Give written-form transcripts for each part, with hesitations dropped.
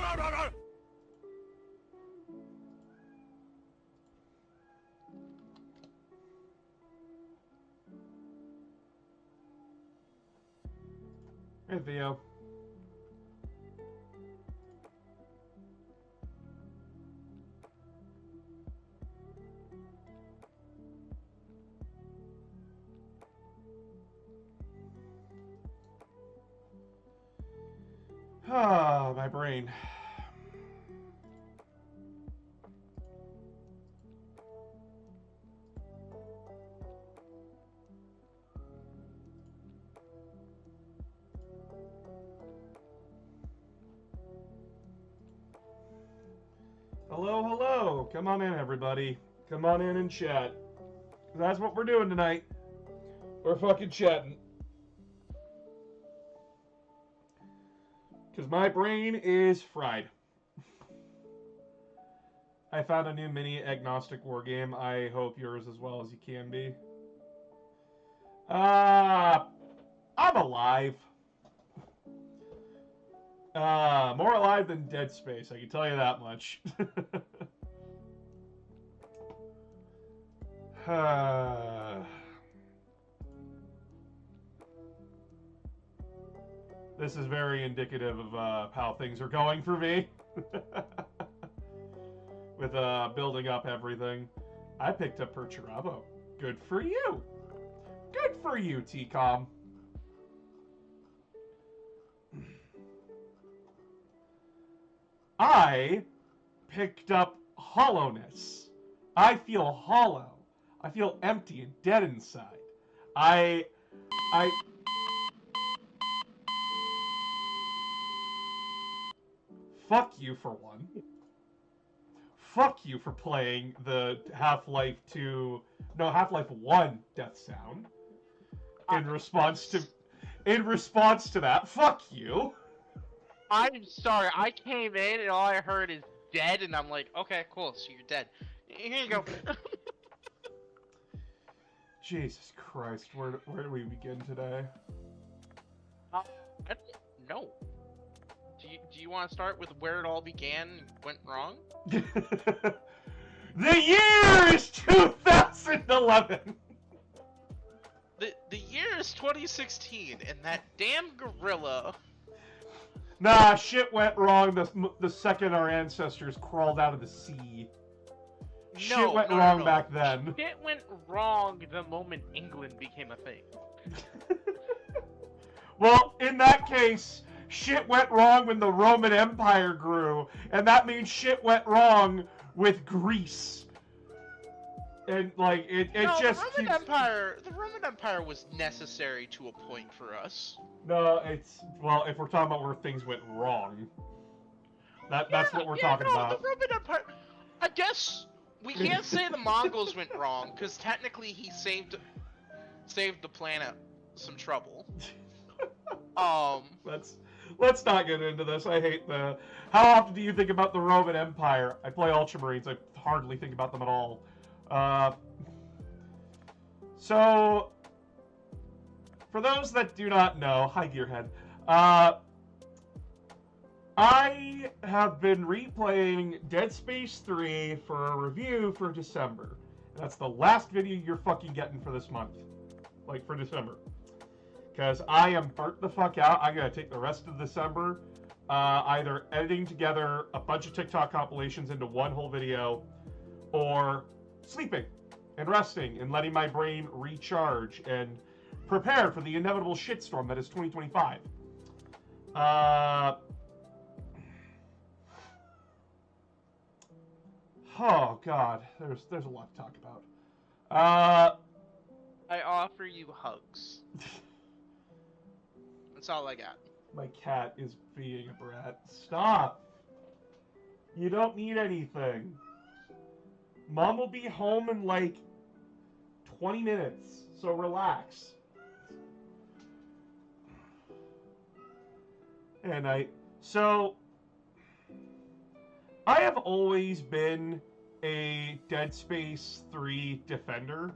Hey, Theo. Ah, my brain. Hello, hello. Come on in, everybody. Come on in and chat. That's what we're doing tonight. We're fucking chatting. Because my brain is fried. I found a new mini agnostic war game. I hope yours as well as you can be. I'm alive. More alive than Dead Space, I can tell you that much. This is very indicative of how things are going for me. With building up everything. I picked up Perturabo. Good for you. Good for you, T-Com. I picked up hollowness. I feel hollow. I feel empty and dead inside. I fuck you for one. Fuck you for playing the Half-Life 1 death sound. In response to that, fuck you. I'm sorry, I came in and all I heard is dead, and I'm like, okay, cool, so you're dead. Here you go. Jesus Christ, where do we begin today? I don't know. Do you want to start with where it all began and went wrong? The year is 2011! The year is 2016, and that damn gorilla... Nah, shit went wrong the second our ancestors crawled out of the sea. Shit went wrong back then. Shit went wrong the moment England became a thing. Well, in that case, shit went wrong when the Roman Empire grew, and that means shit went wrong with Greece. And like it just the Roman Empire was necessary to a point for us. No, well, if we're talking about where things went wrong, that's what we're talking about. The Roman Empire. I guess we can't say the Mongols went wrong because technically he saved the planet some trouble. Let's not get into this. I hate the. How often do you think about the Roman Empire? I play Ultramarines. I hardly think about them at all. So, for those that do not know, hi Gearhead. I have been replaying Dead Space 3 for a review for December. That's the last video you're fucking getting for this month. Like, for December. Because I am burnt the fuck out. I'm going to take the rest of December either editing together a bunch of TikTok compilations into one whole video, or sleeping and resting and letting my brain recharge and prepare for the inevitable shitstorm that is 2025. Oh God, there's a lot to talk about. I offer you hugs. That's all I got. My cat is being a brat. Stop. You don't need anything. Mom will be home in like 20 minutes, so relax. And I have always been a Dead Space 3 defender.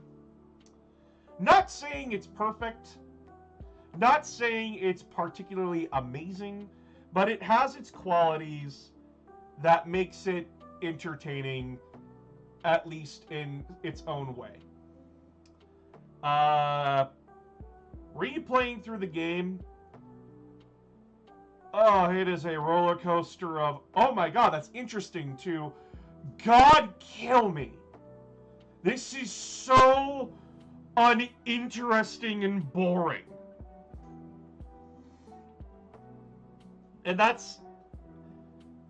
Not saying it's perfect, not saying it's particularly amazing, but it has its qualities that makes it entertaining, at least in its own way. Replaying through the game, oh, it is a roller coaster of, oh my god, that's interesting, to God kill me. This is so uninteresting and boring. And that's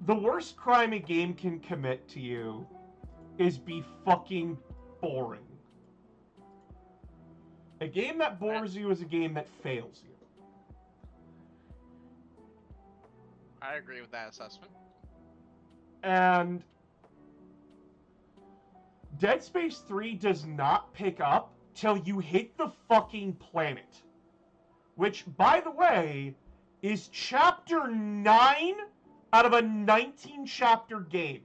the worst crime a game can commit to you, is be fucking boring. A game that bores you is a game that fails you. I agree with that assessment. And Dead Space 3 does not pick up till you hit the fucking planet. Which, by the way, is chapter 9 out of a 19-chapter game.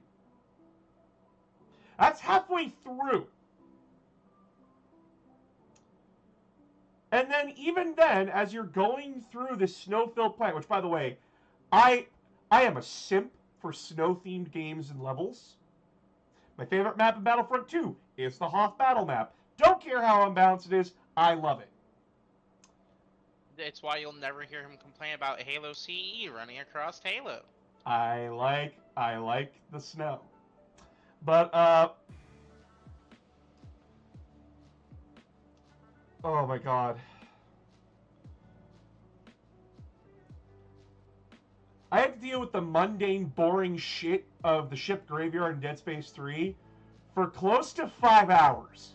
That's halfway through. And then, even then, as you're going through this snow-filled planet, which, by the way, I am a simp for snow-themed games and levels. My favorite map in Battlefront 2 is the Hoth Battle map. Don't care how unbalanced it is, I love it. It's why you'll never hear him complain about Halo CE running across Halo. I like the snow. But, oh my god. I had to deal with the mundane, boring shit of the ship graveyard in Dead Space 3 for close to 5 hours.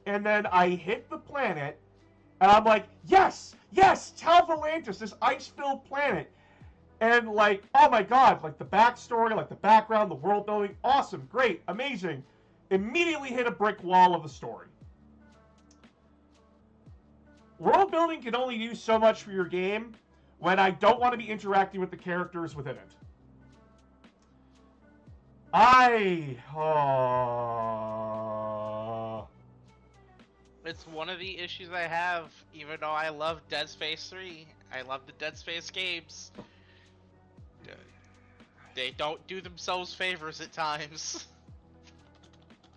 And then I hit the planet, and I'm like, yes, Tal Volantis, this ice-filled planet. And like, oh my god, like the backstory, like the background, the world building, awesome, great, amazing. Immediately hit a brick wall of the story. World building can only do so much for your game when I don't want to be interacting with the characters within it. It's one of the issues I have, even though I love Dead Space 3. I love the Dead Space games. They don't do themselves favors at times.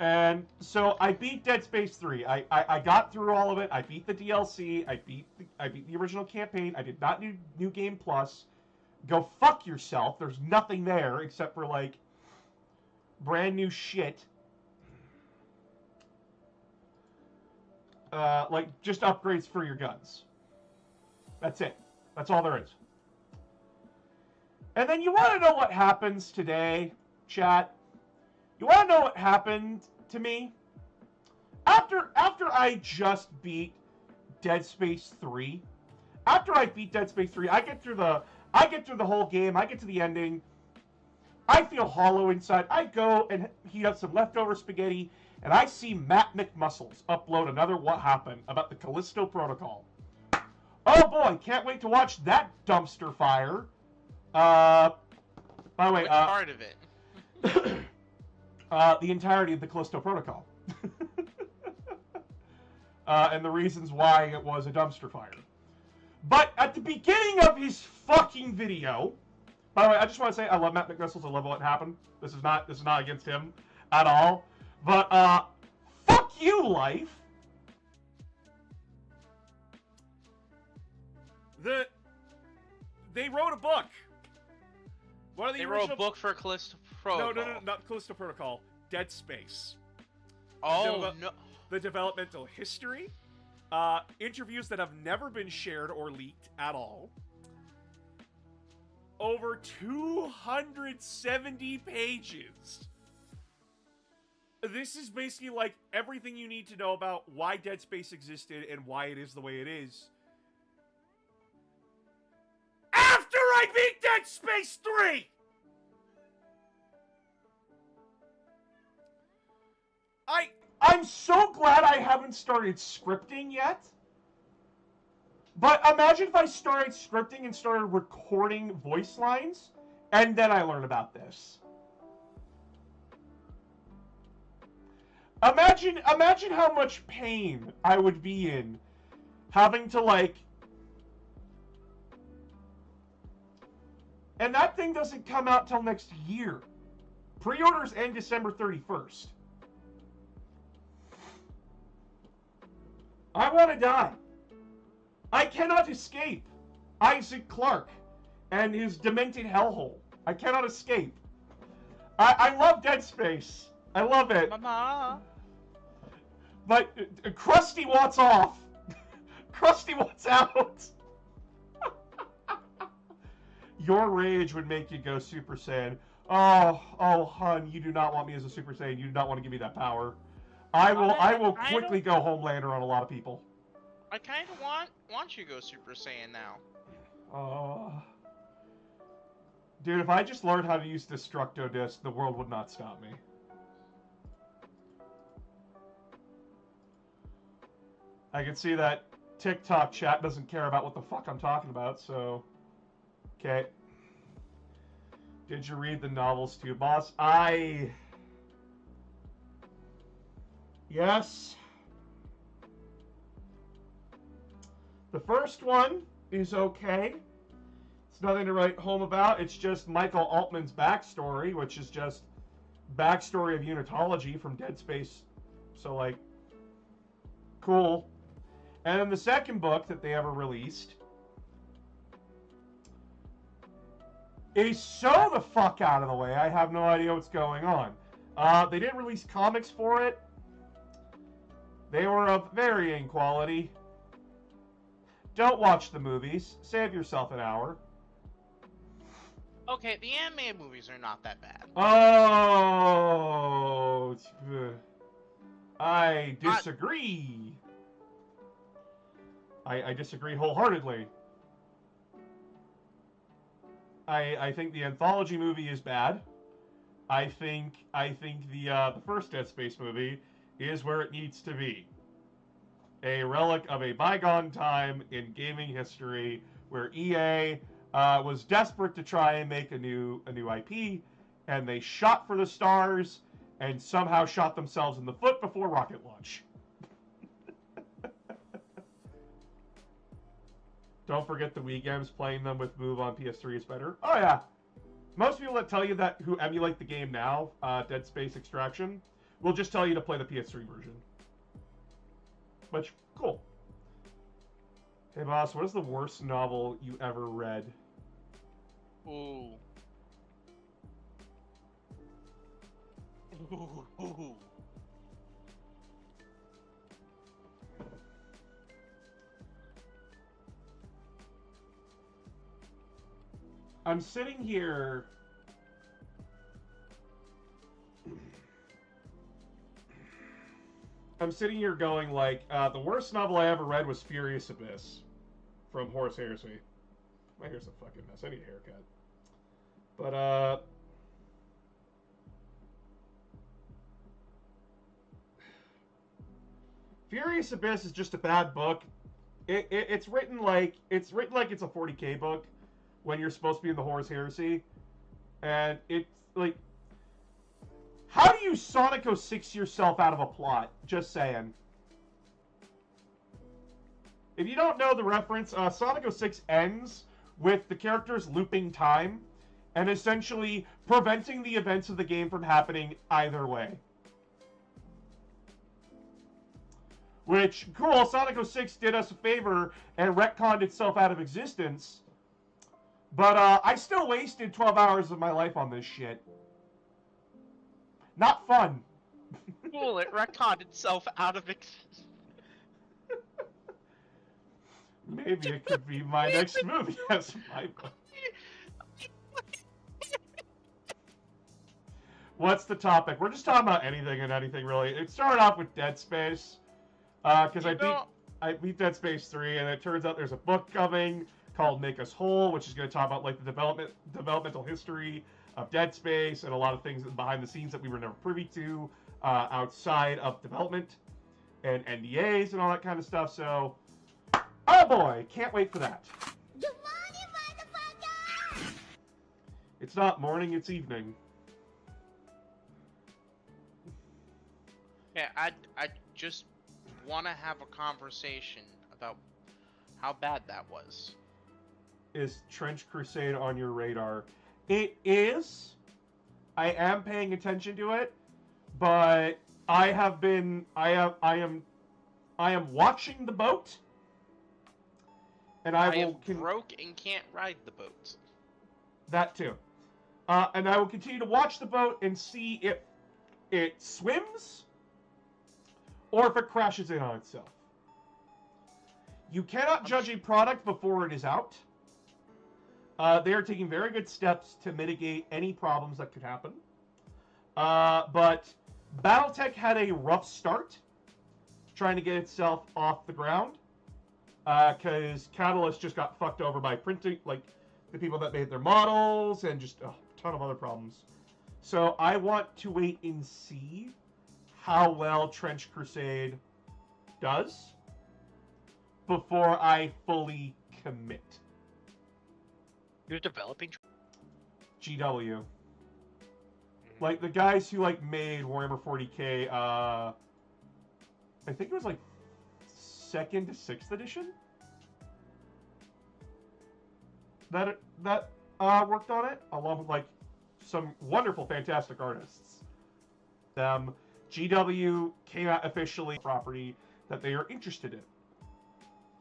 And so I beat Dead Space 3. I got through all of it. I beat the DLC. I beat the original campaign. I did not do New Game Plus. Go fuck yourself. There's nothing there except for like brand new shit. Like just upgrades for your guns. That's it. That's all there is. And then you want to know what happens today, chat? You want to know what happened to me? After I just beat Dead Space 3, after I beat Dead Space 3, I get through the whole game, I get to the ending, I feel hollow inside. I go and heat up some leftover spaghetti, and I see Matt McMuscles upload another What Happened about the Callisto Protocol. Oh boy, can't wait to watch that dumpster fire. By the way, which part of it? The entirety of the Callisto Protocol. And the reasons why it was a dumpster fire. But at the beginning of his fucking video, by the way, I just want to say I love Matt McMuscles. I love what happened. This is not against him at all. But fuck you, life. They wrote a book. They wrote a book for Callisto Protocol. No, not Callisto Protocol. Dead Space. Oh, no. The developmental history. Interviews that have never been shared or leaked at all. Over 270 pages. This is basically like everything you need to know about why Dead Space existed and why it is the way it is. After I beat Dead Space 3! I'm so glad I haven't started scripting yet. But imagine if I started scripting and started recording voice lines, and then I learn about this. Imagine how much pain I would be in having to, like, And that thing doesn't come out till next year. Pre-orders end December 31st. I want to die. I cannot escape Isaac Clarke and his demented hellhole. I cannot escape. I love Dead Space. I love it. Mama. But Krusty wants off. Krusty wants out. Your rage would make you go Super Saiyan. Oh, hun, you do not want me as a Super Saiyan. You do not want to give me that power. I will quickly go Homelander on a lot of people. I kind of want you to go Super Saiyan now. Dude, if I just learned how to use Destructo Disc, the world would not stop me. I can see that TikTok chat doesn't care about what the fuck I'm talking about, so... Okay. Did you read the novels too, boss? Yes. The first one is okay. It's nothing to write home about. It's just Michael Altman's backstory, which is just backstory of Unitology from Dead Space. So, like, cool. And then the second book that they ever released is so the fuck out of the way, I have no idea what's going on. They didn't release comics for it. They were of varying quality. Don't watch the movies. Save yourself an hour. Okay, the anime movies are not that bad. Oh, I disagree. I disagree wholeheartedly. I think the anthology movie is bad. I think the first Dead Space movie is where it needs to be. A relic of a bygone time in gaming history where EA was desperate to try and make a new IP, and they shot for the stars and somehow shot themselves in the foot before rocket launch. Don't forget the Wii games. Playing them with Move on PS3 is better. Oh yeah, most people that tell you that who emulate the game now, Dead Space Extraction, will just tell you to play the PS3 version. Which, cool. Hey boss, what is the worst novel you ever read? Ooh. Ooh. I'm sitting here. I'm sitting here going like, the worst novel I ever read was Furious Abyss from Horse Heresy. My hair's a fucking mess. I need a haircut. But, Furious Abyss is just a bad book. It's written like it's a 40K book when you're supposed to be in the Horus Heresy, and it's like, how do you Sonic 06 yourself out of a plot? Just saying. If you don't know the reference, Sonic 06 ends with the characters looping time and essentially preventing the events of the game from happening either way. Which, cool, Sonic 06 did us a favor and retconned itself out of existence. But I still wasted 12 hours of my life on this shit. Not fun. Cool, it retconned itself out of existence. Maybe it could be my next movie as my book. What's the topic? We're just talking about anything and anything, really. It started off with Dead Space. Because I beat Dead Space 3, and it turns out there's a book coming called Make Us Whole, which is going to talk about like the developmental history of Dead Space and a lot of things behind the scenes that we were never privy to outside of development and NDAs and all that kind of stuff. So, oh boy, can't wait for that. Good morning, motherfucker! It's not morning, it's evening. Yeah, I just want to have a conversation about how bad that was. is Trench Crusade on your radar? It is. I am paying attention to it, but I am watching the boat, and I am broke and can't ride the boat. That too. And I will continue to watch the boat and see if it swims or if it crashes in on itself. You cannot judge a product before it is out. They are taking very good steps to mitigate any problems that could happen. But Battletech had a rough start trying to get itself off the ground because Catalyst just got fucked over by printing, like the people that made their models, and just a ton of other problems. So I want to wait and see how well Trench Crusade does before I fully commit. You're developing GW. Like the guys who like made Warhammer 40k, I think it was like 2nd to 6th edition that worked on it, along with like some wonderful, fantastic artists. GW came out officially property that they are interested in,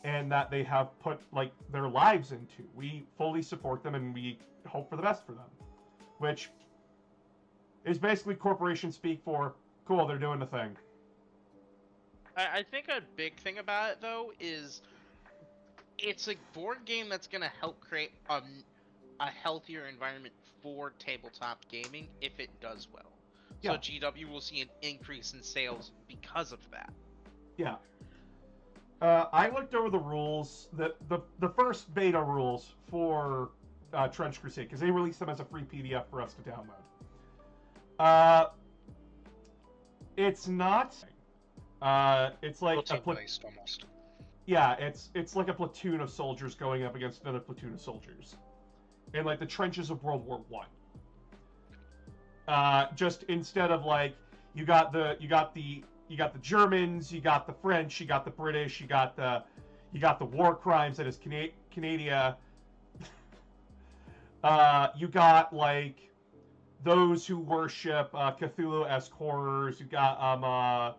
and that they have put like their lives into. We fully support them, and we hope for the best for them, which is basically corporation speak for cool. They're doing the thing. I think a big thing about it though is it's a board game that's gonna help create a healthier environment for tabletop gaming if it does well. Yeah. So GW will see an increase in sales because of that. Yeah. I looked over the rules, the first beta rules for Trench Crusade, because they released them as a free PDF for us to download. It's not. It's like based almost. Yeah, it's like a platoon of soldiers going up against another platoon of soldiers, in like the trenches of World War I. Just instead of like you got the Germans, you got the French, you got the British, you got the war crimes that is Canada. You got like those who worship Cthulhu-esque horrors. You got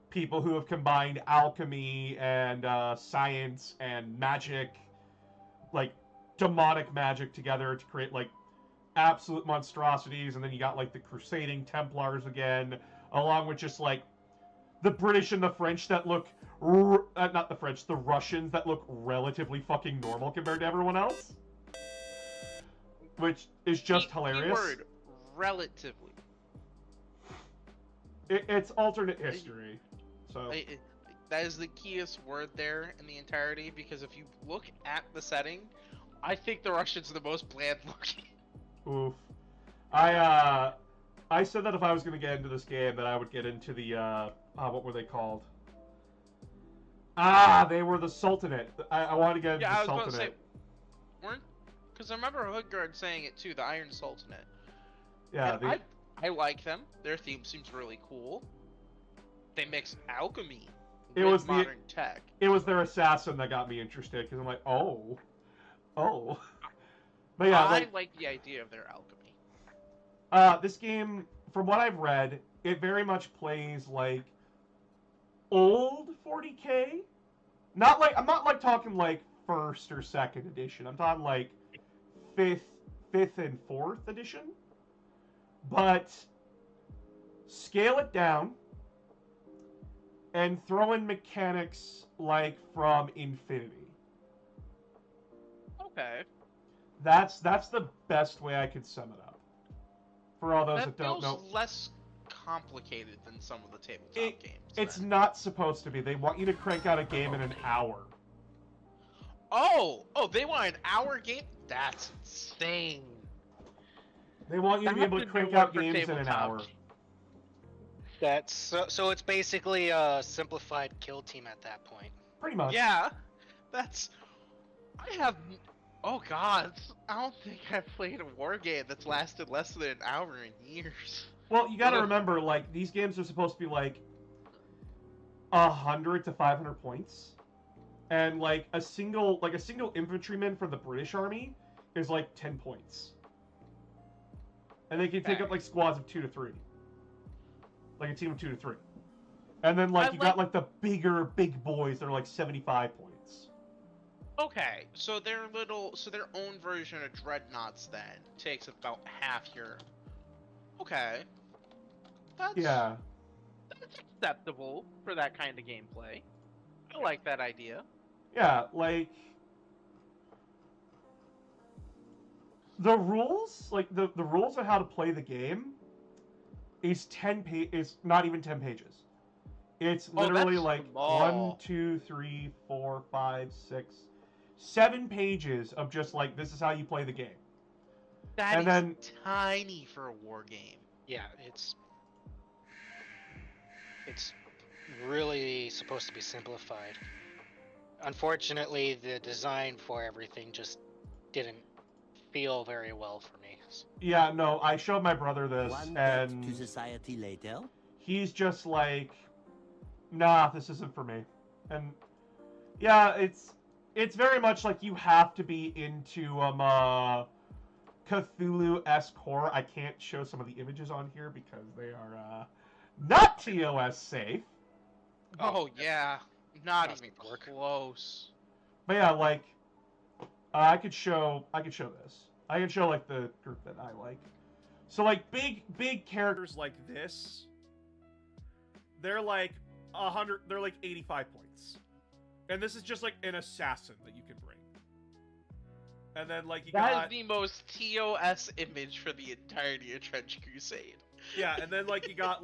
people who have combined alchemy and science and magic, like demonic magic together to create like absolute monstrosities. And then you got like the crusading Templars again, along with just like the British and the French that look not the French, the Russians that look relatively fucking normal compared to everyone else, which is just hilarious. Word, relatively. It's alternate history, so that is the keyest word there in the entirety, because if you look at the setting, I think the Russians are the most bland looking. Oof. I said that if I was going to get into this game, that I would get into the what were they called? They were the Sultanate. I want to get into the Sultanate. About to say, because I remember Hoodguard saying it too, the Iron Sultanate. Yeah, I like them. Their theme seems really cool. They mix alchemy with modern tech. It was their assassin that got me interested, because I'm like, oh. But yeah, I like the idea of their alchemy. This game, from what I've read, it very much plays like old 40k. I'm not like talking like 1st or 2nd edition. I'm talking like 5th and 4th edition. But scale it down and throw in mechanics like from Infinity. Okay. That's the best way I could sum it up. For all those that don't know. That feels less complicated than some of the tabletop games. It's not supposed to be. They want you to crank out a game in an hour. Oh, they want an hour game? That's insane. They want you to be able to crank out games in an hour. That's so it's basically a simplified kill team at that point. Pretty much. Yeah. Oh god, I don't think I've played a war game that's lasted less than an hour in years. Well, you gotta remember, like, these games are supposed to be like 100 to 500 points. and like a single infantryman for the British Army is like 10 points, and they can take up like squads of 2 to 3, like a team of 2 to 3, and then like got like the big boys that are like 75 points. Okay, so their own version of dreadnoughts then takes about half your. Okay, Yeah. that's acceptable for that kind of gameplay. I like that idea. Yeah, like the rules, like the rules of how to play the game is not even 10 pages. It's literally like small. 1, 2, 3, 4, 5, 6, 7 pages of just like this is how you play the game. That and is then, tiny for a war game. Yeah, it's really supposed to be simplified. Unfortunately, the design for everything just didn't feel very well for me. Yeah, no, I showed my brother this, and to society later. He's just like, nah, this isn't for me. And yeah, it's very much like you have to be into Cthulhu-esque horror. I can't show some of the images on here because they are not TOS safe. Oh yeah, not even close. But yeah, like I could show this. I can show like the group that I like. So like big characters like this, they're like 100. They're like 85 points, and this is just like an assassin that you can bring. And then like that is the most TOS image for the entirety of Trench Crusade. Yeah, and then like you got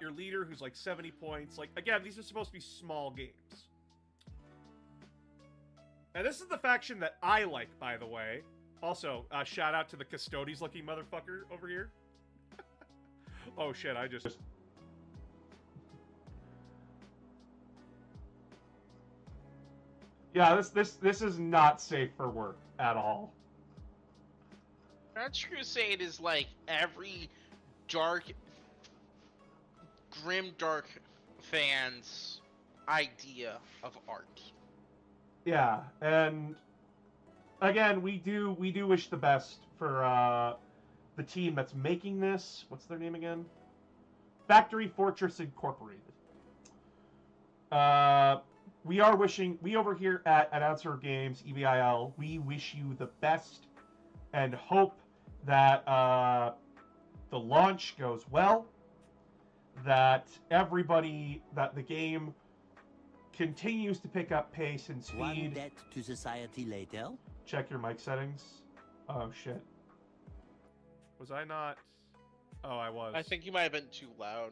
your leader who's like 70 points. Like again, these are supposed to be small games. And this is the faction that I like, by the way. Also, shout out to the Custodes looking motherfucker over here. Oh shit, I just... Yeah, this is not safe for work at all. Trench Crusade is like every grim dark fan's idea of art. Yeah, and again, we do wish the best for the team that's making this. What's their name again? Factory Fortress Incorporated. We over here at Announcer Games EVIL, we wish you the best and hope that the launch goes well, that that the game continues to pick up pace and speed. One debt to society later. Check your mic settings. Oh shit. Was I not? Oh, I was. I think you might have been too loud.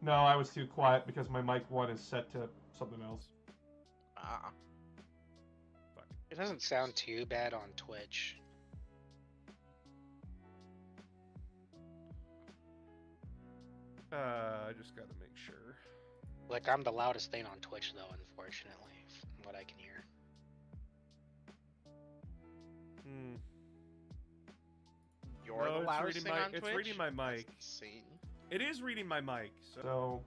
No, I was too quiet because my mic 1 is set to something else. Ah. Fuck. It doesn't sound too bad on Twitch. I just gotta make sure. Like, I'm the loudest thing on Twitch, though, unfortunately, from what I can hear. You're the loudest thing on Twitch? It's reading my mic. That's insane. It is reading my mic. So,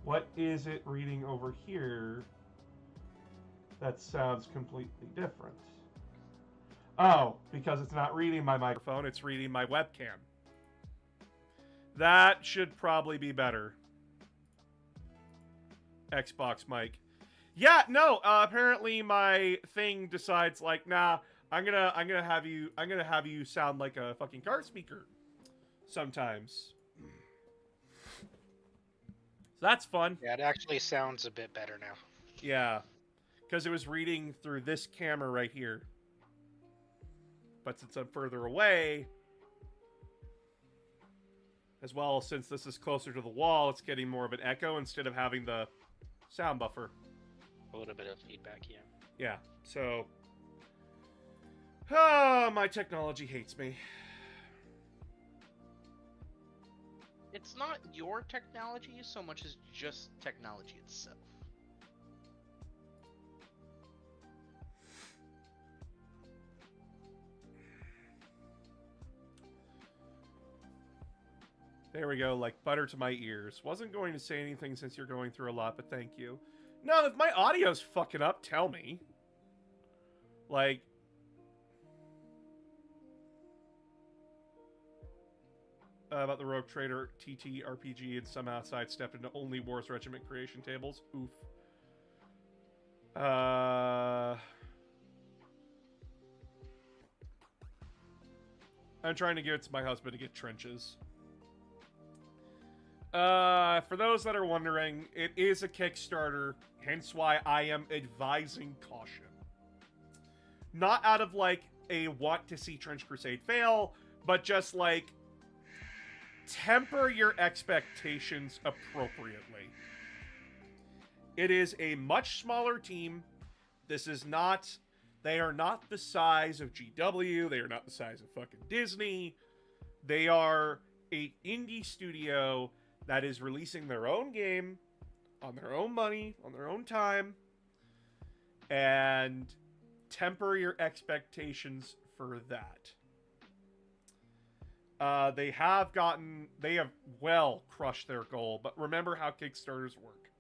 what is it reading over here that sounds completely different? Oh, because it's not reading my microphone, it's reading my webcam. That should probably be better. Xbox mic. Yeah, no, apparently my thing decides like, nah, I'm gonna have you sound like a fucking car speaker sometimes. So that's fun. Yeah, it actually sounds a bit better now. Yeah, because it was reading through this camera right here. But since I'm further away, as well, since this is closer to the wall, it's getting more of an echo instead of having the sound buffer. A little bit of feedback, yeah. Yeah, so... Oh, my technology hates me. It's not your technology so much as just technology itself. There we go, like butter to my ears. Wasn't going to say anything since you're going through a lot, but thank you. No, if my audio's fucking up, tell me. Like... about the Rogue Trader TT RPG and somehow sidestepped into only Wars Regiment creation tables. Oof. I'm trying to get my husband to get trenches. For those that are wondering, it is a Kickstarter, hence why I am advising caution. Not out of, like, a want to see Trench Crusade fail, but just, like, temper your expectations appropriately. It is a much smaller team. This is not... They are not the size of GW. They are not the size of fucking Disney. They are an indie studio that is releasing their own game on their own money, on their own time. And temper your expectations for that. They have well crushed their goal, but remember how Kickstarters work.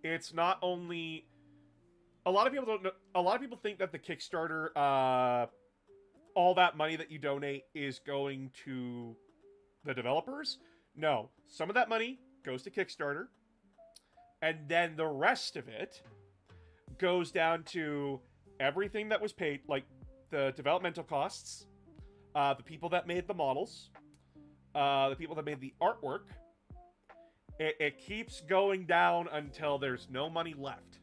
It's not only... A lot of people don't know, a lot of people think that the Kickstarter, all that money that you donate is going to the developers. No, some of that money goes to Kickstarter, and then the rest of it goes down to everything that was paid, like the developmental costs, the people that made the models, the people that made the artwork. It keeps going down until there's no money left.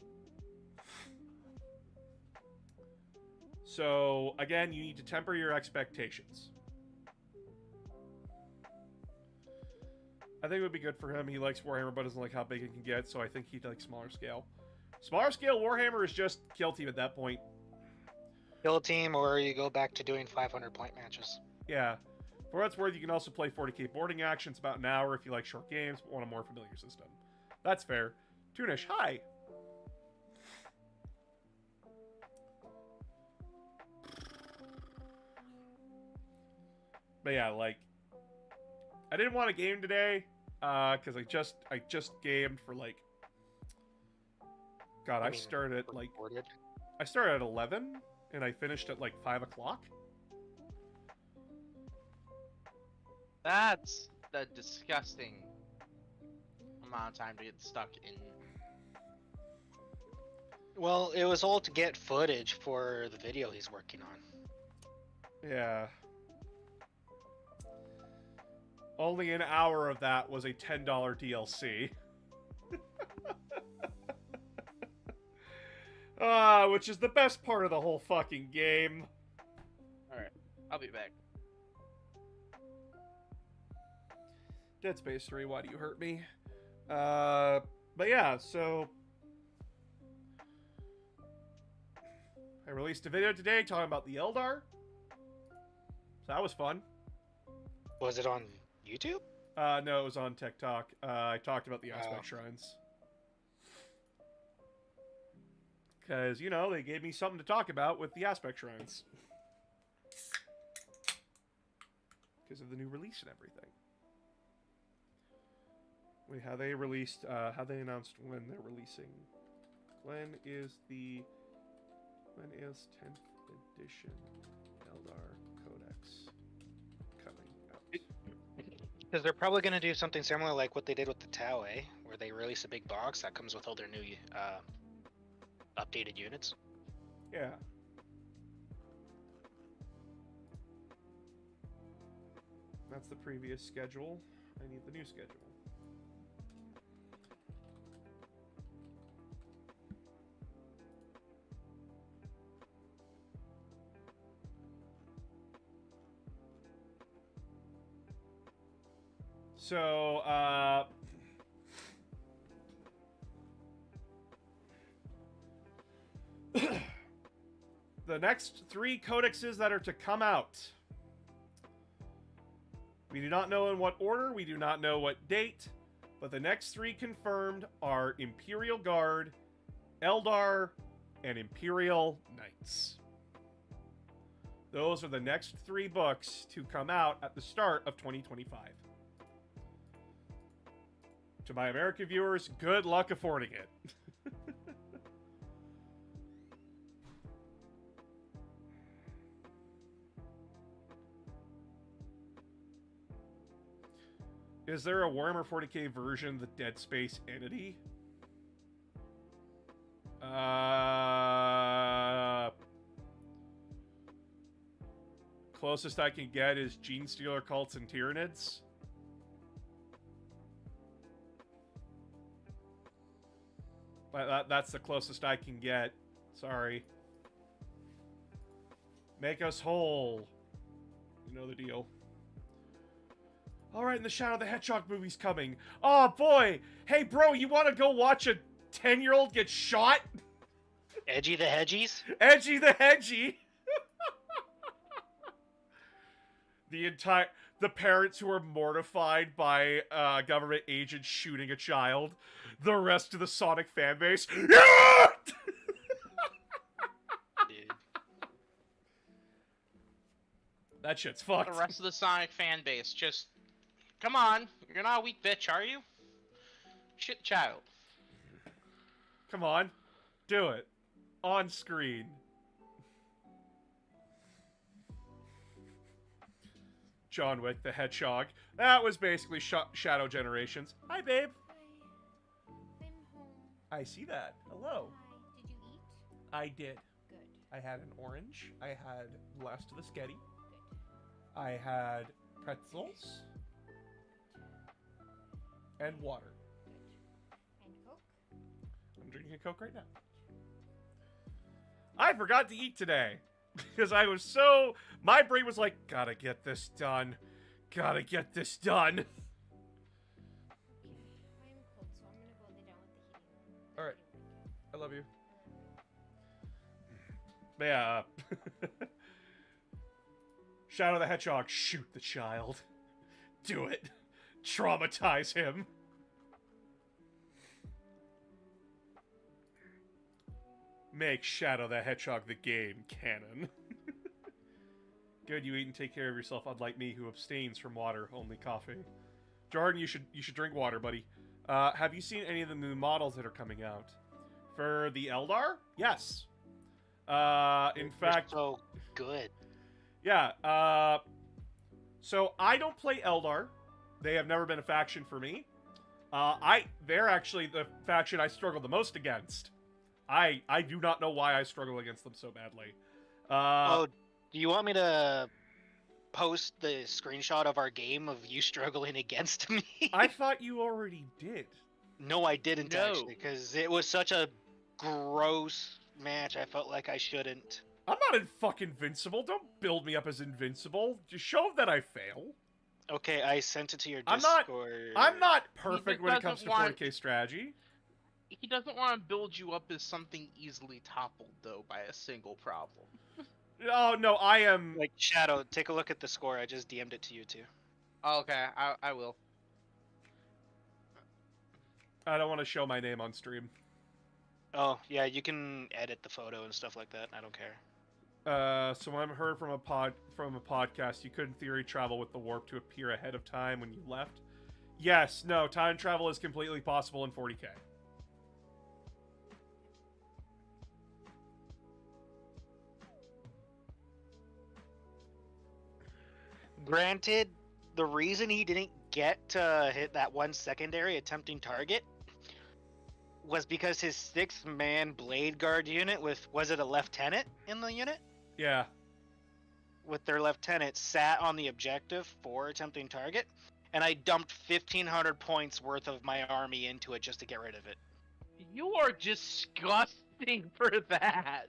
So, again, you need to temper your expectations. I think it would be good for him. He likes Warhammer, but doesn't like how big it can get, so I think he'd like smaller scale. Smaller scale Warhammer is just Kill Team at that point. Kill Team, or you go back to doing 500-point matches. Yeah. For what it's worth, you can also play 40k boarding actions about an hour if you like short games, but want a more familiar system. That's fair. Toonish, hi! But yeah, like, I didn't want a game today, because I just gamed for, like, God, I started at, like, I started at 11, and I finished at, like, 5 o'clock. That's the disgusting amount of time to get stuck in. Well, it was all to get footage for the video he's working on. Yeah. Only an hour of that was a $10 DLC. Which is the best part of the whole fucking game. Alright, I'll be back. Dead Space 3, why do you hurt me? But yeah, so... I released a video today talking about the Eldar. So that was fun. Was it on YouTube? No, it was on TikTok. I talked about the aspect shrines. Because, you know, they gave me something to talk about with the aspect shrines. Because of the new release and everything. Wait, how they released, how they announced when they're releasing. When is 10th edition Eldar Codex coming out? Because they're probably going to do something similar like what they did with the Tau, eh? Where they release a big box that comes with all their new updated units. Yeah. That's the previous schedule. I need the new schedule. So, the next 3 codexes that are to come out. We do not know in what order, we do not know what date, but the next 3 confirmed are Imperial Guard, Eldar, and Imperial Knights. Those are the next 3 books to come out at the start of 2025. To my American viewers, good luck affording it. Is there a Warhammer 40k version of the Dead Space entity? Closest I can get is Gene Stealer Cults and Tyranids. But that's the closest I can get. Sorry. Make us whole. You know the deal. Alright, and the Shadow the Hedgehog movie's coming. Oh, boy! Hey, bro, you want to go watch a 10-year-old get shot? Edgy the Hedgies? Edgy the Hedgy! The parents who are mortified by government agents shooting a child. The rest of the Sonic fan base. Yeah! Dude. That shit's fucked. The rest of the Sonic fan base just, come on, you're not a weak bitch, are you? Shit child. Come on. Do it. On screen. John Wick, the Hedgehog. That was basically Shadow Generations. Hi, babe. I'm home. I see that. Hello. Hi. Did you eat? I did. Good. I had an orange. I had last of the sketty. Good. I had pretzels. And water. Good. And Coke? I'm drinking a Coke right now. I forgot to eat today. Because I was so... My brain was like, gotta get this done. Gotta get this done. Okay. I am cold, so I'm gonna go lay down with the heating. Alright. I love you. Yeah. Shadow the Hedgehog, shoot the child. Do it. Traumatize him. Make Shadow the Hedgehog the game canon. Good, you eat and take care of yourself, unlike me, who abstains from water, only coffee. Jordan, you should drink water, buddy. Have you seen any of the new models that are coming out? For the Eldar? Yes. In fact... so good. Yeah, so I don't play Eldar. They have never been a faction for me. They're actually the faction I struggle the most against. I do not know why I struggle against them so badly. Do you want me to post the screenshot of our game of you struggling against me? I thought you already did. No, I didn't No. actually, because it was such a gross match. I felt like I shouldn't. I'm not fucking invincible. Don't build me up as invincible. Just show that I fail. Okay, I sent it to your I'm Discord. not perfect He when it comes to doesn't want- 40k strategy. He doesn't want to build you up as something easily toppled, though, by a single problem. Oh, no, I am... Like, Shadow, take a look at the score. I just DM'd it to you, too. Okay, I will. I don't want to show my name on stream. Oh, yeah, you can edit the photo and stuff like that. I don't care. So when I heard from a podcast, you could in theory travel with the warp to appear ahead of time when you left. Yes, no, time travel is completely possible in 40k. Granted, the reason he didn't get to hit that one secondary attempting target was because his 6-man blade guard unit was it a lieutenant in the unit? Yeah. With their lieutenant sat on the objective for attempting target, and I dumped 1,500 points worth of my army into it just to get rid of it. You are disgusting for that.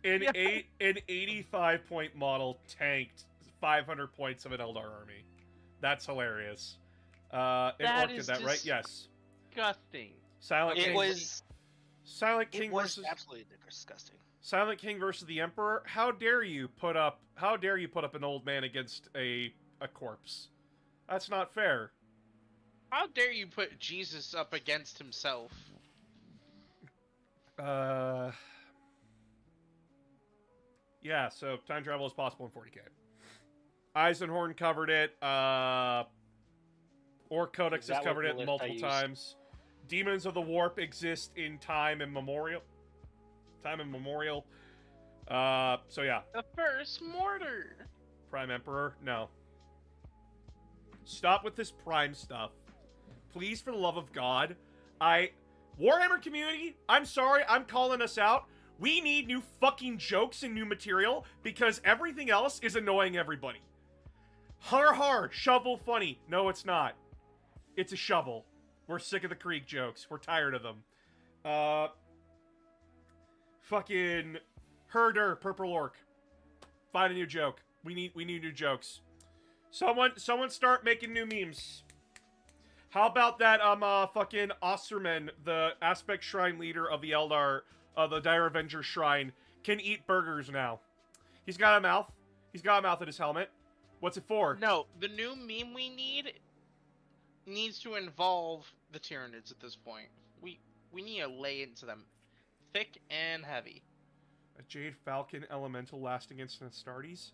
An Yeah. an 85-point model tanked 500 points of an Eldar army. That's hilarious. And That Orc did is that, right? Yes. Disgusting. Silent It King. was King it was versus absolutely disgusting. Silent King versus the Emperor. How dare you put up an old man against a corpse? That's not fair. How dare you put Jesus up against himself? Yeah, so time travel is possible in 40k. Eisenhorn covered it. Orc Codex has That covered was it the list I multiple used. times. Demons of the Warp exist in time immemorial. Time immemorial. So yeah. The first mortar. Prime Emperor? No. Stop with this Prime stuff. Please, for the love of God. Warhammer community, I'm sorry, I'm calling us out. We need new fucking jokes and new material because everything else is annoying everybody. Har har, shovel funny. No, it's not. It's a shovel. We're sick of the creek jokes. We're tired of them. Fucking herder, purple orc. Find a new joke. We need new jokes. Someone start making new memes. How about that, fucking Osterman, the Aspect Shrine leader of the Eldar, the Dire Avenger Shrine, can eat burgers now. He's got a mouth. He's got a mouth in his helmet. What's it for? No, the new meme we needs to involve the Tyranids at this point. We need to lay into them. Thick and heavy. A Jade Falcon Elemental lasting instant Astartes?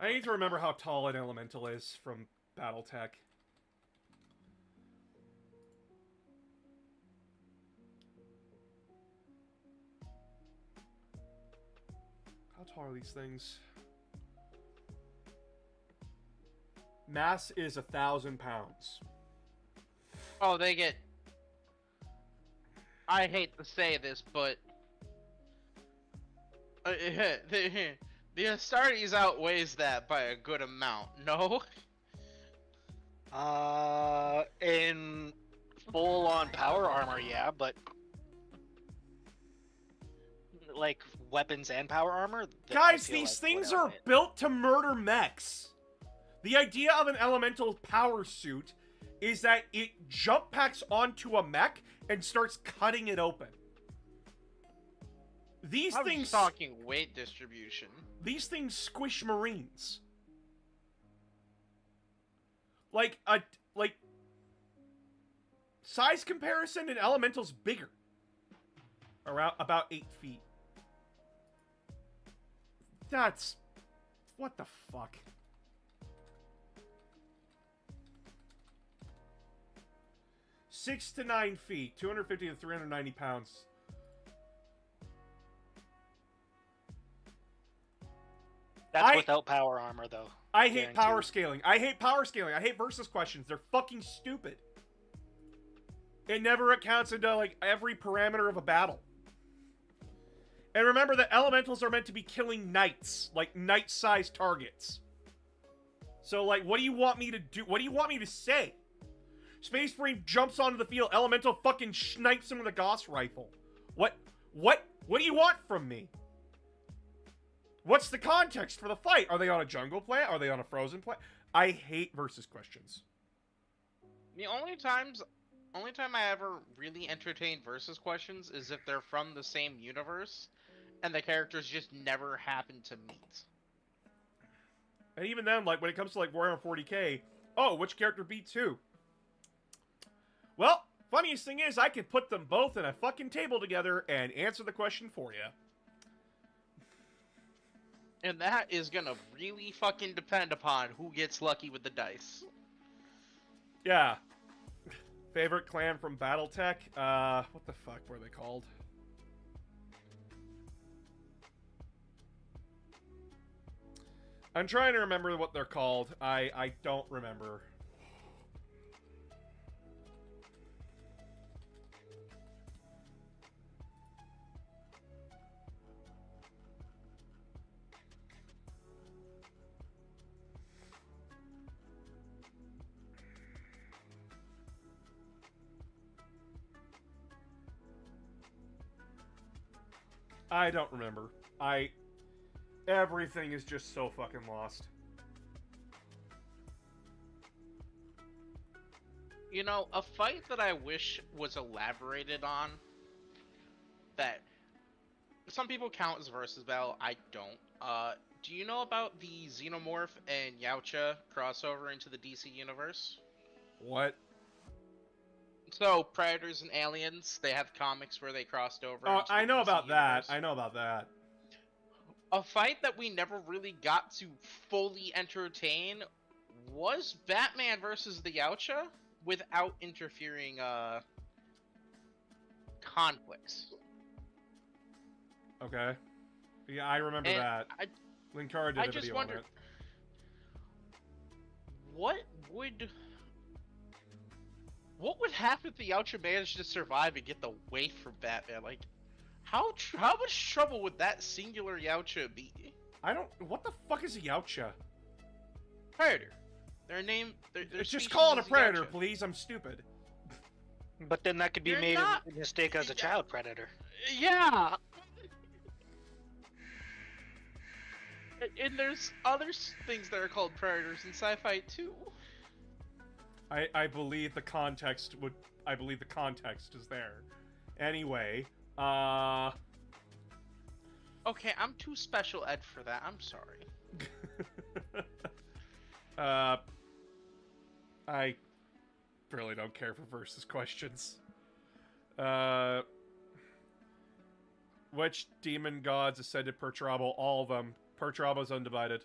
I need to remember how tall an Elemental is from Battletech. How tall are these things? Mass is 1,000 pounds. Oh, they get... I hate to say this, but... the Astartes outweighs that by a good amount, no? In full-on power armor, yeah, but... like, weapons and power armor? Guys, these things are built to murder mechs. The idea of an elemental power suit is that it jump packs onto a mech and starts cutting it open. These things talking weight distribution. These things squish marines. Like size comparison, an elemental's bigger. Around about 8 feet. That's what the fuck. 6 to 9 feet, 250 to 390 pounds. That's without power armor, though. I hate power scaling. I hate power scaling. I hate versus questions. They're fucking stupid. It never accounts into, like, every parameter of a battle. And remember that elementals are meant to be killing knights. Like, knight-sized targets. So, like, what do you want me to do? What do you want me to say? Space Marine jumps onto the field. Elemental fucking snipes him with a Gauss rifle. What do you want from me? What's the context for the fight? Are they on a jungle planet? Are they on a frozen planet? I hate versus questions. The only time I ever really entertain versus questions is if they're from the same universe and the characters just never happen to meet. And even then, like, when it comes to, like, Warhammer 40k, oh, which character beats who? Well, funniest thing is, I can put them both in a fucking table together and answer the question for you. And that is gonna really fucking depend upon who gets lucky with the dice. Yeah. Favorite clan from Battletech? What the fuck were they called? I'm trying to remember what they're called. I don't remember. I don't remember. Everything is just so fucking lost. You know, a fight that I wish was elaborated on, that some people count as versus battle, I don't. Do you know about the Xenomorph and Yautja crossover into the DC universe? What? So, Predators and Aliens, they have comics where they crossed over. Oh, into I the know DC about universe. that. I know about that. A fight that we never really got to fully entertain was Batman versus the Yautja without interfering conflicts. Okay. Yeah, I remember And that. Linkara did a I just video wondered, on it. what would happen if the Yautja managed to survive and get the waif from Batman? Like, how much trouble would that singular Yautja be? I don't. What the fuck is a Yautja? Predator. Their name. Their Just species call it a is predator, Yautja. please. I'm stupid. But then that could be You're made not- a mistake as a child predator. Yeah. And there's other things that are called predators in sci-fi too. I believe the context would. I believe the context is there. Anyway, Okay, I'm too special ed for that. I'm sorry. I really don't care for versus questions. Which demon gods ascended Perturabo? All of them. Perturabo's undivided.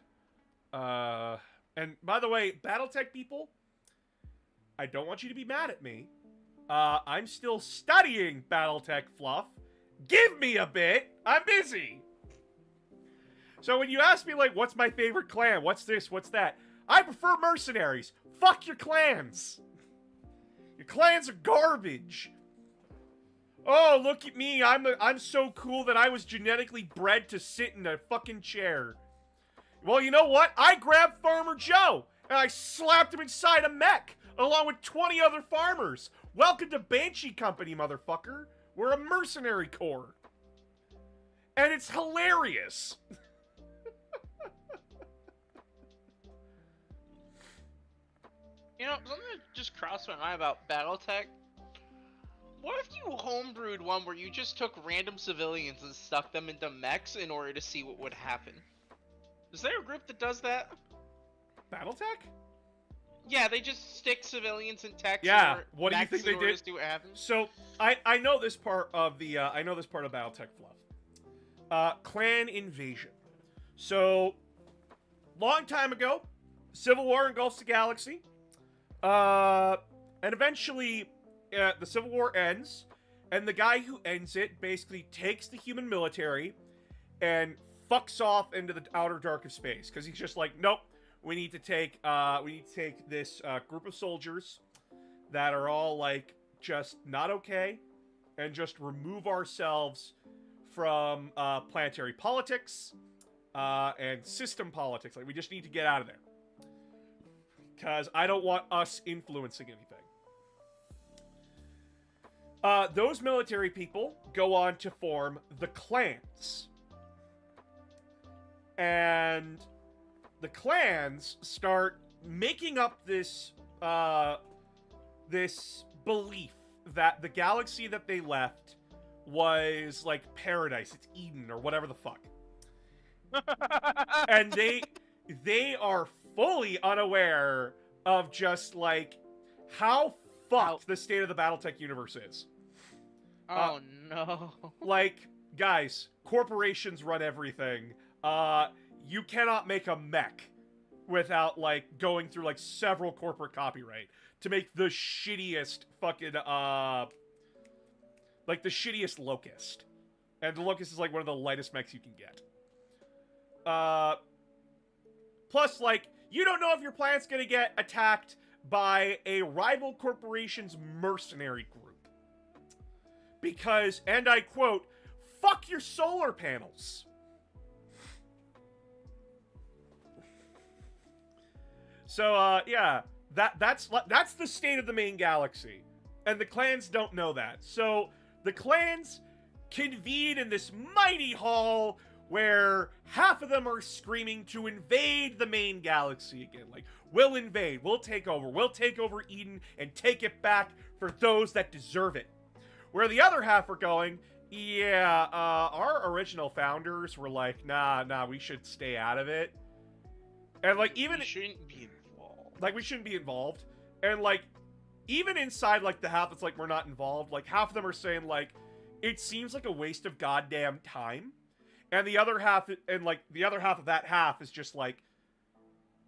And by the way, Battletech people, I don't want you to be mad at me. I'm still studying Battletech fluff. Give me a bit. I'm busy. So when you ask me, like, what's my favorite clan? What's this? What's that? I prefer mercenaries. Fuck your clans. Your clans are garbage. Oh, look at me. I'm so cool that I was genetically bred to sit in a fucking chair. Well, you know what? I grabbed Farmer Joe and I slapped him inside a mech along with 20 other farmers. Welcome to Banshee Company, motherfucker. We're a mercenary corps. And it's hilarious. You know, something that just crossed my mind about BattleTech. What if you homebrewed one where you just took random civilians and stuck them into mechs in order to see what would happen? Is there a group that does that? Battletech? Yeah, they just stick civilians in techs. Yeah, or what do you mechs think in they order did? to see what happens. So I know this part of the Battletech fluff. Clan invasion. So long time ago, Civil War engulfs the galaxy. And eventually the Civil War ends, and the guy who ends it basically takes the human military and fucks off into the outer dark of space, because he's just like, nope, we need to take this group of soldiers that are all like just not okay, and just remove ourselves from planetary politics and system politics. Like, we just need to get out of there, because I don't want us influencing anything. Those military people go on to form the clans. And the clans start making up this this belief that the galaxy that they left was like paradise. It's Eden or whatever the fuck. And they are fully unaware of just like how fucked the state of the Battletech universe is. Oh no. Like, guys, corporations run everything. You cannot make a mech without like going through like several corporate copyright to make the shittiest fucking like the shittiest Locust. And the Locust is like one of the lightest mechs you can get. Plus, like, you don't know if your planet's gonna get attacked by a rival corporation's mercenary group. Because, and I quote, fuck your solar panels. So, yeah, that's the state of the main galaxy. And the clans don't know that. So, the clans convene in this mighty hall where half of them are screaming to invade the main galaxy again. Like, we'll invade, we'll take over Eden and take it back for those that deserve it. Where the other half are going, yeah, our original founders were like, nah, we should stay out of it. And like, even We shouldn't be involved. like, we shouldn't be involved. And like, even inside like the half that's like, we're not involved, like half of them are saying like, it seems like a waste of goddamn time. And the other half, and like the other half of that half is just like,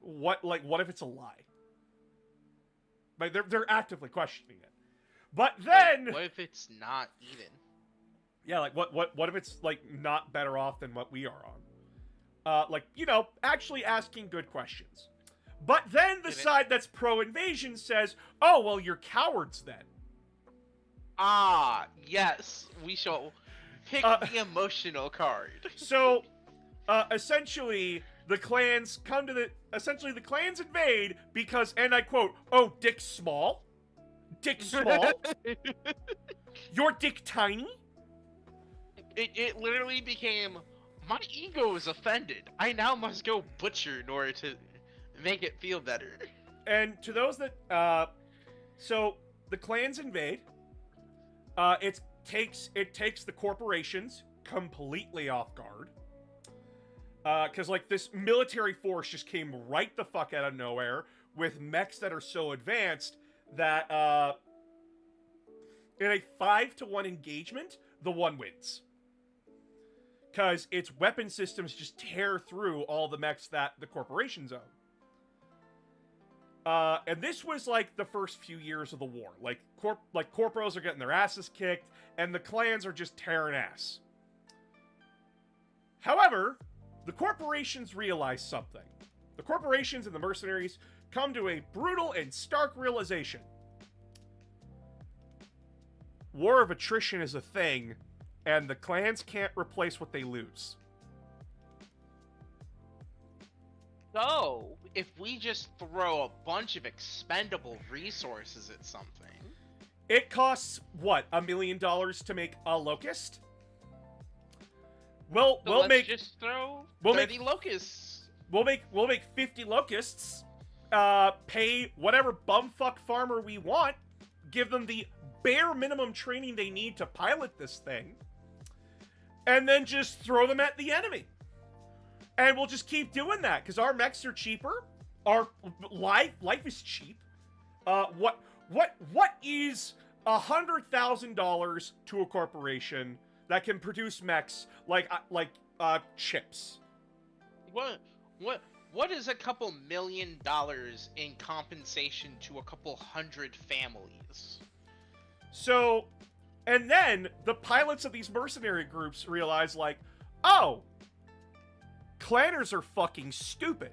what if it's a lie? Like, they're actively questioning it. But then, Like, what if it's not Eden? yeah, like what if it's like not better off than what we are on? Like, you know, actually asking good questions. But then the Did it- side that's pro-invasion says, oh, well, you're cowards then. Ah, yes, we shall pick the emotional card. So, essentially, the clans the clans invade because, and I quote, oh, Dick's small? Dick small? Your dick tiny? It literally became, my ego is offended. I now must go butcher in order to make it feel better. And to those that, so the clans invade. It takes the corporations completely off guard. Because, like, this military force just came right the fuck out of nowhere with mechs that are so advanced that, in a 5-to-1 engagement, the one wins. Because its weapon systems just tear through all the mechs that the corporations own. And this was, like, the first few years of the war. Like, corporos are getting their asses kicked, and the clans are just tearing ass. However, the corporations realize something. The corporations and the mercenaries come to a brutal and stark realization. War of attrition is a thing, and the clans can't replace what they lose. So, if we just throw a bunch of expendable resources at something... It costs, what, $1 million to make a locust? So We'll let's make just throw we'll 30 locusts. we'll make 50 locusts. Pay whatever bumfuck farmer we want. Give them the bare minimum training they need to pilot this thing, and then just throw them at the enemy. And we'll just keep doing that because our mechs are cheaper. Our life is cheap. What is $100,000 to a corporation that can produce mechs like chips? What is a couple $1 million in compensation to a couple hundred families? So, and then the pilots of these mercenary groups realize, like, oh, clanners are fucking stupid.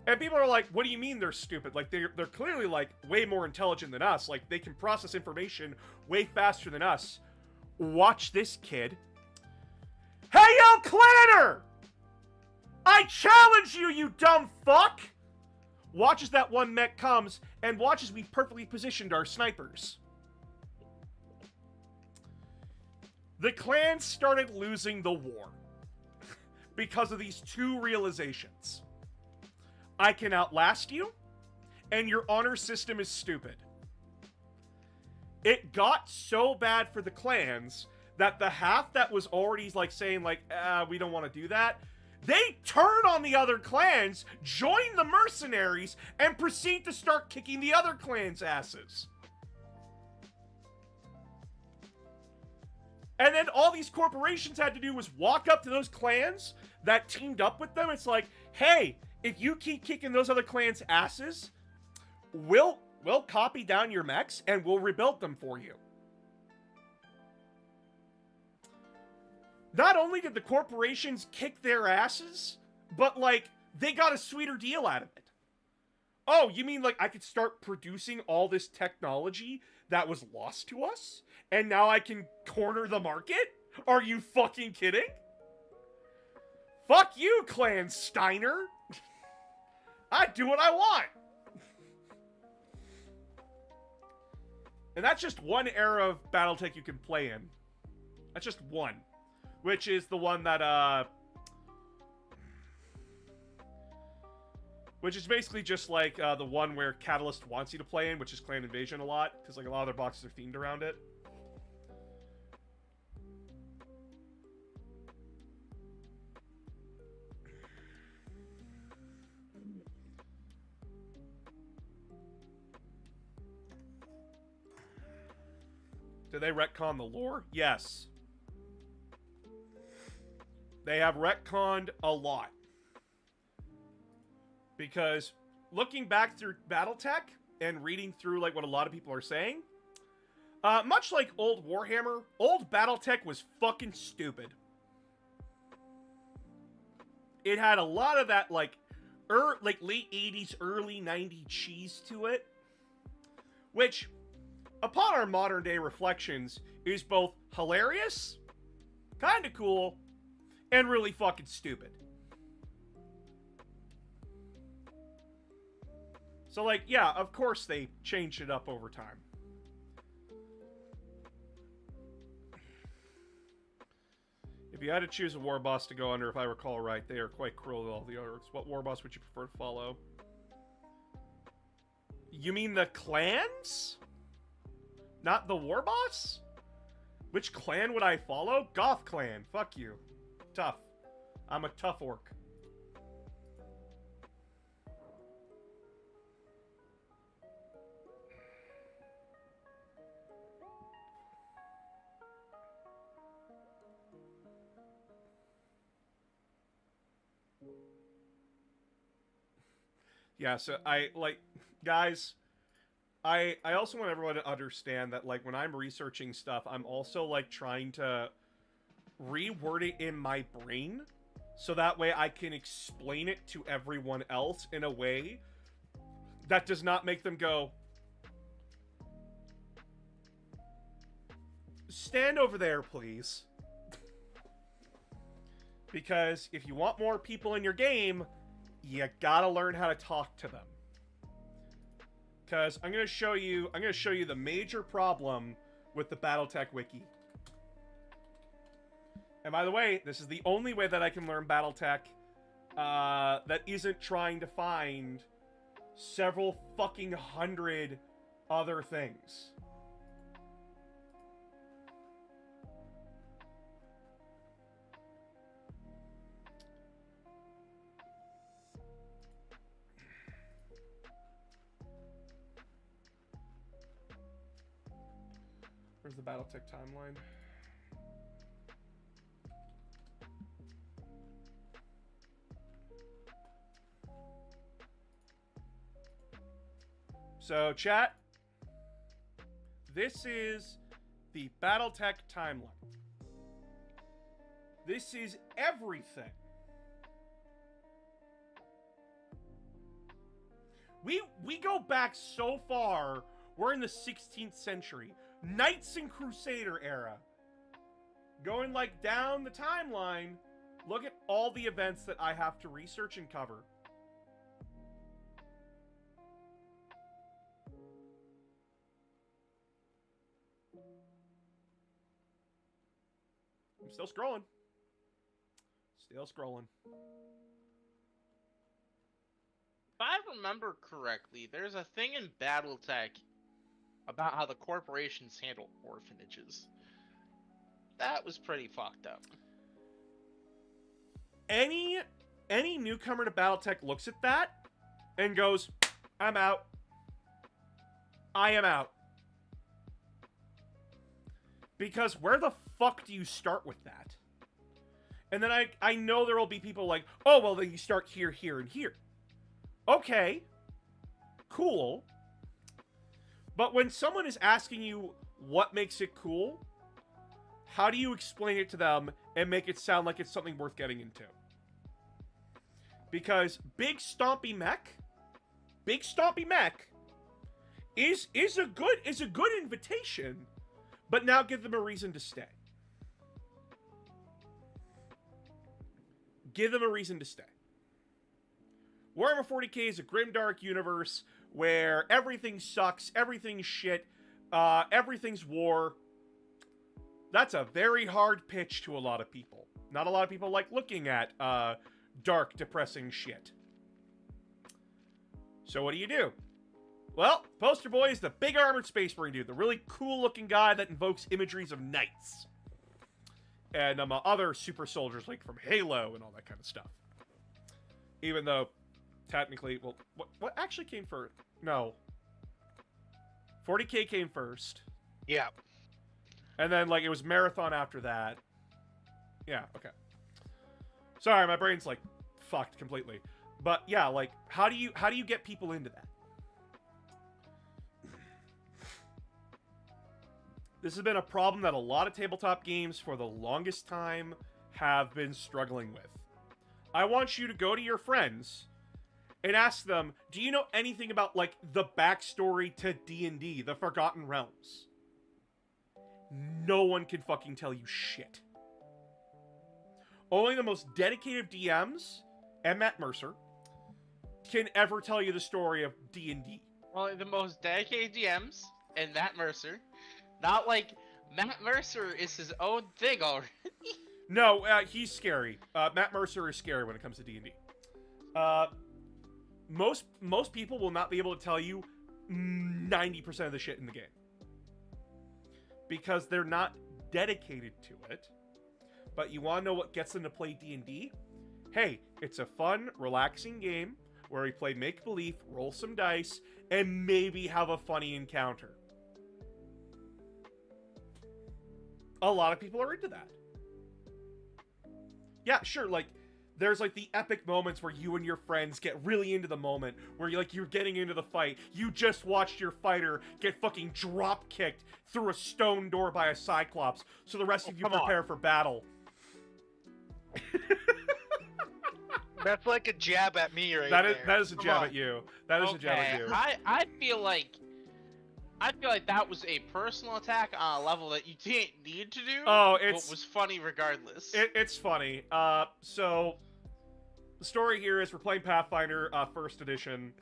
And people are like, what do you mean they're stupid? Like, they're clearly, like, way more intelligent than us. Like, they can process information way faster than us. Watch this, kid. Hey, yo, clanner! I challenge you, you dumb fuck! Watch as that one mech comes, and watch as we perfectly positioned our snipers. The clans started losing the war because of these two realizations. I can outlast you, and your honor system is stupid. It got so bad for the clans that the half that was already, like, saying, like, we don't want to do that, they turn on the other clans, join the mercenaries, and proceed to start kicking the other clans' asses. And then all these corporations had to do was walk up to those clans that teamed up with them. It's like, hey, if you keep kicking those other clans' asses, we'll copy down your mechs and we'll rebuild them for you. Not only did the corporations kick their asses, but, like, they got a sweeter deal out of it. Oh, you mean, like, I could start producing all this technology that was lost to us? And now I can corner the market? Are you fucking kidding? Fuck you, Clan Steiner! I do what I want! And that's just one era of Battletech you can play in. That's just one. Which is the one that, which is basically just like the one where Catalyst wants you to play in, which is Clan Invasion a lot, because like a lot of their boxes are themed around it. Did they retcon the lore? Yes. They have retconned a lot. Because looking back through Battletech and reading through like what a lot of people are saying, much like old Warhammer, old Battletech was fucking stupid. It had a lot of that like like late 80s, early 90s cheese to it, which, upon our modern day reflections, is both hilarious, kind of cool, and really fucking stupid. So, like, yeah, of course they changed it up over time. If you had to choose a war boss to go under, if I recall right, they are quite cruel to all the others. What war boss would you prefer to follow? You mean the clans? Not the war boss? Which clan would I follow? Goth clan. Fuck you. Tough. I'm a tough orc. Yeah, so guys, I also want everyone to understand that, like, when I'm researching stuff, I'm also, like, trying to reword it in my brain so that way I can explain it to everyone else in a way that does not make them go, stand over there, please. Because if you want more people in your game, you gotta learn how to talk to them. Because I'm gonna show you the major problem with the BattleTech wiki. And by the way, this is the only way that I can learn BattleTech that isn't trying to find several fucking hundred other things. Where's the BattleTech timeline? So, chat, this is the BattleTech timeline. This is everything. We go back so far, we're in the 16th century. Knights and Crusader era. Going, like, down the timeline, look at all the events that I have to research and cover. I'm still scrolling. Still scrolling. If I remember correctly, there's a thing in BattleTech about how the corporations handle orphanages. That was pretty fucked up. Any newcomer to BattleTech looks at that and goes, I'm out. I am out. Because where the fuck do you start with that? And then I know there will be people like, oh, well, then you start here, here, and here. Okay. Cool. But when someone is asking you what makes it cool, how do you explain it to them and make it sound like it's something worth getting into? Because Big Stompy Mech is a good invitation, but now give them a reason to stay. Give them a reason to stay. Warhammer 40k is a grimdark universe where everything sucks, everything's shit, everything's war. That's a very hard pitch to a lot of people. Not a lot of people like looking at dark, depressing shit. So what do? Well, poster boy is the big armored space marine dude, the really cool looking guy that invokes imageries of knights. And other super soldiers like from Halo and all that kind of stuff. Even though, technically, well, what actually came first? No. 40k came first. Yeah. And then, like, it was Marathon after that. Yeah, okay. Sorry, my brain's, like, fucked completely. But, yeah, like, how do you get people into that? This has been a problem that a lot of tabletop games for the longest time have been struggling with. I want you to go to your friends and ask them, do you know anything about, like, the backstory to D&D, the Forgotten Realms? No one can fucking tell you shit. Only the most dedicated DMs, and Matt Mercer, can ever tell you the story of D&D. Well, the most dedicated DMs and Matt Mercer. Not like Matt Mercer is his own thing already. No, he's scary. Matt Mercer is scary when it comes to D&D. Most people will not be able to tell you 90% of the shit in the game. Because they're not dedicated to it. But you want to know what gets them to play D&D? Hey, it's a fun, relaxing game where we play make-believe, roll some dice, and maybe have a funny encounter. A lot of people are into that. Yeah, sure, like, there's, like, the epic moments where you and your friends get really into the moment, where you're getting into the fight. You just watched your fighter get fucking drop-kicked through a stone door by a Cyclops, so the rest of you prepare for battle. That's like a jab at me right That there. is a jab at you. That is a jab at you. I feel like that was a personal attack on a level that you didn't need to do. Oh, but was funny regardless. It's funny. So the story here is we're playing Pathfinder First Edition.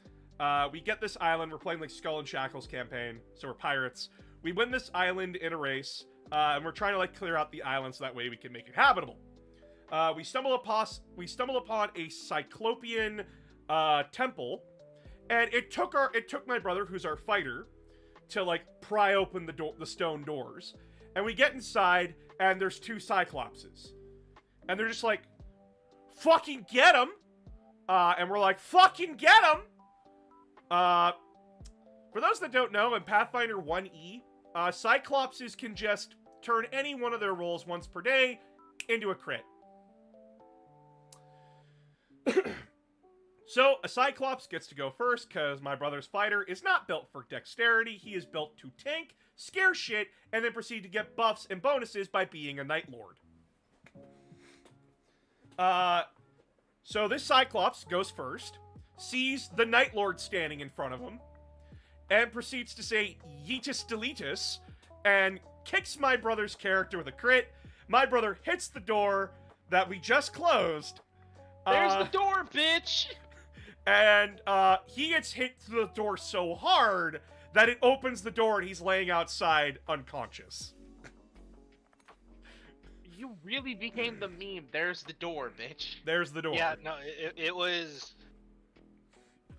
We get this island. We're playing like Skull and Shackles campaign, so we're pirates. We win this island in a race, and we're trying to like clear out the island so that way we can make it habitable. We stumble upon a Cyclopean temple, and it took my brother, who's our fighter, to like pry open the stone doors. And we get inside, and there's two Cyclopses, and they're just like, "Fucking get them!" And we're like, "Fucking get them!" For those that don't know, in Pathfinder 1E, Cyclopses can just turn any one of their rolls once per day into a crit. So, a Cyclops gets to go first, because my brother's fighter is not built for dexterity. He is built to tank, scare shit, and then proceed to get buffs and bonuses by being a Night Lord. So this Cyclops goes first, sees the Night Lord standing in front of him, and proceeds to say, "Yeetus deletus," and kicks my brother's character with a crit. My brother hits the door that we just closed. There's the door, bitch! And he gets hit through the door so hard that it opens the door and he's laying outside unconscious. You really became the meme. There's the door, bitch. There's the door. Yeah, no, it was...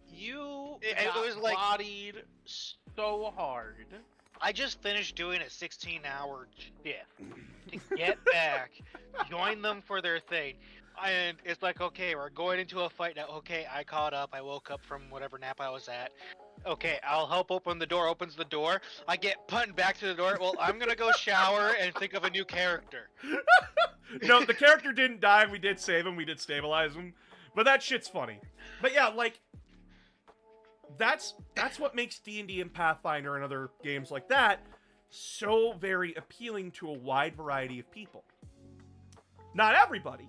It was like... bodied so hard. I just finished doing a 16-hour shift to get back, join them for their thing. And it's like, okay, we're going into a fight now. Okay, I caught up. I woke up from whatever nap I was at. Okay, I'll help open the door. Opens the door. I get punted back to the door. Well, I'm gonna go shower and think of a new character. No, the character didn't die. We did save him. We did stabilize him. But that shit's funny. But yeah, like, that's what makes D&D and Pathfinder and other games like that so very appealing to a wide variety of people. Not everybody,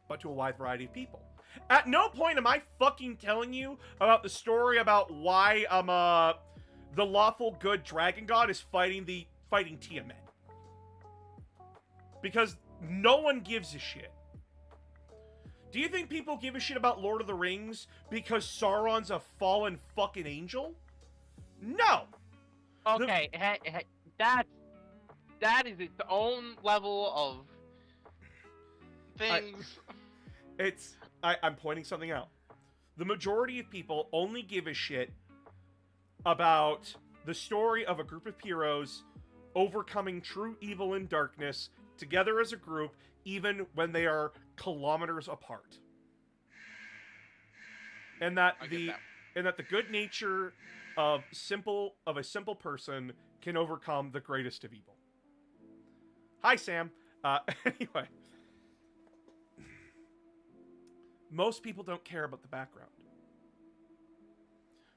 but to a wide variety of people. At no point am I fucking telling you about the story about why the lawful good dragon god is fighting Tiamat. Because no one gives a shit. Do you think people give a shit about Lord of the Rings because Sauron's a fallen fucking angel? No. Okay, that is its own level of things. I'm pointing something out. The majority of people only give a shit about the story of a group of heroes overcoming true evil and darkness together as a group, even when they are kilometers apart. And that the good nature of a simple person can overcome the greatest of evil. Hi, Sam. Anyway. Most people don't care about the background.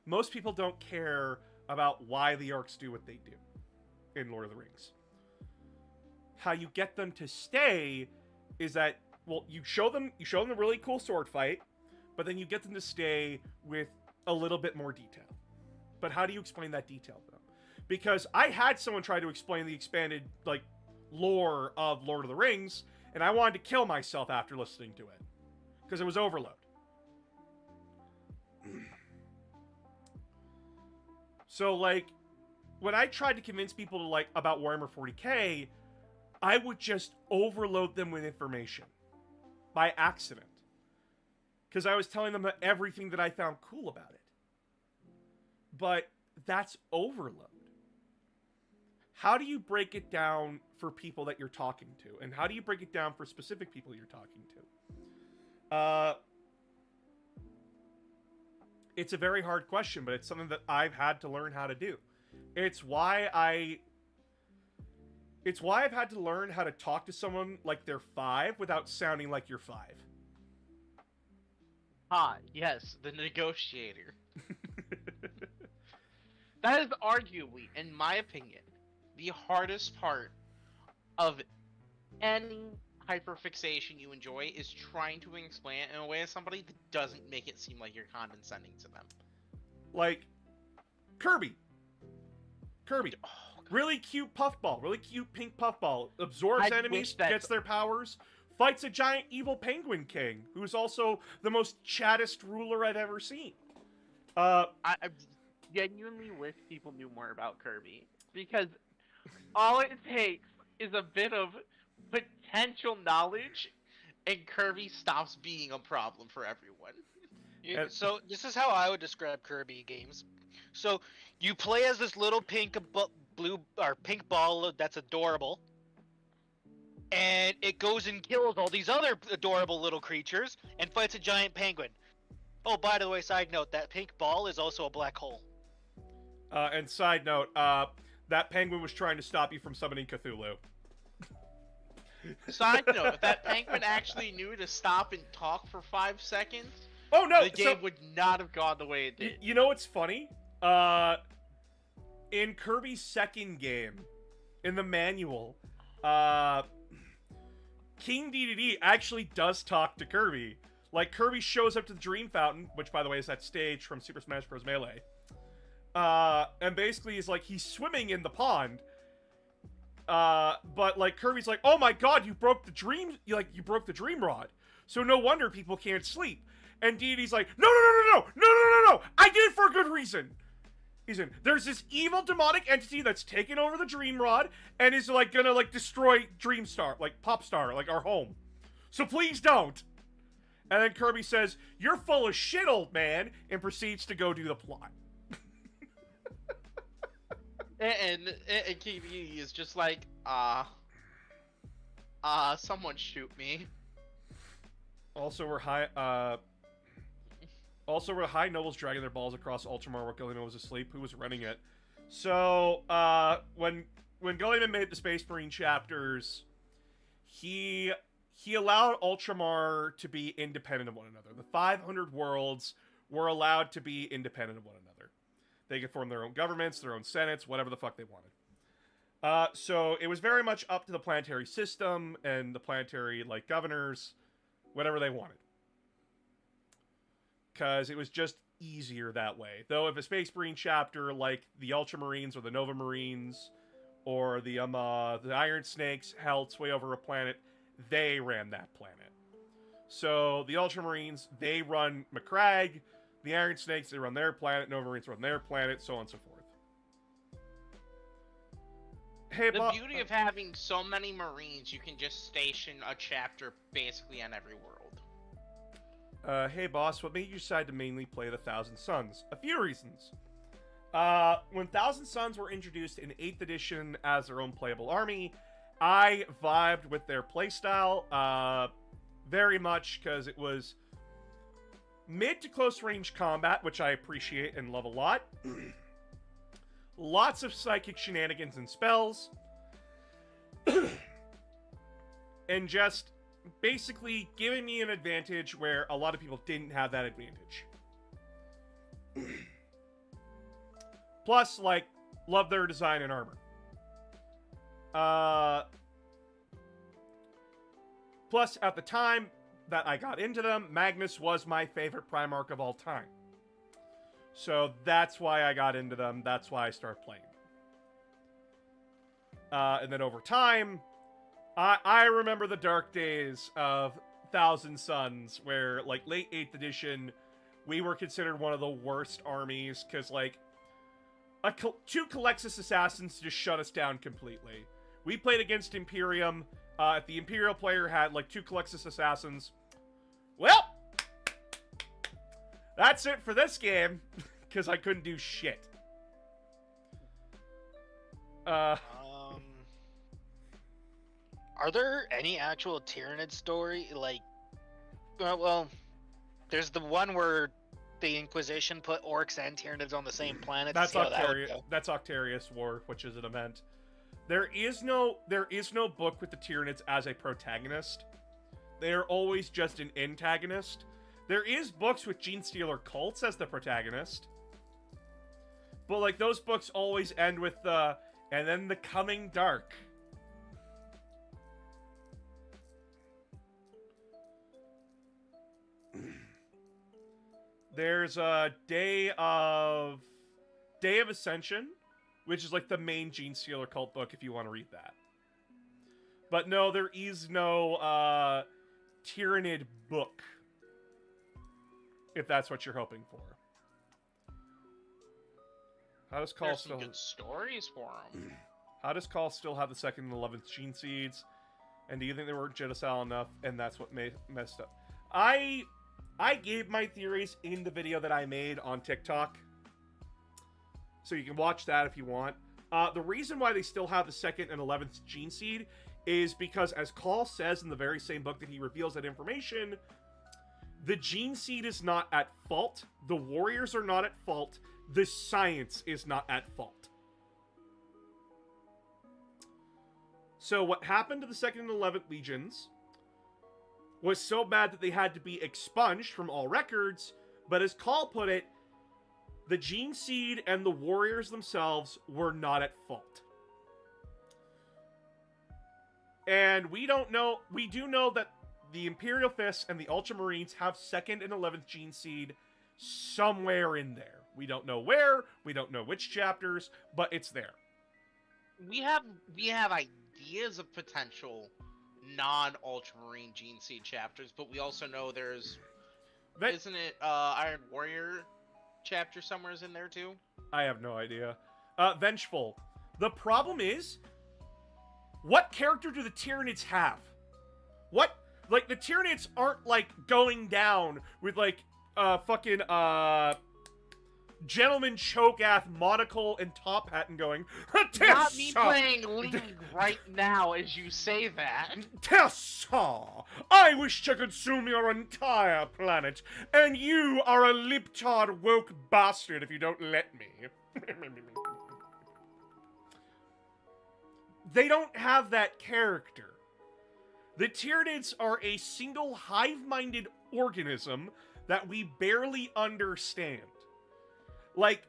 Most people don't care about why the orcs do what they do in Lord of the Rings. How you get them to stay is that, well, you show them a really cool sword fight, but then you get them to stay with a little bit more detail. But how do you explain that detail to them? Because I had someone try to explain the expanded, like, lore of Lord of the Rings, and I wanted to kill myself after listening to it. Because it was overload. So, like, when I tried to convince people to, like, about Warhammer 40k, I would just overload them with information. By accident. Because I was telling them everything that I found cool about it. But that's overload. How do you break it down for people that you're talking to? And how do you break it down for specific people you're talking to? It's a very hard question, but it's something that I've had to learn how to do. It's why I've had to learn how to talk to someone like they're 5 without sounding like you're 5. Ah, yes, the negotiator. That is arguably, in my opinion, the hardest part of any hyperfixation you enjoy is trying to explain it in a way to somebody that doesn't make it seem like you're condescending to them. Like, Kirby. Oh, Really cute puffball. Really cute pink puffball. Absorbs enemies, gets their powers, fights a giant evil penguin king, who's also the most chattest ruler I've ever seen. I genuinely wish people knew more about Kirby, because all it takes is a bit of potential knowledge, and Kirby stops being a problem for everyone. So this is how I would describe Kirby games. So you play as this little pink ball that's adorable, and it goes and kills all these other adorable little creatures and fights a giant penguin. Oh, by the way, side note, that pink ball is also a black hole. And side note, that penguin was trying to stop you from summoning Cthulhu. Side note, if that penguin actually knew to stop and talk for 5 seconds, oh no, the game would not have gone the way it did. You know what's funny? In Kirby's second game, in the manual, King Dedede actually does talk to Kirby. Like, Kirby shows up to the Dream Fountain, which, by the way, is that stage from Super Smash Bros. Melee. And basically is like, he's swimming in the pond. But, like, Kirby's like, oh my god, you broke the dream, you broke the dream rod. So no wonder people can't sleep. And Dedede's like, no, I did it for a good reason. He's in, there's this evil demonic entity that's taken over the dream rod and is, like, gonna, like, destroy Dreamstar, like, Popstar, like, our home. So please don't. And then Kirby says, you're full of shit, old man, and proceeds to go do the plot. And KBE is just like, someone shoot me. Also, we're high nobles dragging their balls across Ultramar while Gilliman was asleep. Who was running it? So, when Gilliman made the Space Marine chapters, he allowed Ultramar to be independent of one another. The 500 worlds were allowed to be independent of one another. They could form their own governments, their own senates, whatever the fuck they wanted. So it was very much up to the planetary system and the planetary, like, governors, whatever they wanted. Because it was just easier that way. Though if a Space Marine chapter, like the Ultramarines or the Nova Marines, or the Iron Snakes held sway over a planet, they ran that planet. So the Ultramarines, they run Macragge. The Iron Snakes, they run their planet. Nova Marines run their planet, so on and so forth. Hey, the beauty of having so many Marines, you can just station a chapter basically on every world. Hey boss, what made you decide to mainly play the Thousand Suns? A few reasons. When Thousand Suns were introduced in 8th edition as their own playable army, I vibed with their playstyle very much because it was mid to close range combat, which I appreciate and love a lot. Lots of psychic shenanigans and spells. And just basically giving me an advantage where a lot of people didn't have that advantage. Plus, like, love their design and armor. Plus, at the time, that I got into them, Magnus was my favorite Primarch of all time. So that's why I got into them. That's why I started playing. And then over time, I remember the dark days of Thousand Suns, where, like, late 8th edition, we were considered one of the worst armies, because, like, two Calexis assassins just shut us down completely. We played against Imperium. If the Imperial player had, like, 2 Calexis assassins, well, that's it for this game, because I couldn't do shit. Are there any actual Tyranid story? Like, well, there's the one where the Inquisition put orcs and Tyranids on the same planet. That's Octarius War, which is an event. There is no book with the Tyranids as a protagonist. They are always just an antagonist. There is books with Genestealer cults as the protagonist. But, like, those books always end with the, and then the coming dark. There's a Day of Ascension, which is, like, the main Genestealer cult book if you want to read that. But no, there is no Tyranid book, if that's what you're hoping for. How does Call There's still? some good stories for them. How does Call still have the 2nd and 11th gene seeds? And do you think they weren't genocidal enough, and that's what messed up? I gave my theories in the video that I made on TikTok, so you can watch that if you want. The reason why they still have the 2nd and 11th gene seed is because, as Call says in the very same book that he reveals that information, the gene seed is not at fault, the warriors are not at fault, the science is not at fault. So what happened to the 2nd and 11th legions was so bad that they had to be expunged from all records, but as Call put it, the gene seed and the warriors themselves were not at fault. And we do know that the Imperial Fists and the Ultramarines have 2nd and 11th gene seed somewhere in there. We don't know where, we don't know which chapters, but it's there. We have ideas of potential non-Ultramarine Gene Seed chapters, but we also know there's... Isn't it Iron Warrior chapter somewhere in there too? I have no idea. Vengeful. The problem is, what character do the Tyranids have? What? Like, the Tyranids aren't, like, going down with, like, fucking, Gentleman Cho'Gath monocle and top hat and going, Not me playing League right now as you say that. Tessa, I wish to consume your entire planet, and you are a libtard woke bastard if you don't let me. They don't have that character. The Tyranids are a single hive-minded organism that we barely understand. Like,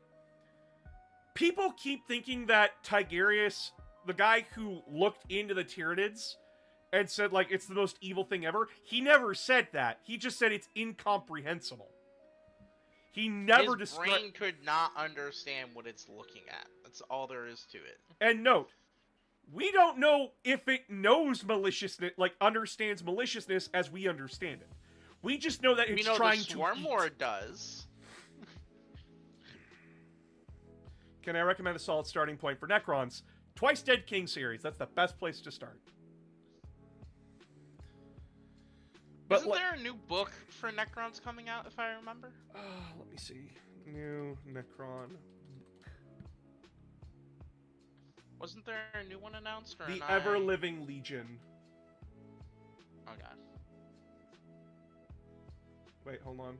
people keep thinking that Tigerius, the guy who looked into the Tyranids and said, like, it's the most evil thing ever, he never said that. He just said it's incomprehensible. He never His brain could not understand what it's looking at. That's all there is to it. And note, we don't know if it knows maliciousness, like, understands maliciousness as we understand it. We just know that it's trying to eat. We know the Swarm Lord does. Can I recommend a solid starting point for Necrons? Twice Dead King series. That's the best place to start. But Isn't there a new book for Necrons coming out, if I remember? Let me see. New Necron. Wasn't there a new one announced? Or The Ever-Living Legion. Oh, God. Wait, hold on.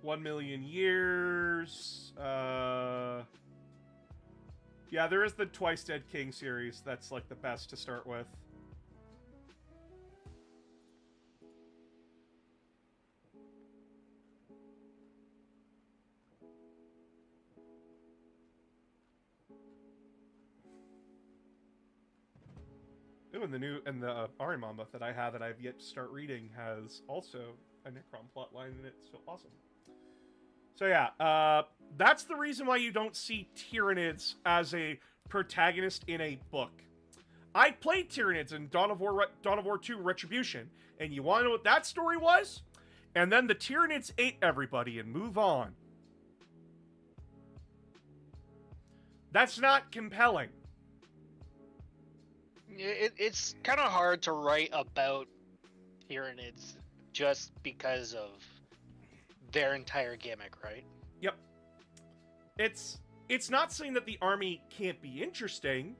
$1,000,000 years. Yeah, there is the Twice Dead King series. That's, like, the best to start with. too, and the Ahriman book that I have that I've yet to start reading has also a Necron plotline in it. So awesome. So yeah, that's the reason why you don't see Tyranids as a protagonist in a book. I played Tyranids in Dawn of War 2 Retribution, and you want to know what that story was? And then the Tyranids ate everybody and move on. That's not compelling. It's kind of hard to write about Tyranids just because of their entire gimmick, right? Yep. It's not saying that the army can't be interesting,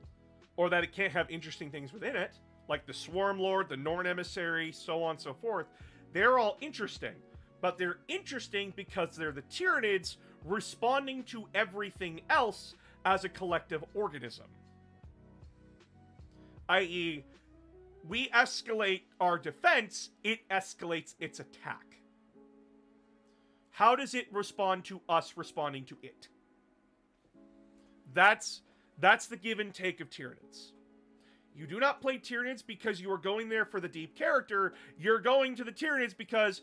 or that it can't have interesting things within it, like the Swarm Lord, the Norn Emissary, so on and so forth. They're all interesting, but they're interesting because they're the Tyranids responding to everything else as a collective organism. I.e., we escalate our defense, it escalates its attack. How does it respond to us responding to it? That's the give and take of Tyranids. You do not play Tyranids because you are going there for the deep character. You're going to the Tyranids because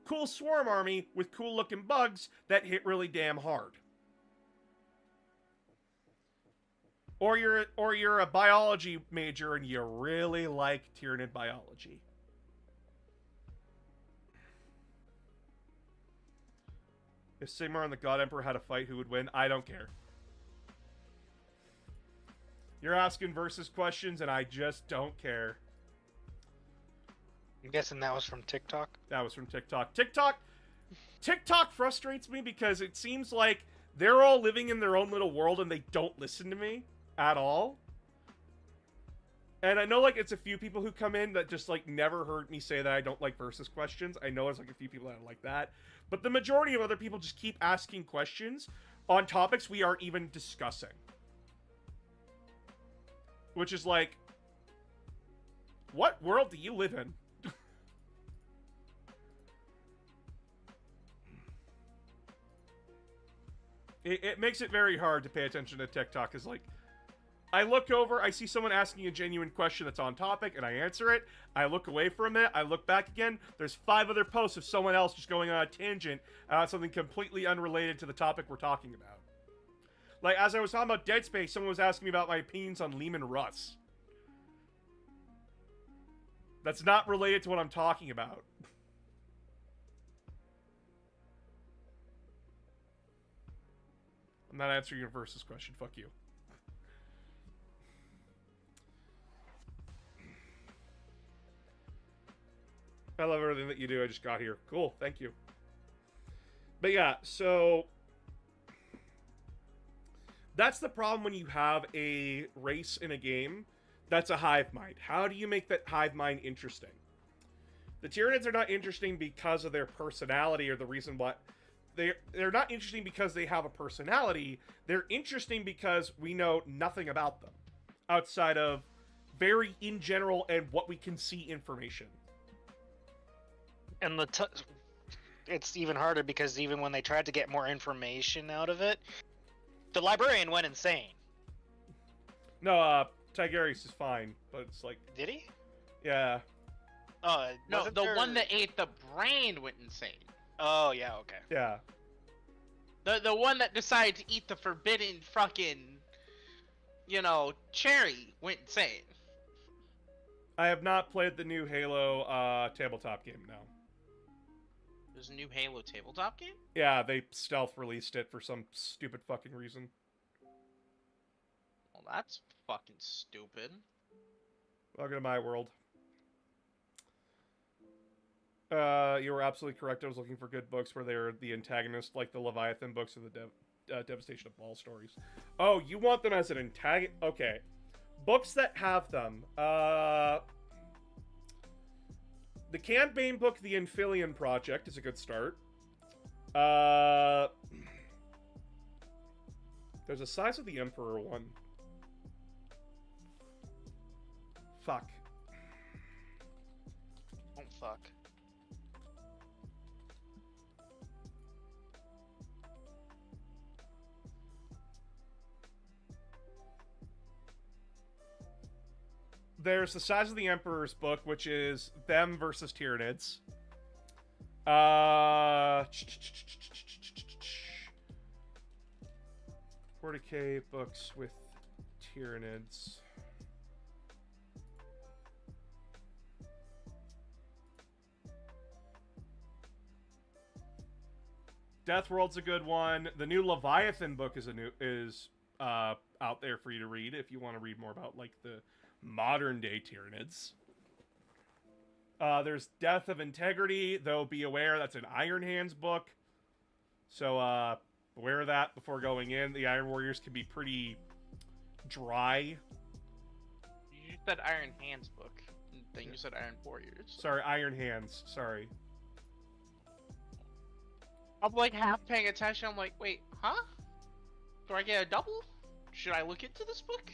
cool swarm army with cool looking bugs that hit really damn hard. Or you're a biology major and you really like Tyranid biology. If Sigmar and the God Emperor had a fight, who would win? I don't care. You're asking versus questions, and I just don't care. I'm guessing that was from TikTok? That was from TikTok. TikTok frustrates me because it seems like they're all living in their own little world and they don't listen to me at all. And I know, like, it's a few people who come in that just, like, never heard me say that I don't like versus questions. I know it's, like, a few people that are like that. But the majority of other people just keep asking questions on topics we aren't even discussing. Which is like, what world do you live in? It makes it very hard to pay attention to TikTok, because, like, I look over, I see someone asking a genuine question that's on topic, and I answer it. I look away for a minute, I look back again. There's 5 other posts of someone else just going on a tangent about something completely unrelated to the topic we're talking about. Like, as I was talking about Dead Space, someone was asking me about my opinions on Lehman Russ. That's not related to what I'm talking about. I'm not answering your versus question. Fuck you. I love everything that you do. I just got here. Cool. Thank you. But yeah, so that's the problem when you have a race in a game that's a hive mind. How do you make that hive mind interesting? The Tyranids are not interesting because of their personality or the reason why. They're not interesting because they have a personality. They're interesting because we know nothing about them outside of very in general and what we can see information. And it's even harder because even when they tried to get more information out of it, the librarian went insane. No, Tigerius is fine, but it's like... Did he? Yeah. Oh, no, the one that ate the brain went insane. Oh, yeah, okay. Yeah. The one that decided to eat the forbidden fucking, cherry went insane. I have not played the new Halo tabletop game, no. There's a new Halo tabletop game? Yeah, they stealth released it for some stupid fucking reason. Well, that's fucking stupid. Welcome to my world. You were absolutely correct. I was looking for good books where they're the antagonist, like the Leviathan books or the Devastation of Ball stories. Oh, you want them as an antagonist? Okay. Books that have them. The campaign book, The Infilion Project, is a good start. There's a Size of the Emperor one. Fuck. Oh, fuck. there's the Size of the Emperor's book, which is them versus Tyranids. 40k books with Tyranids. Death World's a good one. The new Leviathan book is out there for you to read if you want to read more about like the modern day Tyranids. There's Death of Integrity, though be aware that's an Iron Hands book. So aware of that before going in. The Iron Warriors can be pretty dry. You said Iron Hands book, then you said Iron Warriors. Sorry, Iron Hands. Sorry. I'm like half paying attention. I'm like, wait, huh? Do I get a double? Should I look into this book?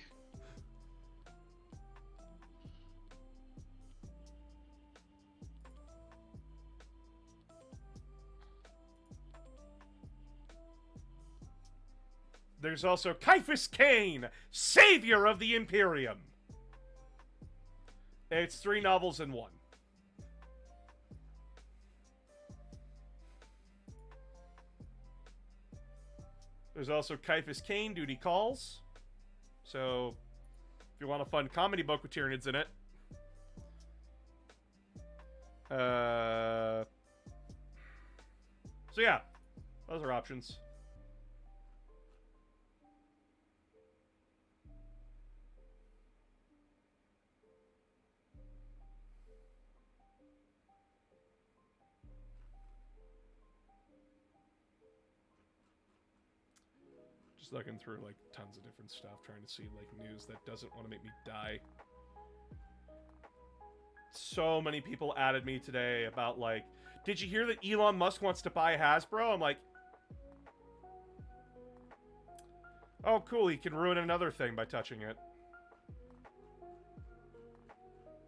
There's also Caiaphas Cain, Savior of the Imperium. It's 3 novels in 1. There's also Caiaphas Cain, Duty Calls. So, if you want a fun comedy book with Tyranids in it. So yeah, those are options. Just looking through like tons of different stuff, trying to see like news that doesn't want to make me die. So many people added me today about like, did you hear that Elon Musk wants to buy Hasbro? I'm like, oh cool, he can ruin another thing by touching it.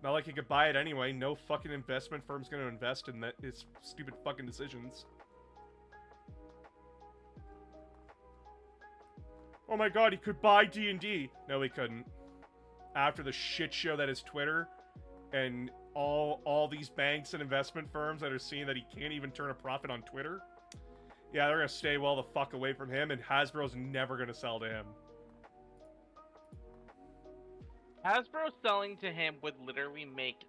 Not like he could buy it anyway. No fucking investment firm's gonna invest in that his stupid fucking decisions. Oh my god, he could buy D&D. No, he couldn't. After the shit show that is Twitter, and all these banks and investment firms that are seeing that he can't even turn a profit on Twitter, yeah, they're gonna stay well the fuck away from him, and Hasbro's never gonna sell to him. Hasbro selling to him would literally make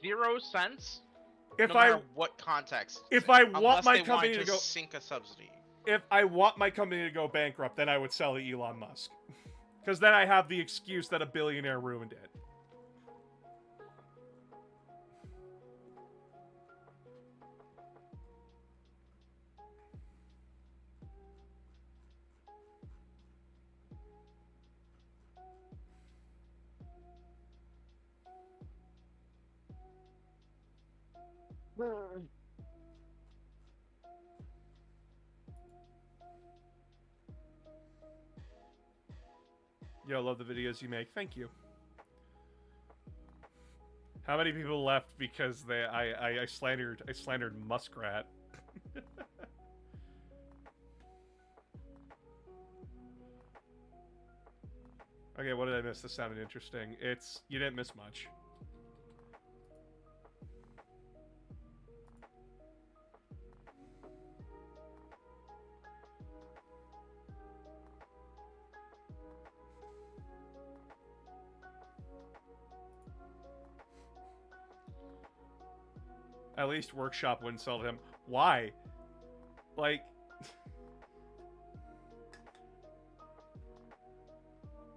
0 sense. If no matter what context. If I want unless my they company wanted to go sink a subsidy. If I want my company to go bankrupt, then I would sell to Elon Musk. Because then I have the excuse that a billionaire ruined it. Yo, love the videos you make. Thank you. How many people left because I slandered Muskrat? Okay, what did I miss? This sounded interesting. You didn't miss much. At least Workshop wouldn't sell to him. Why? Like...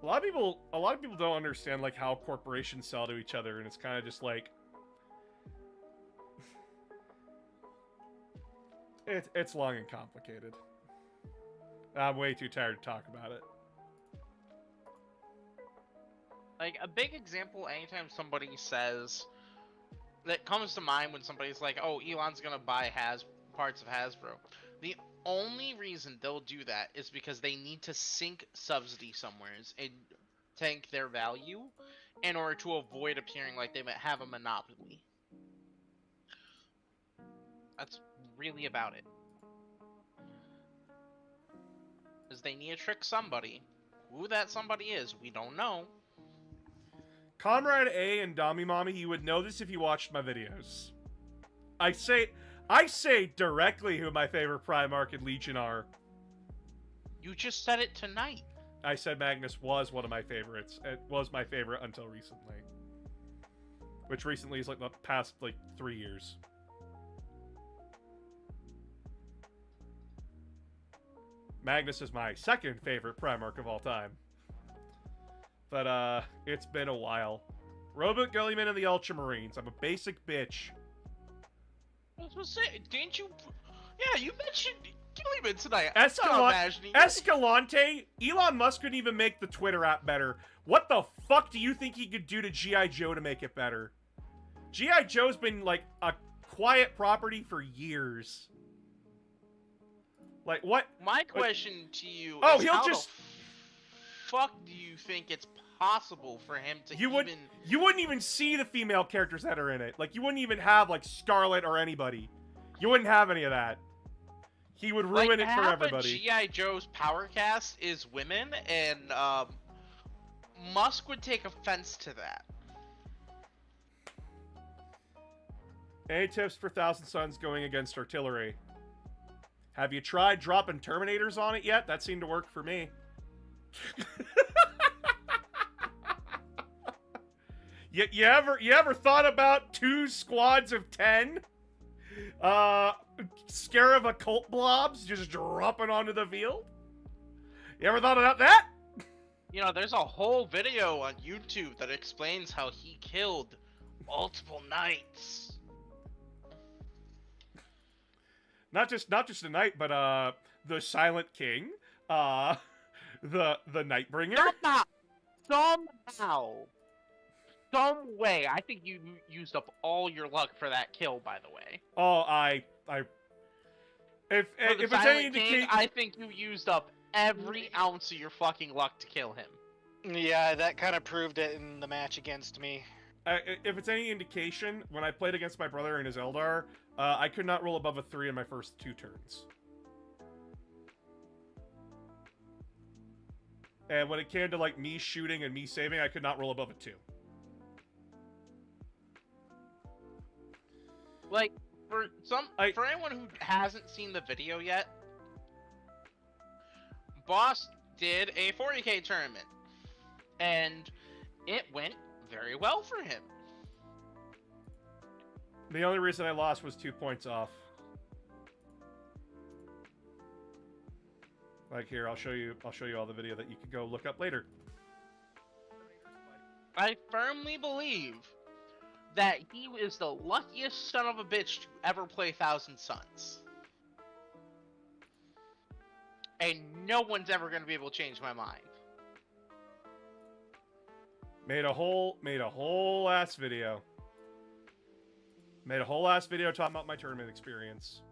A lot of people don't understand, like, how corporations sell to each other, and it's kind of just, like... It's long and complicated. I'm way too tired to talk about it. Like, a big example, anytime somebody says... that comes to mind when somebody's like, oh, Elon's gonna buy parts of Hasbro. The only reason they'll do that is because they need to sink subsidy somewheres and tank their value in order to avoid appearing like they might have a monopoly. That's really about it. Because they need to trick somebody. Who that somebody is, we don't know. Comrade A and Dami Mommy, you would know this if you watched my videos. I say directly who my favorite Primarch and Legion are. You just said it tonight. I said Magnus was one of my favorites. It was my favorite until recently. Which recently is like the past, like, 3 years. Magnus is my second favorite Primarch of all time. But, it's been a while. Robot Gullyman and the Ultramarines. I'm a basic bitch. I was gonna say, didn't you? Yeah, you mentioned Gilliman tonight. Escalante? Elon Musk couldn't even make the Twitter app better. What the fuck do you think he could do to G.I. Joe to make it better? G.I. Joe's been, like, a quiet property for years. Like, what? My question to you Oh, is he'll how just... the fuck do you think it's possible for him to You wouldn't even see the female characters that are in it. Like, you wouldn't even have, like, Scarlet or anybody. You wouldn't have any of that. He would ruin it for everybody. G.I. Joe's power cast is women, and Musk would take offense to that. Any tips for Thousand Suns going against artillery? Have you tried dropping Terminators on it yet? That seemed to work for me. You ever thought about 2 squads of 10? Scarab occult blobs just dropping onto the field? You ever thought about that? You know, there's a whole video on YouTube that explains how he killed multiple knights. Not just a knight, but the Silent King, the Nightbringer. Somehow, some way, I think you used up all your luck for that kill. By the way. Oh, if it's any indication, I think you used up every ounce of your fucking luck to kill him. Yeah, that kind of proved it in the match against me. If it's any indication, when I played against my brother and his Eldar, I could not roll above a 3 in my first 2 turns. And when it came to, like, me shooting and me saving, I could not roll above a 2. Like, for anyone who hasn't seen the video yet, Boss did a 40k tournament, and it went very well for him. The only reason I lost was 2 points off. Like, here, I'll show you all the video that you could go look up later. I firmly believe that he is the luckiest son of a bitch to ever play Thousand Suns. And no one's ever going to be able to change my mind. Made a whole ass video. Made a whole ass video talking about my tournament experience.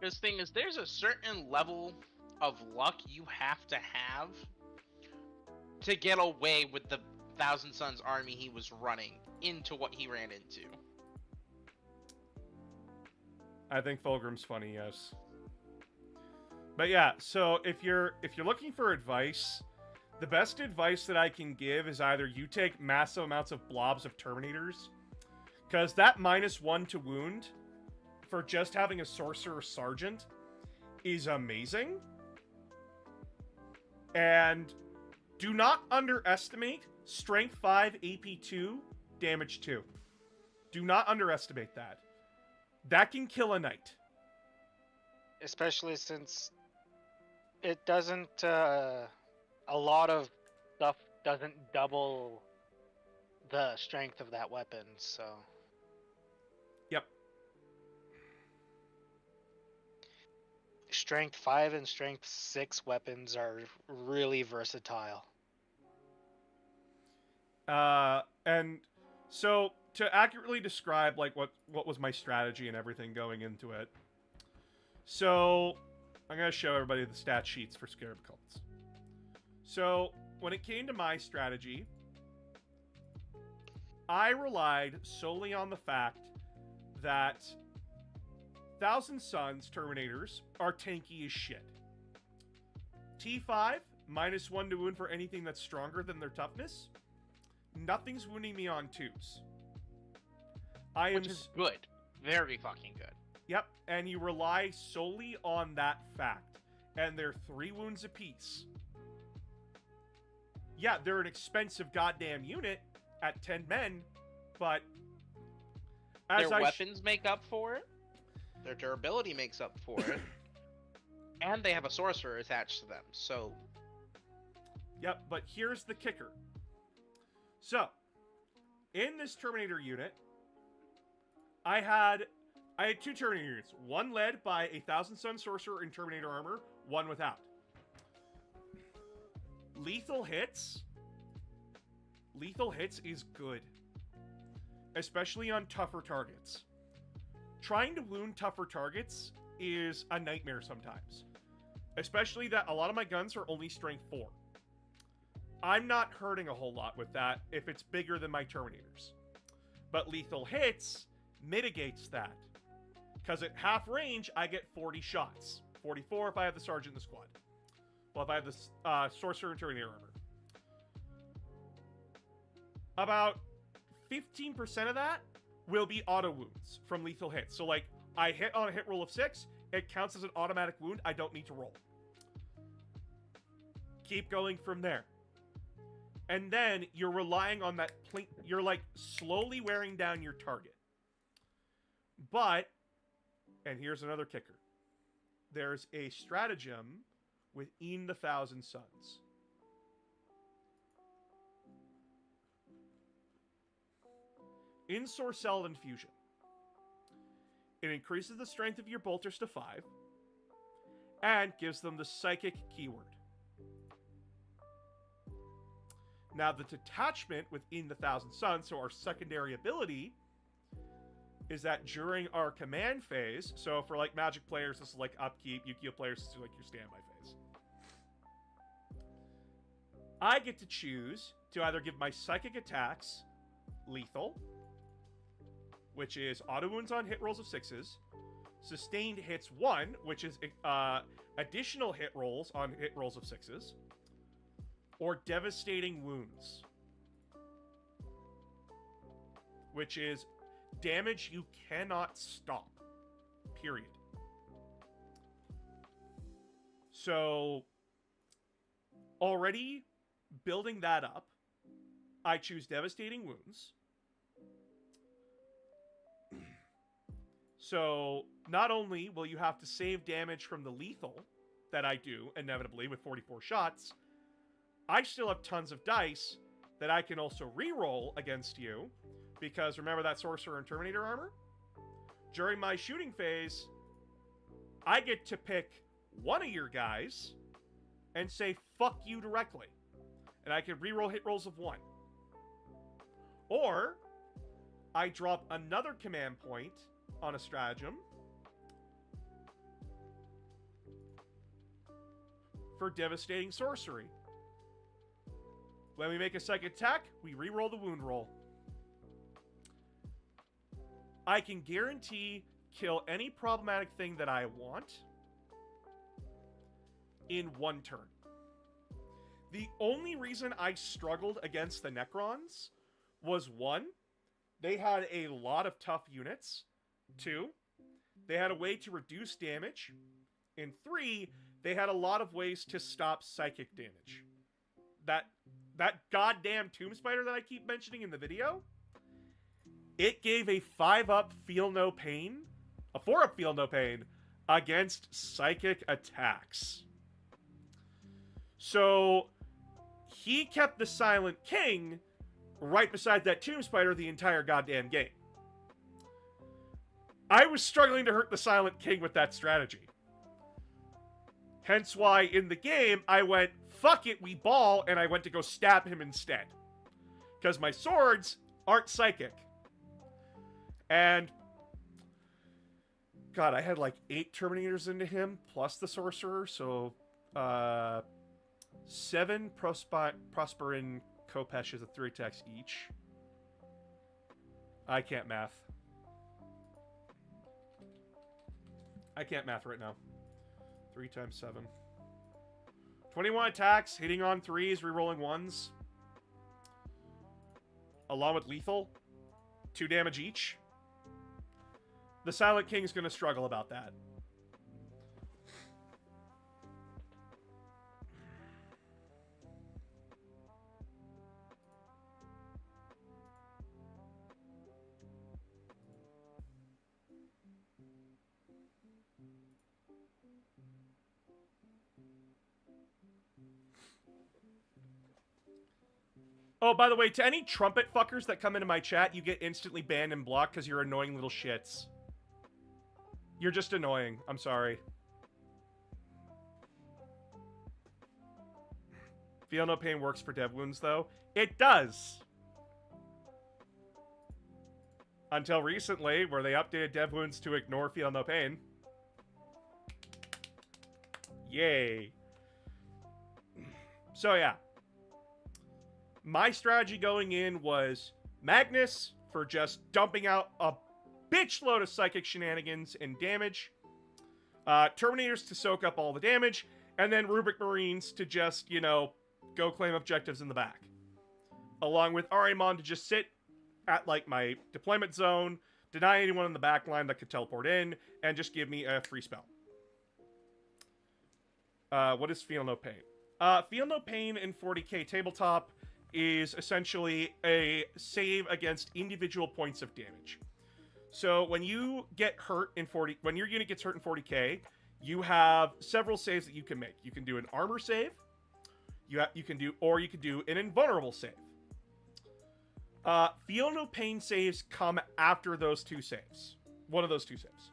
This thing is, there's a certain level of luck you have to get away with the Thousand Suns army he was running into what he ran into. I think Fulgrim's funny, yes. But yeah, so if you're looking for advice, the best advice that I can give is either you take massive amounts of blobs of Terminators, because that -1 to wound for just having a Sorcerer Sergeant is amazing. And do not underestimate Strength 5, AP 2, Damage 2. Do not underestimate that. That can kill a knight. Especially since it doesn't, a lot of stuff doesn't double the strength of that weapon, so... Yep. Strength 5 and Strength 6 weapons are really versatile. And so to accurately describe like what was my strategy and everything going into it. So I'm gonna show everybody the stat sheets for Scarab Cults. So when it came to my strategy, I relied solely on the fact that Thousand Suns Terminators are tanky as shit. T5 -1 to wound for anything that's stronger than their toughness. Nothing's wounding me on 2s. Which is good. Very fucking good. Yep, and you rely solely on that fact. And they're 3 wounds apiece. Yeah, they're an expensive goddamn unit at 10 men, but... Their weapons make up for it. Their durability makes up for it. And they have a sorcerer attached to them, so... Yep, but here's the kicker. So, in this Terminator unit, I had 2 Terminator units. One led by a 1,000 Sun Sorcerer in Terminator armor, one without. Lethal hits is good. Especially on tougher targets. Trying to wound tougher targets is a nightmare sometimes. Especially that a lot of my guns are only strength 4. I'm not hurting a whole lot with that if it's bigger than my Terminators. But lethal hits mitigates that. Because at half range, I get 40 shots. 44 if I have the Sergeant in the squad. Well, if I have the Sorcerer and Terminator armor. About 15% of that will be auto wounds from lethal hits. So, like, I hit on a hit roll of 6, it counts as an automatic wound, I don't need to roll. Keep going from there. And then you're relying on that you're like slowly wearing down your target. But, and here's another kicker. There's a stratagem within the 1,000 Suns. In Sorcelled Infusion, it increases the strength of your bolters to 5 and gives them the psychic keyword. Now, the detachment within the 1,000 Suns, so our secondary ability, is that during our command phase, so for like magic players, this is like upkeep, Yu-Gi-Oh players, this is like your standby phase. I get to choose to either give my psychic attacks lethal, which is auto wounds on hit rolls of 6s, sustained hits 1, which is additional hit rolls on hit rolls of 6s, or devastating wounds, which is damage you cannot stop, period. So, already building that up, I choose devastating wounds. So, not only will you have to save damage from the lethal that I do, inevitably, with 44 shots, I still have tons of dice that I can also re-roll against you, because remember that Sorcerer and Terminator armor? During my shooting phase, I get to pick one of your guys and say, fuck you directly. And I can re-roll hit rolls of 1. Or, I drop another command point on a stratagem for devastating sorcery. When we make a psychic attack, we re-roll the wound roll. I can guarantee kill any problematic thing that I want in 1 turn. The only reason I struggled against the Necrons was 1, they had a lot of tough units. 2, they had a way to reduce damage. And 3, they had a lot of ways to stop psychic damage. That goddamn Tomb Spider that I keep mentioning in the video, it gave a 5-up feel no pain, a 4-up feel no pain, against psychic attacks. So, he kept the Silent King right beside that Tomb Spider the entire goddamn game. I was struggling to hurt the Silent King with that strategy. Hence why, in the game, I went, fuck it, we ball, and I went to go stab him instead. Because my swords aren't psychic. And, God, I had like 8 Terminators into him, plus the Sorcerer, so, 7 Prosperin Kopeshes at 3 attacks each. I can't math. I can't math right now. 3 times 7. 21 attacks, hitting on 3s, rerolling 1s. Along with lethal. 2 damage each. The Silent King's going to struggle about that. Oh, by the way, to any trumpet fuckers that come into my chat, you get instantly banned and blocked because you're annoying little shits. You're just annoying. I'm sorry. Feel No Pain works for dev wounds, though. It does! Until recently, where they updated dev wounds to ignore Feel No Pain. Yay. So, yeah. My strategy going in was Magnus for just dumping out a bitch load of psychic shenanigans and damage. Terminators to soak up all the damage. And then Rubric Marines to just, you know, go claim objectives in the back. Along with Arimon to just sit at, like, my deployment zone, deny anyone in the back line that could teleport in, and just give me a free spell. What is Feel No Pain? Feel No Pain in 40k tabletop is essentially a save against individual points of damage. So when you get hurt in when your unit gets hurt in 40k, you have several saves that you can make. You can do an armor save, you can do an invulnerable save. Feel No Pain saves come after those two saves. One of those two saves.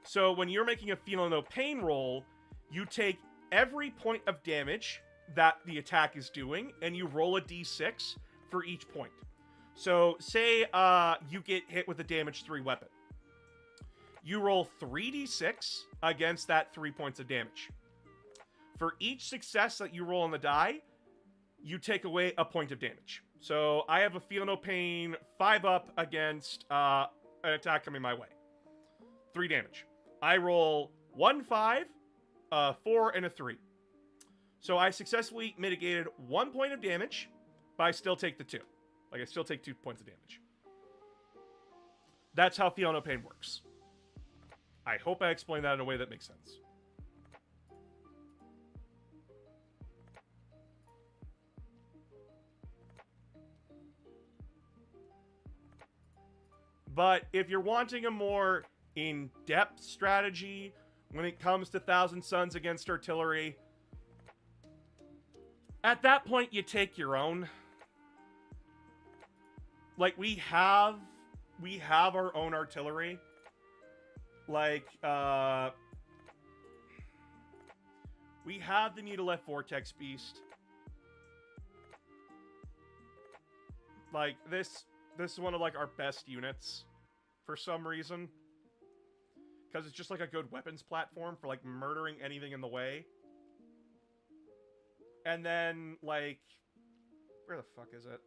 So when you're making a Feel No Pain roll, you take every point of damage that the attack is doing, and you roll a d6 for each point. So, say you get hit with a damage 3 weapon. You roll 3d6 against that 3 points of damage. For each success that you roll on the die, you take away a point of damage. So, I have a Feel No Pain 5-up against an attack coming my way. 3 damage. I roll 1 5, a 4, and a 3. So I successfully mitigated 1 point of damage, but I still take the 2. Like, I still take 2 points of damage. That's how Feel No Pain works. I hope I explained that in a way that makes sense. But if you're wanting a more in-depth strategy when it comes to Thousand Suns against artillery, at that point, you take your own. Like, we have our own artillery. Like, we have the Mutoleth Vortex Beast. Like, this is one of, like, our best units for some reason. Because it's just, like, a good weapons platform for, like, murdering anything in the way. And then, like, where the fuck is it?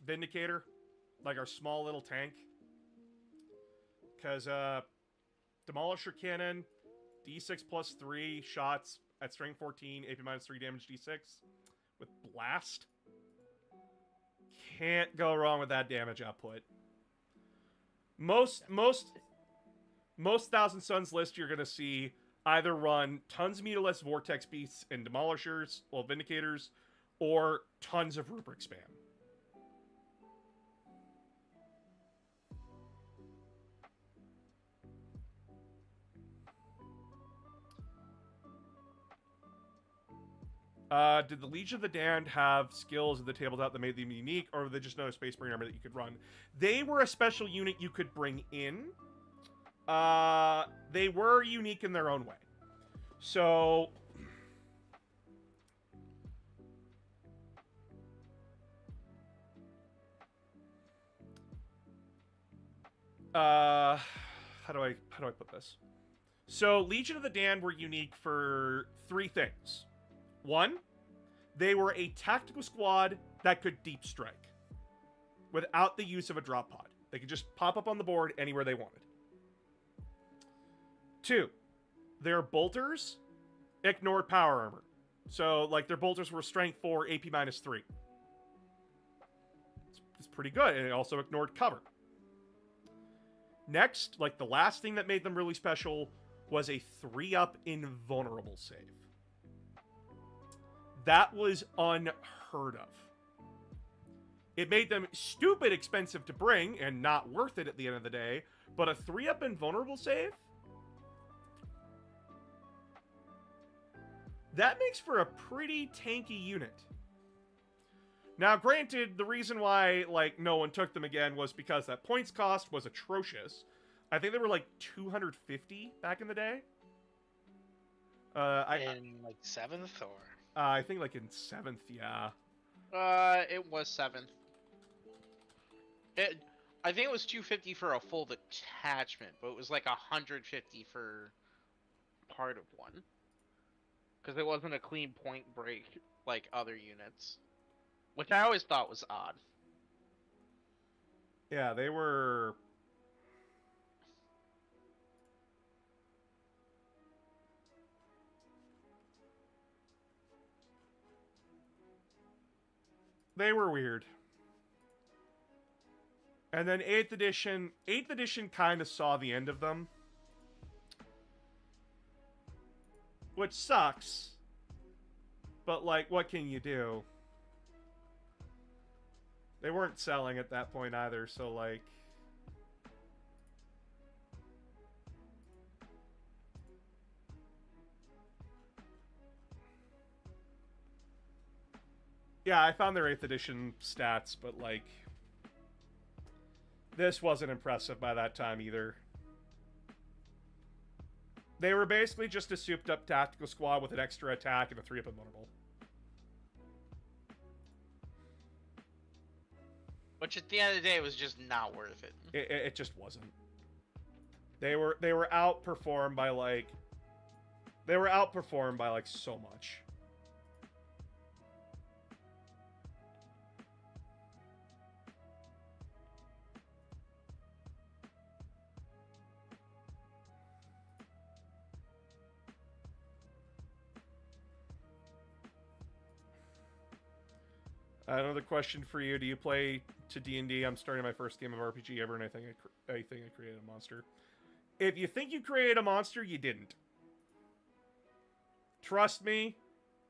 Vindicator. Like our small little tank. Because, Demolisher Cannon, D6 plus 3 shots at strength 14, AP minus 3 damage D6. With Blast. Can't go wrong with that damage output. Most Thousand Suns list you're gonna see either run tons of Mutoleth Vortex Beasts and Demolishers, well, Vindicators, or tons of Rubric spam. Did the Legion of the Damned have skills in the tabletop that made them unique, or were they just not a Space Marine army that you could run? They were a special unit you could bring in. They were unique in their own way. So, how do I put this? So, Legion of the Damned were unique for 3 things. 1, they were a tactical squad that could deep strike without the use of a drop pod. They could just pop up on the board anywhere they wanted. 2, their bolters ignored power armor. So, like, their bolters were strength 4, AP minus 3. It's pretty good, and it also ignored cover. Next, like, the last thing that made them really special was a 3-up invulnerable save. That was unheard of. It made them stupid expensive to bring, and not worth it at the end of the day, but a 3-up invulnerable save? That makes for a pretty tanky unit. Now, granted, the reason why, like, no one took them again was because that points cost was atrocious. I think they were, like, 250 back in the day. In, like, 7th, or? I think, like, in 7th, yeah. It was 7th. I think it was 250 for a full detachment, but it was like 150 for part of one. Because it wasn't a clean point break like other units. Which I always thought was odd. Yeah, they were... They were weird. And then 8th edition kind of saw the end of them. Which sucks. But, like, what can you do? They weren't selling at that point either, so, like... Yeah, I found their 8th edition stats, but, like... This wasn't impressive by that time either. They were basically just a souped-up tactical squad with an extra attack and a 3-up invulnerable. Which at the end of the day was just not worth it. It just wasn't. They were outperformed by like... They were outperformed by like so much. Another question for you. Do you play to D&D? I'm starting my first game of RPG ever, and I think I created a monster. If you think you created a monster, you didn't. Trust me.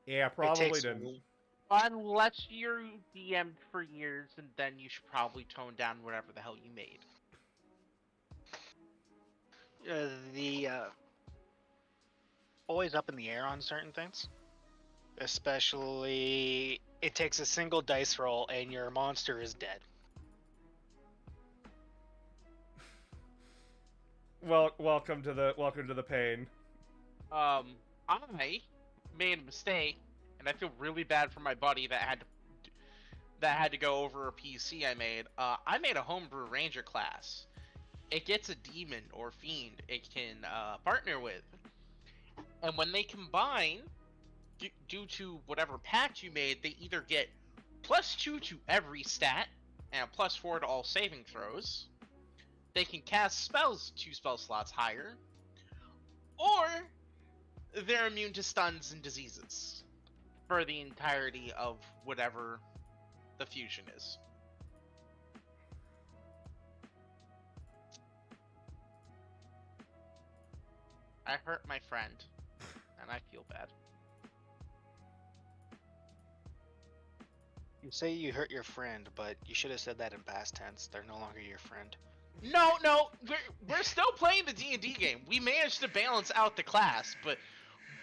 Yeah, probably didn't. Unless you're DM'd for years, and then you should probably tone down whatever the hell you made. Always up in the air on certain things. Especially, it takes a single dice roll and your monster is dead. Well, welcome to the pain. I made a mistake, and I feel really bad for my buddy that had to go over a PC I made. I made a homebrew ranger class. It gets a demon or fiend it can partner with, and when they combine, due to whatever pact you made, they either get +2 to every stat and +4 to all saving throws. They can cast spells 2 spell slots higher, or they're immune to stuns and diseases for the entirety of whatever the fusion is. I hurt my friend, and I feel bad. You say you hurt your friend, but you should have said that in past tense. They're no longer your friend. No, we're still playing the D&D game. We managed to balance out the class, but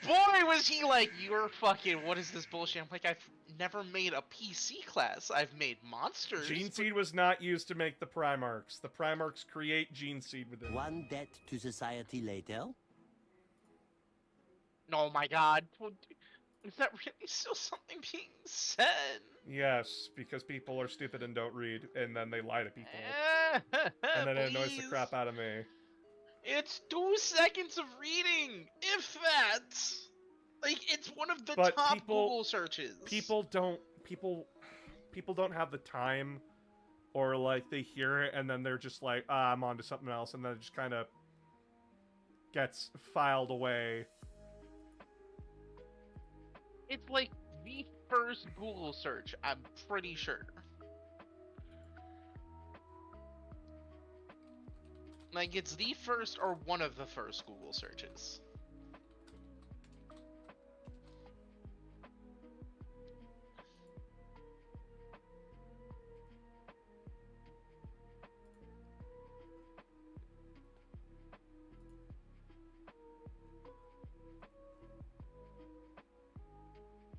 boy was he like, you're fucking, what is this bullshit? I'm like, I've never made a PC class. I've made monsters. Gene Seed was not used to make the Primarchs. The Primarchs create Gene Seed within. One debt to society later. Oh my god. Is that really still something being said? Yes, because people are stupid and don't read, and then they lie to people. And then it annoys the crap out of me. It's 2 seconds of reading, if that. Like, it's one of the But top people- Google searches. People don't have the time, or like they hear it and then they're just like, I'm on to something else, and then it just kind of gets filed away. It's like the first Google search, I'm pretty sure. Like, it's the first or one of the first Google searches.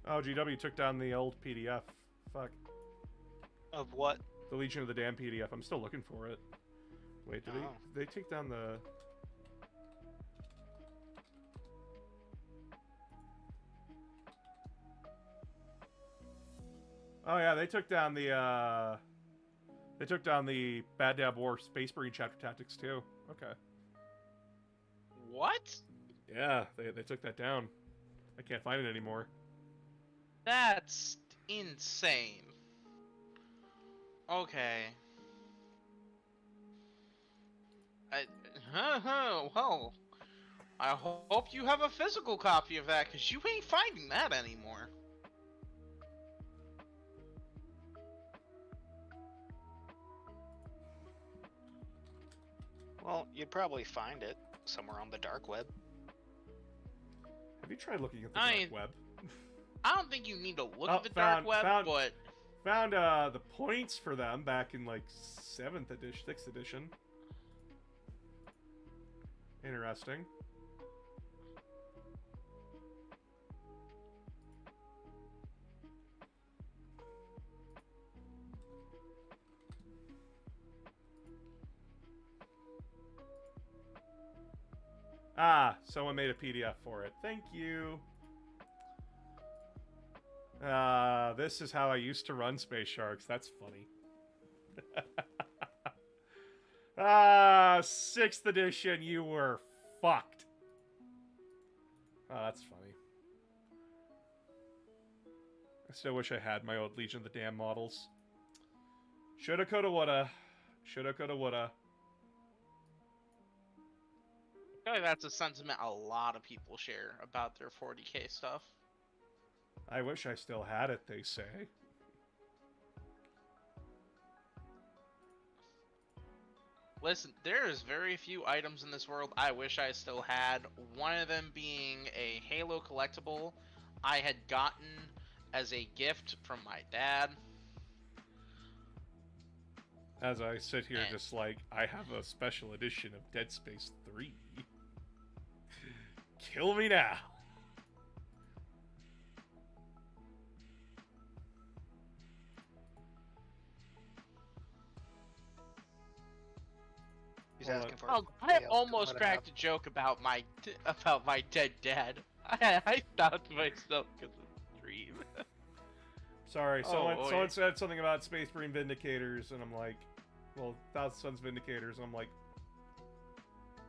Oh, GW took down the old PDF. Fuck. Of what? The Legion of the Damned PDF. I'm still looking for it. Wait, did they take down the... Oh yeah, they took down the Bad Dab War Space Marine chapter tactics too. Okay. What? Yeah, they took that down. I can't find it anymore. That's insane. Okay. Well, I hope you have a physical copy of that, because you ain't finding that anymore. Well, you'd probably find it somewhere on the dark web. Have you tried looking at the dark web? I don't think you need to look Oh, at the dark web, but... Found the points for them back in, like, 7th edition, 6th edition. Interesting. Ah, someone made a PDF for it. Thank you. This is how I used to run Space Sharks. That's funny. 6th edition, you were fucked. Oh, that's funny. I still wish I had my old Legion of the Damned models. Shoulda, coulda, woulda. Shoulda, coulda, woulda. I feel like that's a sentiment a lot of people share about their 40k stuff. I wish I still had it, they say. Listen, there's very few items in this world I wish I still had. One of them being a Halo collectible I had gotten as a gift from my dad. As I sit here just like, I have a special edition of Dead Space 3. Kill me now. He's asking for. Oh, I almost cracked a joke about my dead dad. I thought to myself because of the dream. Sorry, Oh, someone said something about Space Marine Vindicators, and I'm like, well, Thousand Sons Vindicators, and I'm like,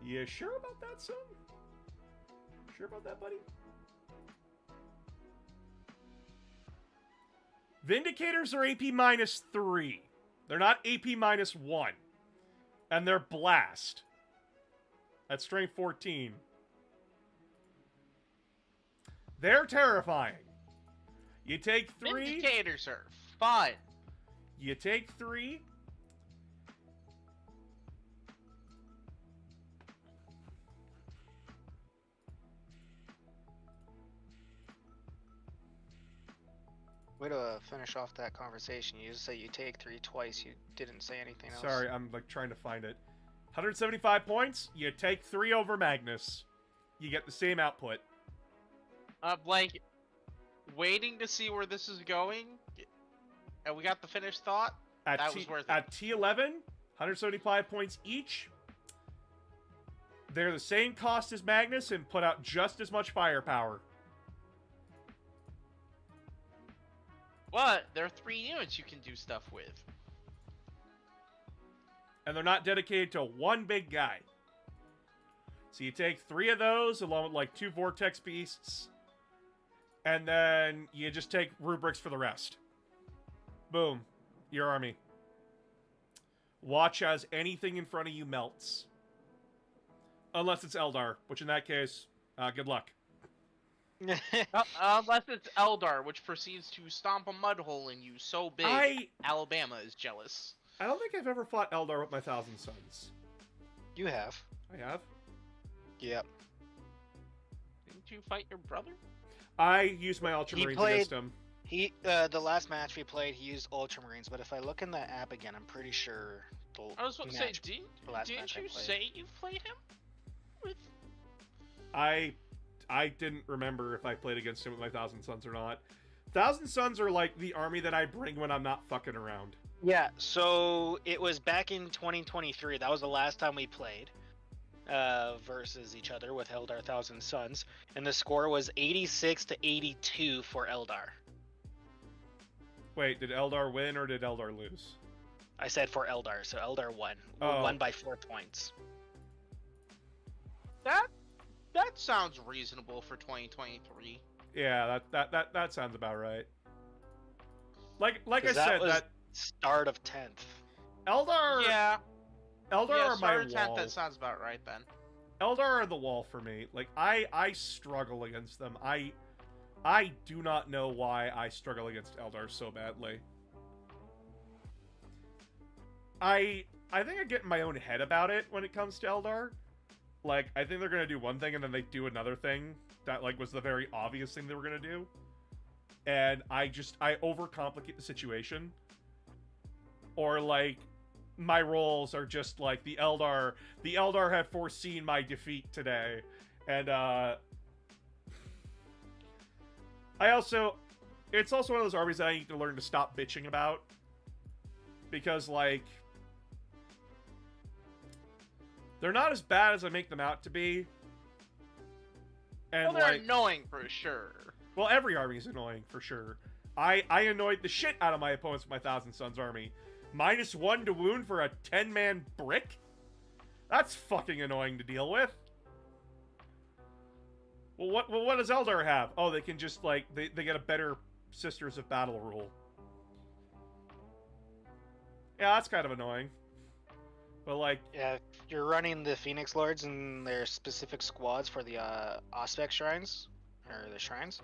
you sure about that, son? Sure about that, buddy? Vindicators are AP -3. They're not AP -1. And they're blast. At strength 14. They're terrifying. You take 3. Vindicators are fun. You take 3. Way to finish off that conversation. You just say you take 3 twice. You didn't say anything else. Sorry, I'm like trying to find it. 175 points. You take 3 over Magnus. You get the same output. Like, waiting to see where this is going, and we got the finished thought. That was worth it. At T11, 175 points each. They're the same cost as Magnus and put out just as much firepower. But there are 3 units you can do stuff with. And they're not dedicated to one big guy. So you take 3 of those along with like 2 Vortex Beasts. And then you just take rubrics for the rest. Boom. Your army. Watch as anything in front of you melts. Unless it's Eldar, which in that case, good luck. Unless it's Eldar, which proceeds to stomp a mud hole in you so big, Alabama is jealous. I don't think I've ever fought Eldar with my Thousand Sons. You have. I have? Yep. Didn't you fight your brother? I used my Ultramarines against him. The last match we played, he used Ultramarines, but if I look in the app again, I'm pretty sure I was about to say, didn't you say you played him? With... I didn't remember if I played against him with my Thousand Sons or not. Thousand Sons are like the army that I bring when I'm not fucking around. Yeah, so it was back in 2023. That was the last time we played versus each other with Eldar Thousand Sons, and the score was 86 to 82 for Eldar. Wait, did Eldar win or did Eldar lose? I said for Eldar, so Eldar won. Won by 4 points. That sounds reasonable for 2023. Yeah, that sounds about right. Like I said, that start of 10th. Eldar. Yeah. Eldar are my start of 10th, wall. that sounds about right then. Eldar are the wall for me. Like I struggle against them. I do not know why I struggle against Eldar so badly. I think I get in my own head about it when it comes to Eldar. Like, I think they're gonna do one thing and then they do another thing that, like, was the very obvious thing they were gonna do. And I overcomplicate the situation. Or, like, my roles are just, like, the Eldar have foreseen my defeat today. And, it's also one of those armies that I need to learn to stop bitching about. Because, like, they're not as bad as I make them out to be. And, well, they're like, annoying for sure. Well, every army is annoying for sure. I annoyed the shit out of my opponents with my Thousand Sons army. -1 to wound for a 10-man brick? That's fucking annoying to deal with. Well, what does Eldar have? Oh, they can just, like, they get a better Sisters of Battle rule. Yeah, that's kind of annoying. But, like... Yeah, if you're running the Phoenix Lords and their specific squads for the Aspect Shrines, or the Shrines,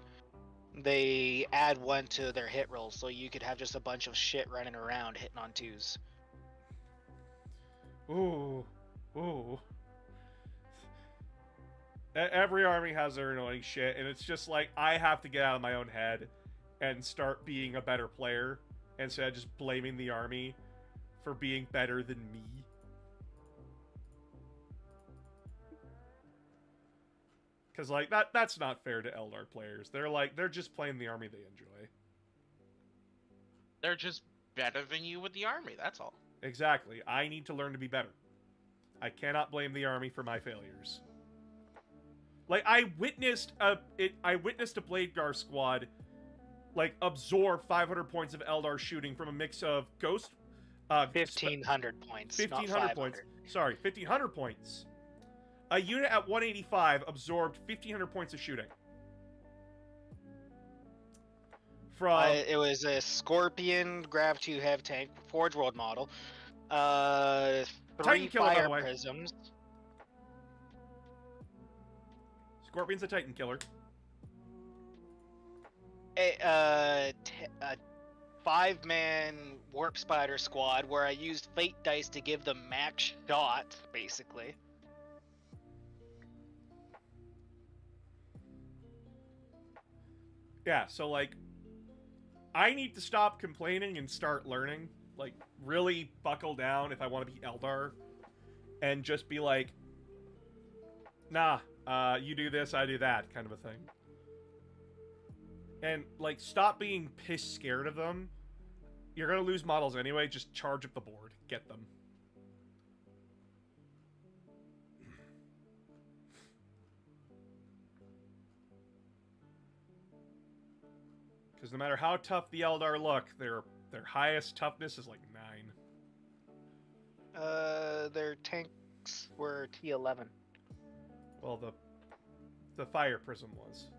they add 1 to their hit rolls, so you could have just a bunch of shit running around hitting on 2s. Ooh. Every army has their annoying shit, and it's just like, I have to get out of my own head and start being a better player, instead of just blaming the army for being better than me. Because, like, that's not fair to Eldar players. They're just playing the army they enjoy. They're just better than you with the army, that's all. Exactly. I need to learn to be better. I cannot blame the army for my failures. Like, I witnessed a Bladegar squad, like, absorb 500 points of Eldar shooting from a mix of Ghost... 1,500 points, 1,500 points. Sorry, 1,500 points. A unit at 185 absorbed 1,500 points of shooting. From... it was a Scorpion Grav 2 Hev Tank, Forge World model. 3 Titan killer, by fire the way. prisms. Scorpion's a Titan killer. A 5-man Warp Spider squad where I used Fate Dice to give them max shot, basically. Yeah, so, like, I need to stop complaining and start learning. Like, really buckle down if I want to be Eldar. And just be like, nah, you do this, I do that, kind of a thing. And, like, stop being pissed scared of them. You're gonna lose models anyway, just charge up the board. Get them. Because no matter how tough the Eldar look, their highest toughness is like 9. Their tanks were T11. Well, the Fire Prism was.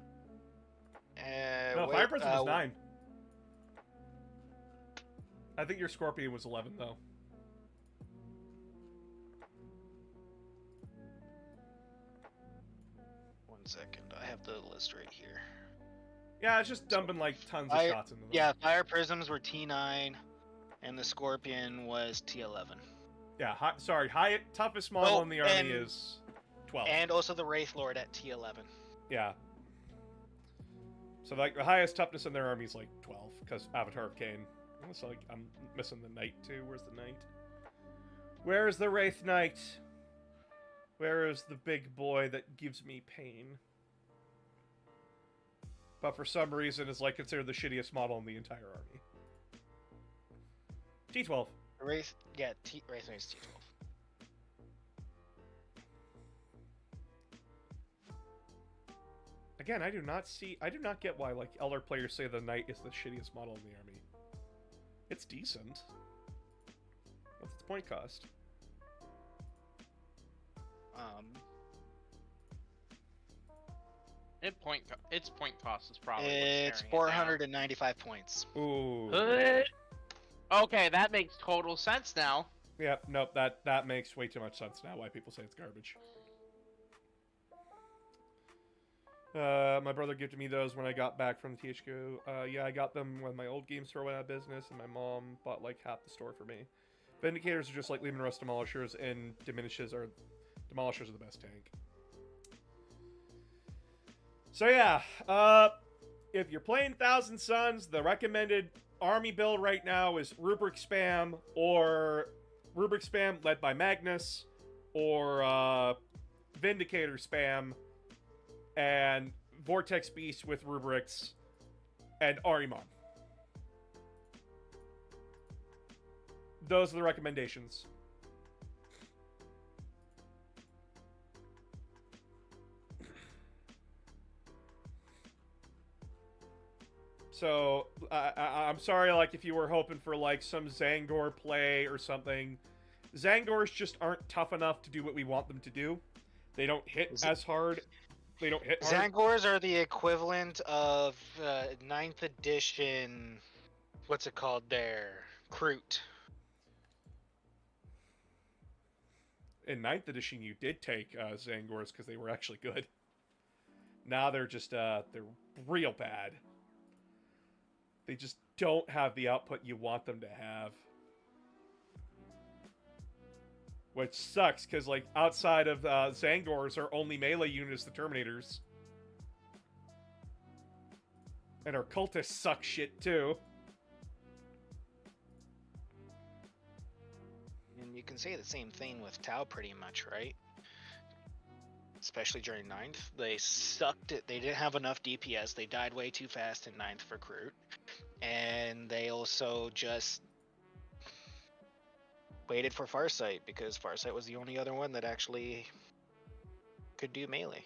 No, wait, Fire Prism was 9. I think your Scorpion was 11, though. 1 second. I have the list right here. Yeah, it's just dumping like tons of Fire- shots into them. Yeah, fire prisms were T9, and the scorpion was T11. Yeah. Toughest model Oh, in the army and- is 12. And also the Wraith Lord at T11. Yeah. So like the highest toughness in their army is like 12 because Avatar of Cain. So like I'm missing the knight too. Where's the knight? Where's the Wraith Knight? Where is the big boy that gives me pain? But for some reason is like considered the shittiest model in the entire army. T12. Wraith Knight is T12. Again, I do not get why like elder players say the knight is the shittiest model in the army. It's decent. What's its point cost? Its point cost is probably It's what's tearing it down. 495 points. Ooh. Okay, that makes total sense now. Yep, nope, that makes way too much sense now why people say it's garbage. My brother gifted me those when I got back from the THQ. Yeah, I got them when my old game store went out of business, and my mom bought like half the store for me. Vindicators are just like Lehman Russ Demolishers, and Demolishers are the best tank. So yeah, if you're playing Thousand Suns, the recommended army build right now is Rubric Spam, or Rubric Spam led by Magnus, or Vindicator Spam, and Vortex Beast with Rubrics, and Arimon. Those are the recommendations. So, I'm sorry, like, if you were hoping for, like, some Zangor play or something. Zangors just aren't tough enough to do what we want them to do. They don't hit as hard. They don't hit hard. Zangors are the equivalent of 9th edition. What's it called there? Kroot. In 9th edition, you did take Zangors because they were actually good. Now they're just, they're real bad. They just don't have the output you want them to have. Which sucks, because, like, outside of Zangors, our only melee unit is the Terminators. And our cultists suck shit, too. And you can say the same thing with Tau pretty much, right? Especially during 9th. They sucked it. They didn't have enough DPS. They died way too fast in 9th for Kroot. And they also just waited for Farsight, because Farsight was the only other one that actually could do melee.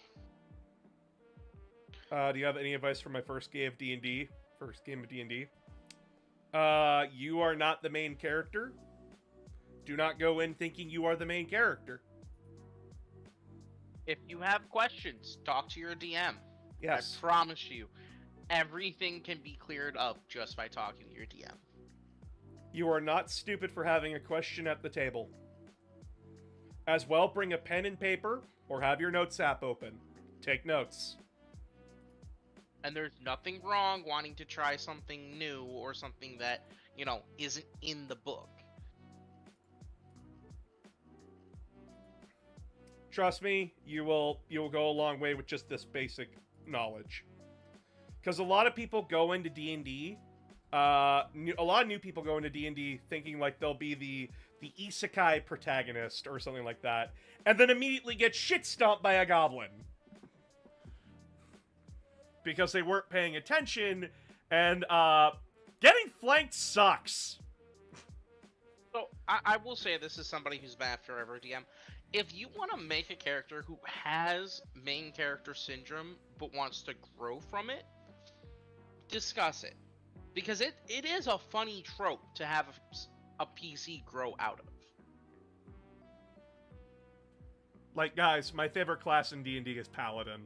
Do you have any advice for my first game of D&D? First game of D&D? You are not the main character. Do not go in thinking you are the main character. If you have questions, talk to your DM. Yes. I promise you, everything can be cleared up just by talking to your DM. You are not stupid for having a question at the table. As well, bring a pen and paper, or have your notes app open. Take notes. And there's nothing wrong wanting to try something new or something that, you know, isn't in the book. Trust me, you'll go a long way with just this basic knowledge. Because a lot of people go into D&D, a lot of new people go into D&D thinking like they'll be the isekai protagonist or something like that, and then immediately get shit stomped by a goblin. Because they weren't paying attention, and getting flanked sucks. So, I will say this is somebody who's been after every DM. If you want to make a character who has main character syndrome but wants to grow from it, discuss it. Because it is a funny trope to have a PC grow out of. Like, guys, my favorite class in D&D is Paladin.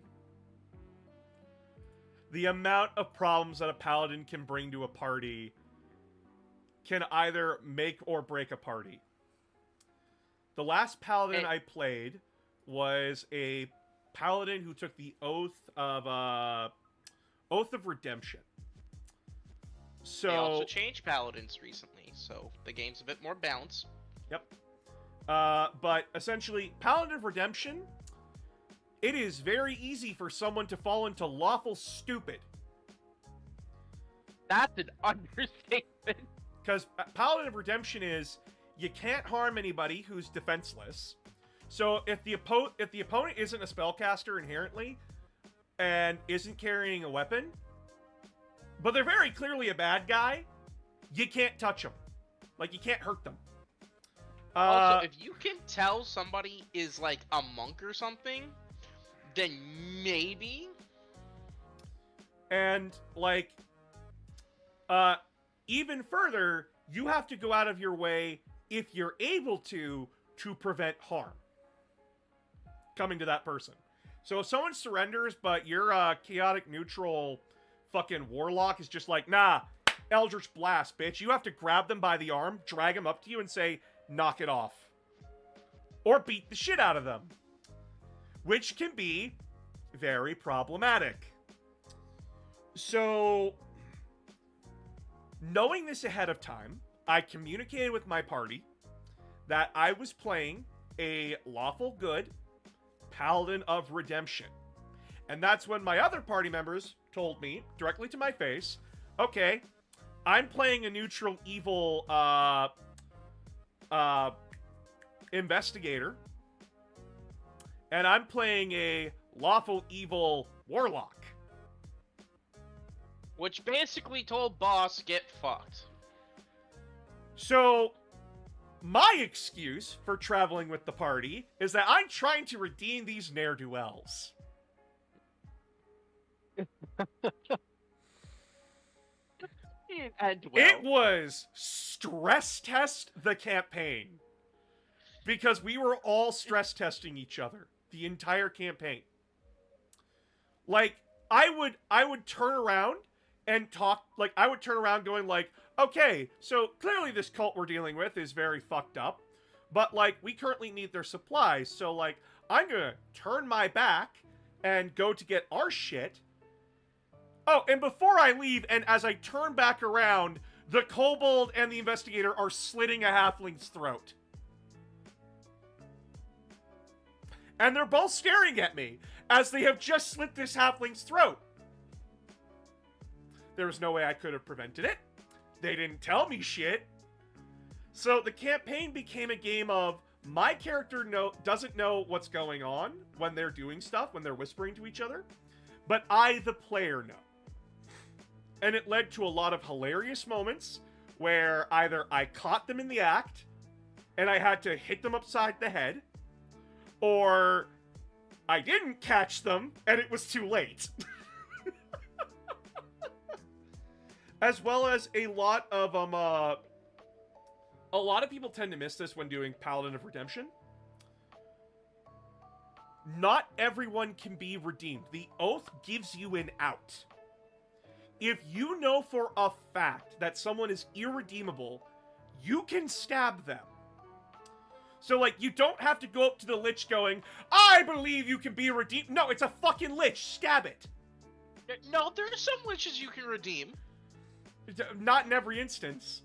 The amount of problems that a Paladin can bring to a party can either make or break a party. The last Paladin I played was a paladin who took the oath of redemption. So They also changed paladins recently, so the game's a bit more balanced. Yep. But essentially, Paladin of Redemption, it is very easy for someone to fall into lawful stupid. That's an understatement. Because Paladin of Redemption is, you can't harm anybody who's defenseless. So if the opponent isn't a spellcaster inherently, and isn't carrying a weapon, but they're very clearly a bad guy, you can't touch them. Like, you can't hurt them. Also, if you can tell somebody is like a monk or something, then maybe. And like, even further, you have to go out of your way, if you're able to prevent harm coming to that person. So if someone surrenders, but your chaotic neutral fucking warlock is just like, nah, Eldritch Blast, bitch. You have to grab them by the arm, drag them up to you, and say, knock it off. Or beat the shit out of them. Which can be very problematic. So, knowing this ahead of time, I communicated with my party that I was playing a lawful good Paladin of Redemption. And that's when my other party members told me, directly to my face, okay, I'm playing a neutral evil investigator, and I'm playing a lawful evil warlock. Which basically told boss, get fucked. So, my excuse for traveling with the party is that I'm trying to redeem these ne'er-do-wells. And well. It was stress test the campaign. Because we were all stress testing each other the entire campaign. Like, I would turn around and talk, like, I would turn around going like, okay, so clearly this cult we're dealing with is very fucked up, but, like, we currently need their supplies, so, like, I'm gonna turn my back and go to get our shit. Oh, and before I leave, and as I turn back around, the kobold and the investigator are slitting a halfling's throat. And they're both staring at me, as they have just slit this halfling's throat. There was no way I could have prevented it. They didn't tell me shit. So the campaign became a game of, my character doesn't know what's going on when they're doing stuff, when they're whispering to each other, but I, the player, know. And it led to a lot of hilarious moments where either I caught them in the act, and I had to hit them upside the head, or I didn't catch them, and it was too late. As well as a lot of people tend to miss this when doing Paladin of Redemption. Not everyone can be redeemed. The oath gives you an out. If you know for a fact that someone is irredeemable, you can stab them. So, like, you don't have to go up to the lich going, I believe you can be redeemed. No, it's a fucking lich. Stab it. No, there are some liches you can redeem. Not in every instance.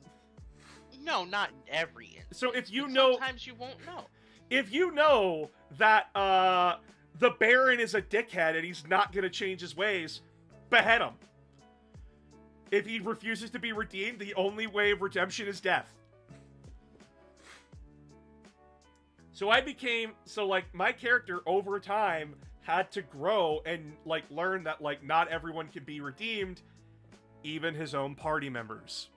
No, not in every instance. So if you but know... sometimes you won't know. If you know that, the Baron is a dickhead and he's not gonna change his ways, behead him. If he refuses to be redeemed, the only way of redemption is death. So my character over time had to grow and, like, learn that, like, not everyone can be redeemed, even his own party members.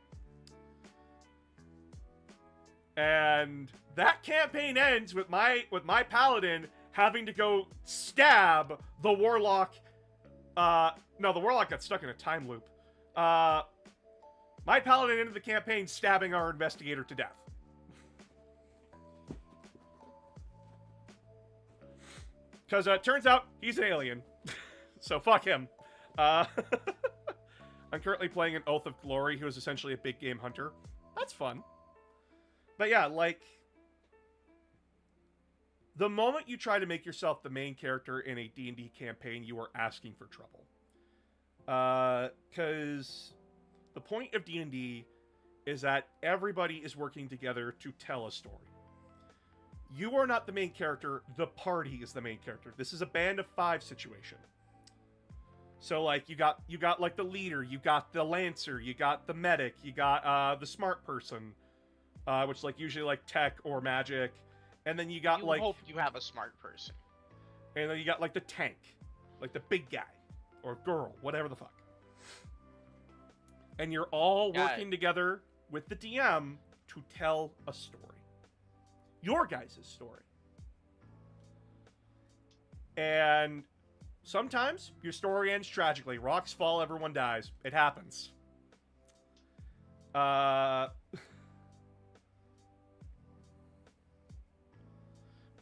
And that campaign ends with my paladin having to go stab the warlock. No, the warlock got stuck in a time loop. My paladin ended the campaign stabbing our investigator to death. Because it turns out he's an alien. So fuck him. I'm currently playing an Oath of Glory, who is essentially a big game hunter. That's fun. But yeah, like... The moment you try to make yourself the main character in a D&D campaign, you are asking for trouble. Because the point of D&D is that everybody is working together to tell a story. You are not the main character, the party is the main character. This is a band of 5 situation. So, like, you got like, the leader, you got the lancer, you got the medic, you got, the smart person, which, like, usually, like, tech or magic, and then you got, You like... hope you have a smart person. And then you got, like, the tank, like, the big guy, or girl, whatever the fuck. And you're all working together with the DM to tell a story. Your guys' story. And sometimes your story ends tragically. Rocks fall, everyone dies. It happens.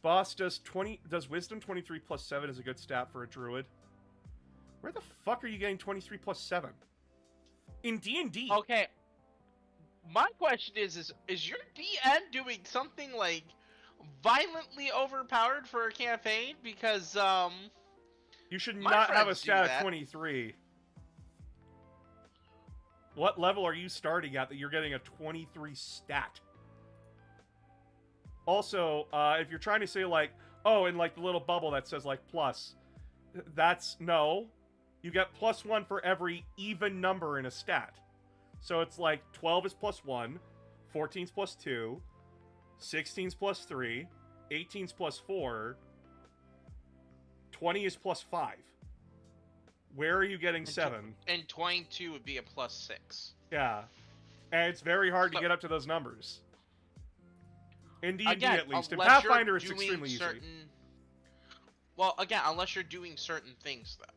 Boss does wisdom 23 plus 7 is a good stat for a druid. Where the fuck are you getting 23 plus 7? In D&D. Okay. My question is your DM doing something like violently overpowered for a campaign? Because you should my not have a friends do stat of that. 23. What level are you starting at that you're getting a 23 stat? Also, if you're trying to say, like, oh, and, like, the little bubble that says, like, plus, that's, no. You get +1 for every even number in a stat. So it's like 12 is +1, 14's +2, 16's +3, 18's +4, 20 is +5. Where are you getting 7? And 22 would be a +6. Yeah. And it's very hard to So- get up to those numbers. In D&D, Again, at least. In unless you're Pathfinder, it's doing extremely easy. Well, again, unless you're doing certain things, though.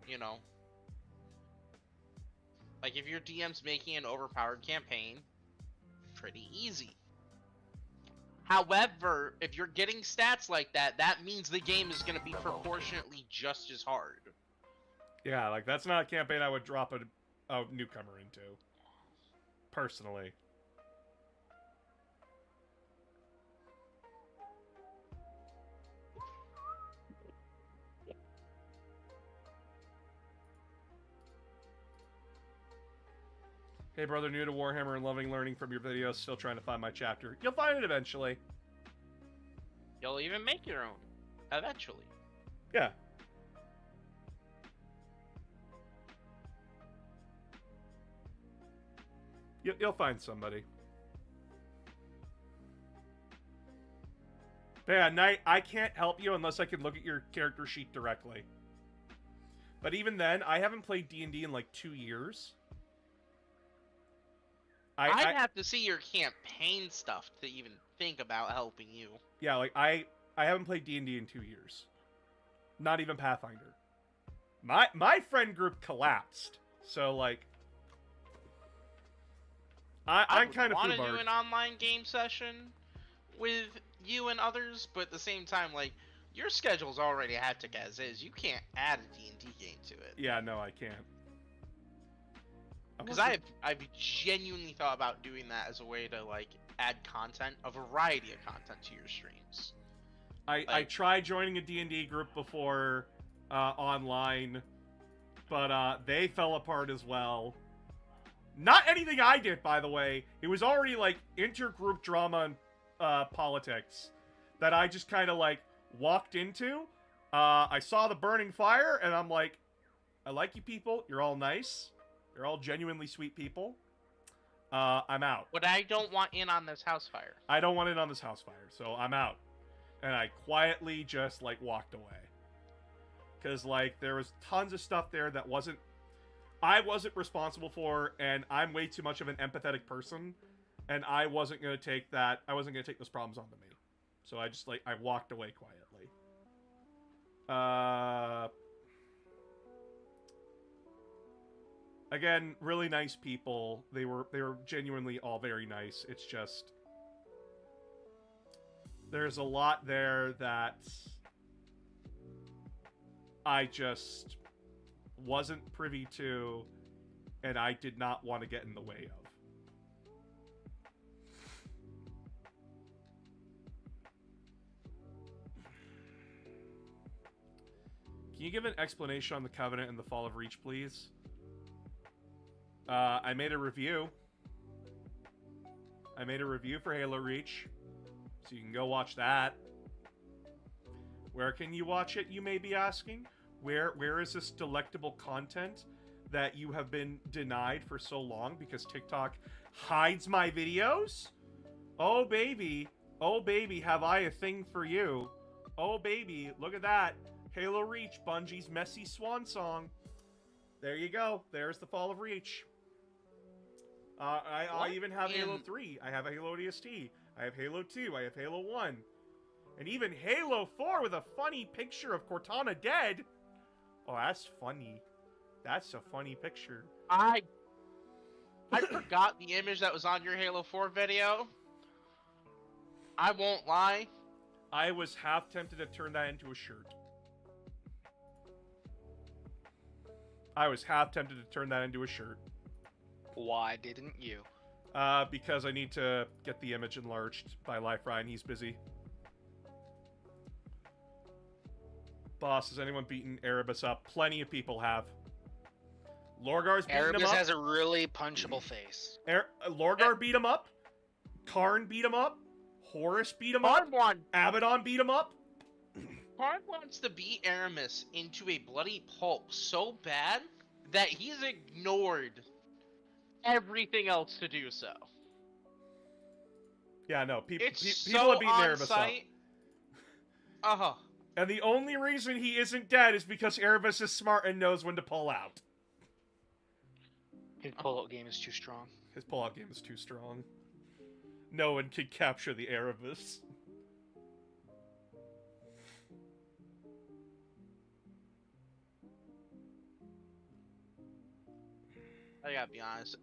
You know? Like, if your DM's making an overpowered campaign, pretty easy. However, if you're getting stats like that, that means the game is going to be proportionately just as hard. Yeah, like, that's not a campaign I would drop a newcomer into. Personally. Hey brother, new to Warhammer and loving learning from your videos, still trying to find my chapter. You'll find it eventually. You'll even make your own. Eventually. Yeah. You'll find somebody. But yeah, Knight, I can't help you unless I can look at your character sheet directly. But even then, I haven't played D&D in like 2 years. I'd have to see your campaign stuff to even think about helping you. Yeah, like, I haven't played D&D in 2 years. Not even Pathfinder. My friend group collapsed. So, like... I'm kind of want to foobarred. do an online game session with you and others, but at the same time, like, your schedule's already hectic as is. You can't add a D&D game to it. Yeah, no, I can't. Because I've genuinely thought about doing that as a way to, like, add content, a variety of content to your streams. I tried joining a D&D group before online, but they fell apart as well. Not anything I did, by the way. It was already, like, intergroup drama and politics that I just kind of, like, walked into. I saw the burning fire, and I'm like, I like you people. You're all nice. You're all genuinely sweet people. I'm out. But I don't want in on this house fire. I don't want in on this house fire, so I'm out. And I quietly just, like, walked away. Because, like, there was tons of stuff there that I wasn't responsible for, and I'm way too much of an empathetic person, and I wasn't going to take those problems onto me. So I just, like, I walked away quietly. Again, really nice people. They were genuinely all very nice. It's just there's a lot there that I just wasn't privy to, and I did not want to get in the way of. Can you give an explanation on the Covenant and the Fall of Reach, please? I made a review. I made a review for Halo Reach, so you can go watch that. Where can you watch it, you may be asking? Where is this delectable content that you have been denied for so long because TikTok hides my videos? Oh baby, have I a thing for you? Oh baby, look at that. Halo Reach, Bungie's messy swan song. There you go. There's the Fall of Reach. I even have Halo 3. I have a Halo ODST. I have Halo 2. I have Halo 1. And even Halo 4 with a funny picture of Cortana dead. Oh, that's funny. That's a funny picture. I forgot the image that was on your Halo 4 video. I won't lie. I was half tempted to turn that into a shirt. Why didn't you? Because I need to get the image enlarged by Life Ryan. He's busy. Boss, has anyone beaten Erebus up? Plenty of people have. Lorgar's beaten him Erebus up. has a really punchable face. Lorgar beat him up. Karn beat him up. Horus beat him up. Abaddon beat him up. Karn wants to beat Aramis into a bloody pulp so bad that he's ignored everything else to do so. Yeah, no, people so have beaten Erebus up. Uh-huh. And the only reason he isn't dead is because Erebus is smart and knows when to pull out. His pull-out game is too strong. His pull-out game is too strong. No one can capture the Erebus. I gotta be honest,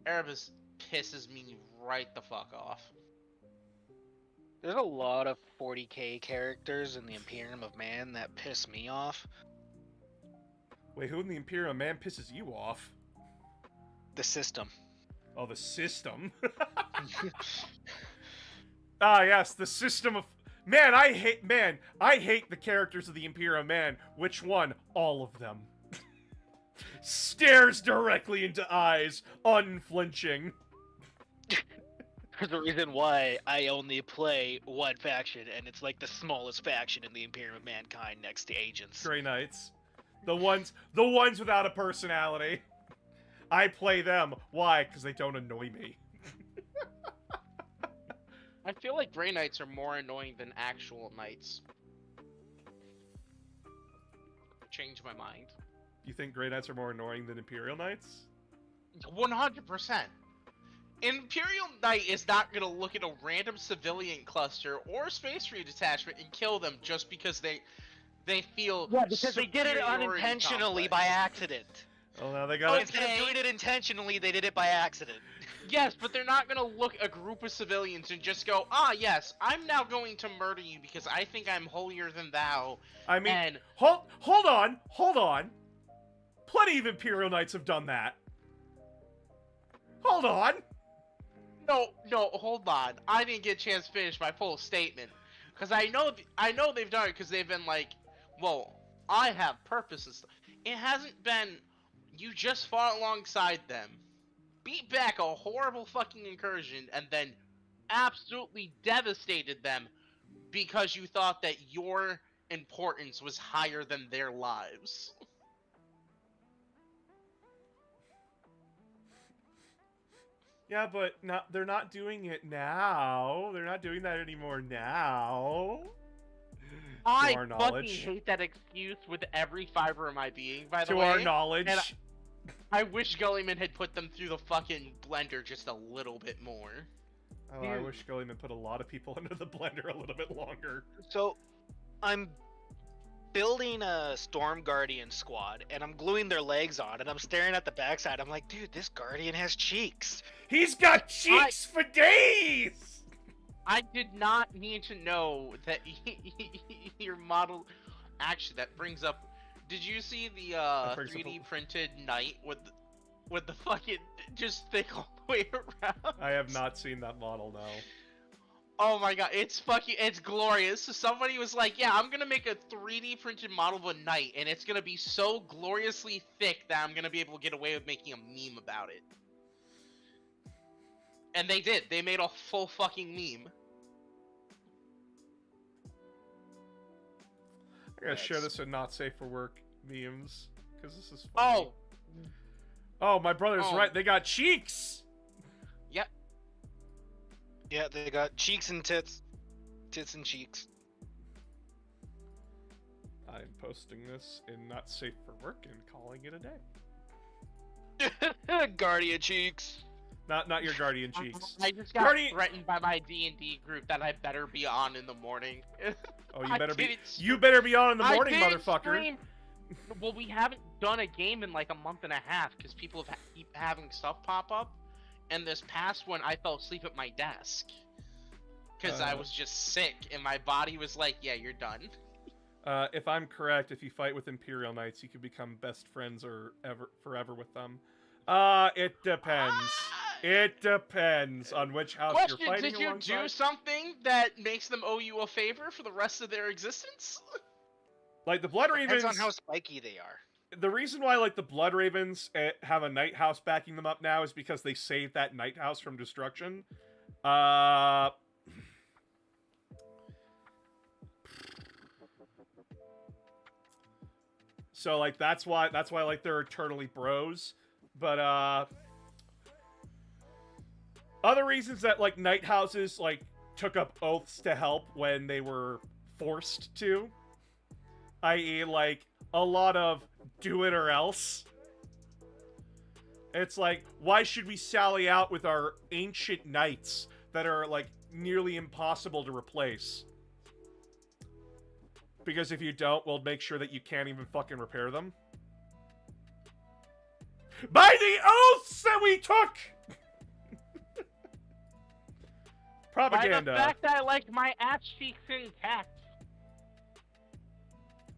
Erebus pisses me right the fuck off. There's a lot of 40k characters in the Imperium of Man that piss me off. Wait, who in the Imperium of Man pisses you off? The system. Oh, the system. Ah, yes, the system of... Man, I hate the characters of the Imperium of Man. Which one? All of them. Stares directly into eyes, unflinching. There's a reason why I only play one faction, and it's like the smallest faction in the Imperium of Mankind next to Agents. Grey Knights. The ones without a personality. I play them. Why? Because they don't annoy me. I feel like Grey Knights are more annoying than actual Knights. Change my mind. You think Grey Knights are more annoying than Imperial Knights? 100%. Imperial Knight is not gonna look at a random civilian cluster or Space Marine detachment and kill them just because they feel because they did it unintentionally by accident. Oh, now they got Instead of doing it intentionally, they did it by accident. Yes, but they're not gonna look at a group of civilians and just go, ah, yes, I'm now going to murder you because I think I'm holier than thou. I mean, and... hold on. Plenty of Imperial Knights have done that. Hold on. No, hold on. I didn't get a chance to finish my full statement. Because I know they've done it because they've been like, well, I have purpose and stuff. It hasn't been, you just fought alongside them, beat back a horrible fucking incursion, and then absolutely devastated them because you thought that your importance was higher than their lives. Yeah, but they're not doing it now. They're not doing that anymore now. I fucking hate that excuse with every fiber of my being, by the way. To our knowledge. And I wish Gullyman had put them through the fucking blender just a little bit more. Oh, I wish Gullyman put a lot of people under the blender a little bit longer. So, I'm building a Storm Guardian squad, and I'm gluing their legs on, and I'm staring at the backside. I'm like, dude, this Guardian has cheeks. He's got cheeks for days! I did not need to know that your model... Actually, that brings up... Did you see the 3D printed knight with the fucking just thick all the way around? I have not seen that model, no. Oh my god, it's glorious. So somebody was like, yeah, I'm gonna make a 3D printed model of a knight, and it's gonna be so gloriously thick that I'm gonna be able to get away with making a meme about it. And they did. They made a full fucking meme. I gotta share this in not safe for work memes, because this is funny. Oh, my brother's right. They got cheeks! Yep. Yeah, they got cheeks and tits. Tits and cheeks. I'm posting this in not safe for work and calling it a day. Guardian cheeks. Not your guardian cheeks. I just got threatened by my D&D group that I better be on in the morning. Oh, you better be on in the morning, motherfucker. Well, we haven't done a game in like a month and a half because people keep having stuff pop up. And this past one, I fell asleep at my desk because I was just sick, and my body was like, "Yeah, you're done." If I'm correct, if you fight with Imperial Knights, you can become best friends or forever with them. It depends. It depends on which house you're fighting did you alongside. do something that makes them owe you a favor for the rest of their existence? Like the Blood Ravens. Depends on how spiky they are. The reason why, like, the Blood Ravens have a Night House backing them up now is because they saved that Night House from destruction. So, like, that's why, like, they're eternally bros. But, other reasons that, like, Night Houses, like, took up oaths to help when they were forced to. I.e., like, a lot of do it or else. It's like, why should we sally out with our ancient knights that are, like, nearly impossible to replace? Because if you don't, we'll make sure that you can't even fucking repair them. By the oaths that we took! Propaganda. By the fact that I like my ass cheeks intact.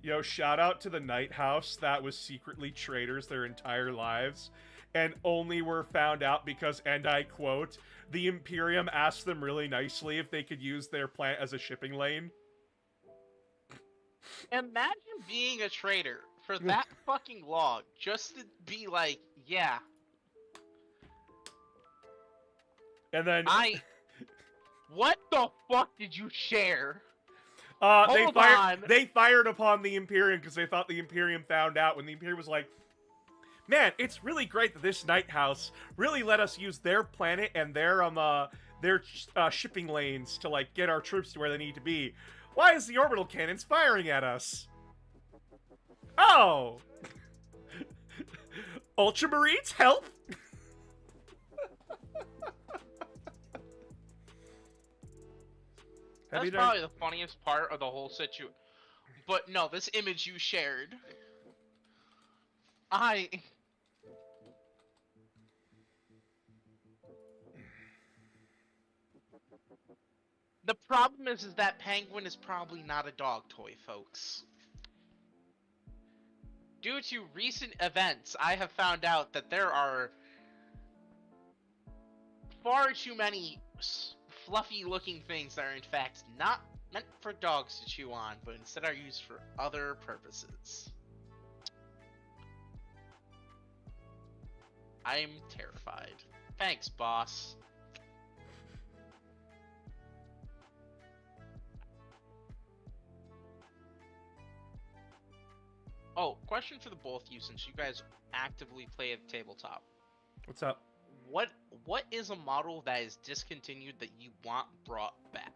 Yo, shout out to the Night House that was secretly traitors their entire lives, and only were found out because, and I quote, the Imperium asked them really nicely if they could use their plant as a shipping lane. Imagine being a traitor for that fucking long, just to be like, yeah. And then... What the fuck did you share? They fired upon the Imperium because they thought the Imperium found out, when the Imperium was like, man, it's really great that this Night House really let us use their planet and their shipping lanes to, like, get our troops to where they need to be. Why is the orbital cannons firing at us? Oh! Ultramarines, help! That's probably the funniest part of the whole situation. But no, this image you shared. The problem is that Penguin is probably not a dog toy, folks. Due to recent events, I have found out that there are far too many fluffy-looking things that are in fact not meant for dogs to chew on, but instead are used for other purposes. I'm terrified. Thanks, boss. Oh, question for the both of you, since you guys actively play at tabletop. What's up? What is a model that is discontinued that you want brought back?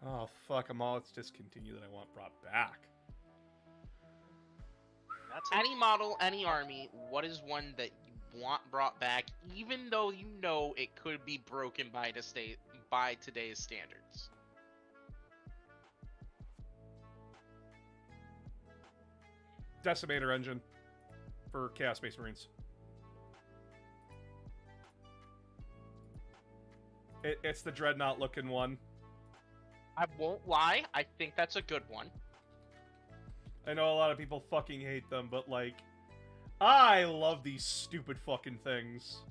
Oh, fuck, I'm all it's discontinued that I want brought back. Any model, any army, what is one that you want brought back, even though you know it could be broken by today's standards? Decimator engine for Chaos Space Marines. It's the Dreadnought looking one. I won't lie, I think that's a good one. I know a lot of people fucking hate them, but, like, I love these stupid fucking things.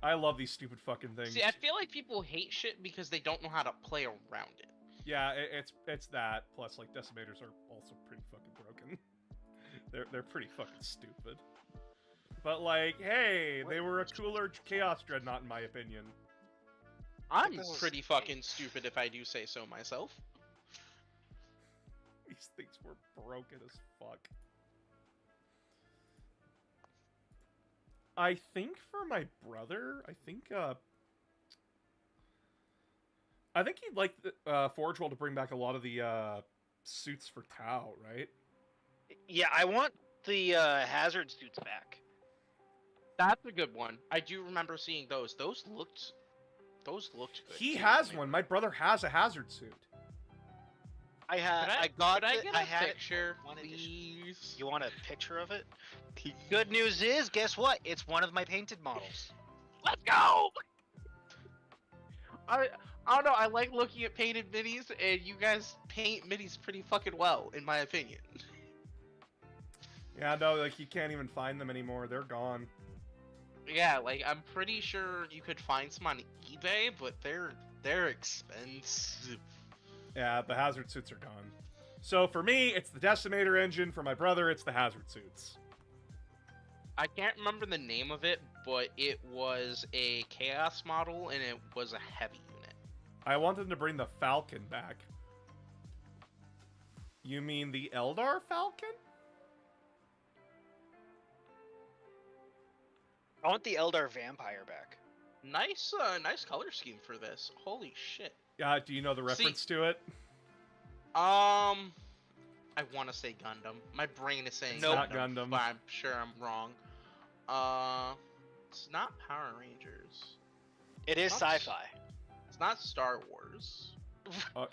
I love these stupid fucking things. See, I feel like people hate shit because they don't know how to play around it. Yeah, it's that. Plus, like, decimators are also pretty fucking broken. they're pretty fucking stupid. But like, hey, they were a cooler Chaos Dreadnought in my opinion. I'm pretty fucking stupid if I do say so myself. These things were broken as fuck. I think for my brother, I think he'd like Forge World to bring back a lot of the suits for Tau, right? Yeah, I want the hazard suits back. That's a good one. I do remember seeing those. Those looked good. He too. has one. My brother has a hazard suit. I Could got I it. get I a had picture, it. One edition. please? You want a picture of it? Good news is, guess what? It's one of my painted models. Let's go! I don't know. I like looking at painted minis, and you guys paint minis pretty fucking well, in my opinion. Yeah, no, like you can't even find them anymore. They're gone. Yeah, like I'm pretty sure you could find some on eBay, but they're expensive. Yeah, the hazard suits are gone. So for me, it's the Decimator engine. For my brother, it's the hazard suits. I can't remember the name of it, but it was a Chaos model, and it was a heavy unit. I want them to bring the Falcon back. You mean the Eldar Falcon? I want the Eldar Vampire back. Nice color scheme for this. Holy shit. Do you know the reference to it? I want to say Gundam. My brain is saying It's not Gundam. but I'm sure I'm wrong. It's not Power Rangers. It is Not- sci-fi. It's not Star Wars. Uh,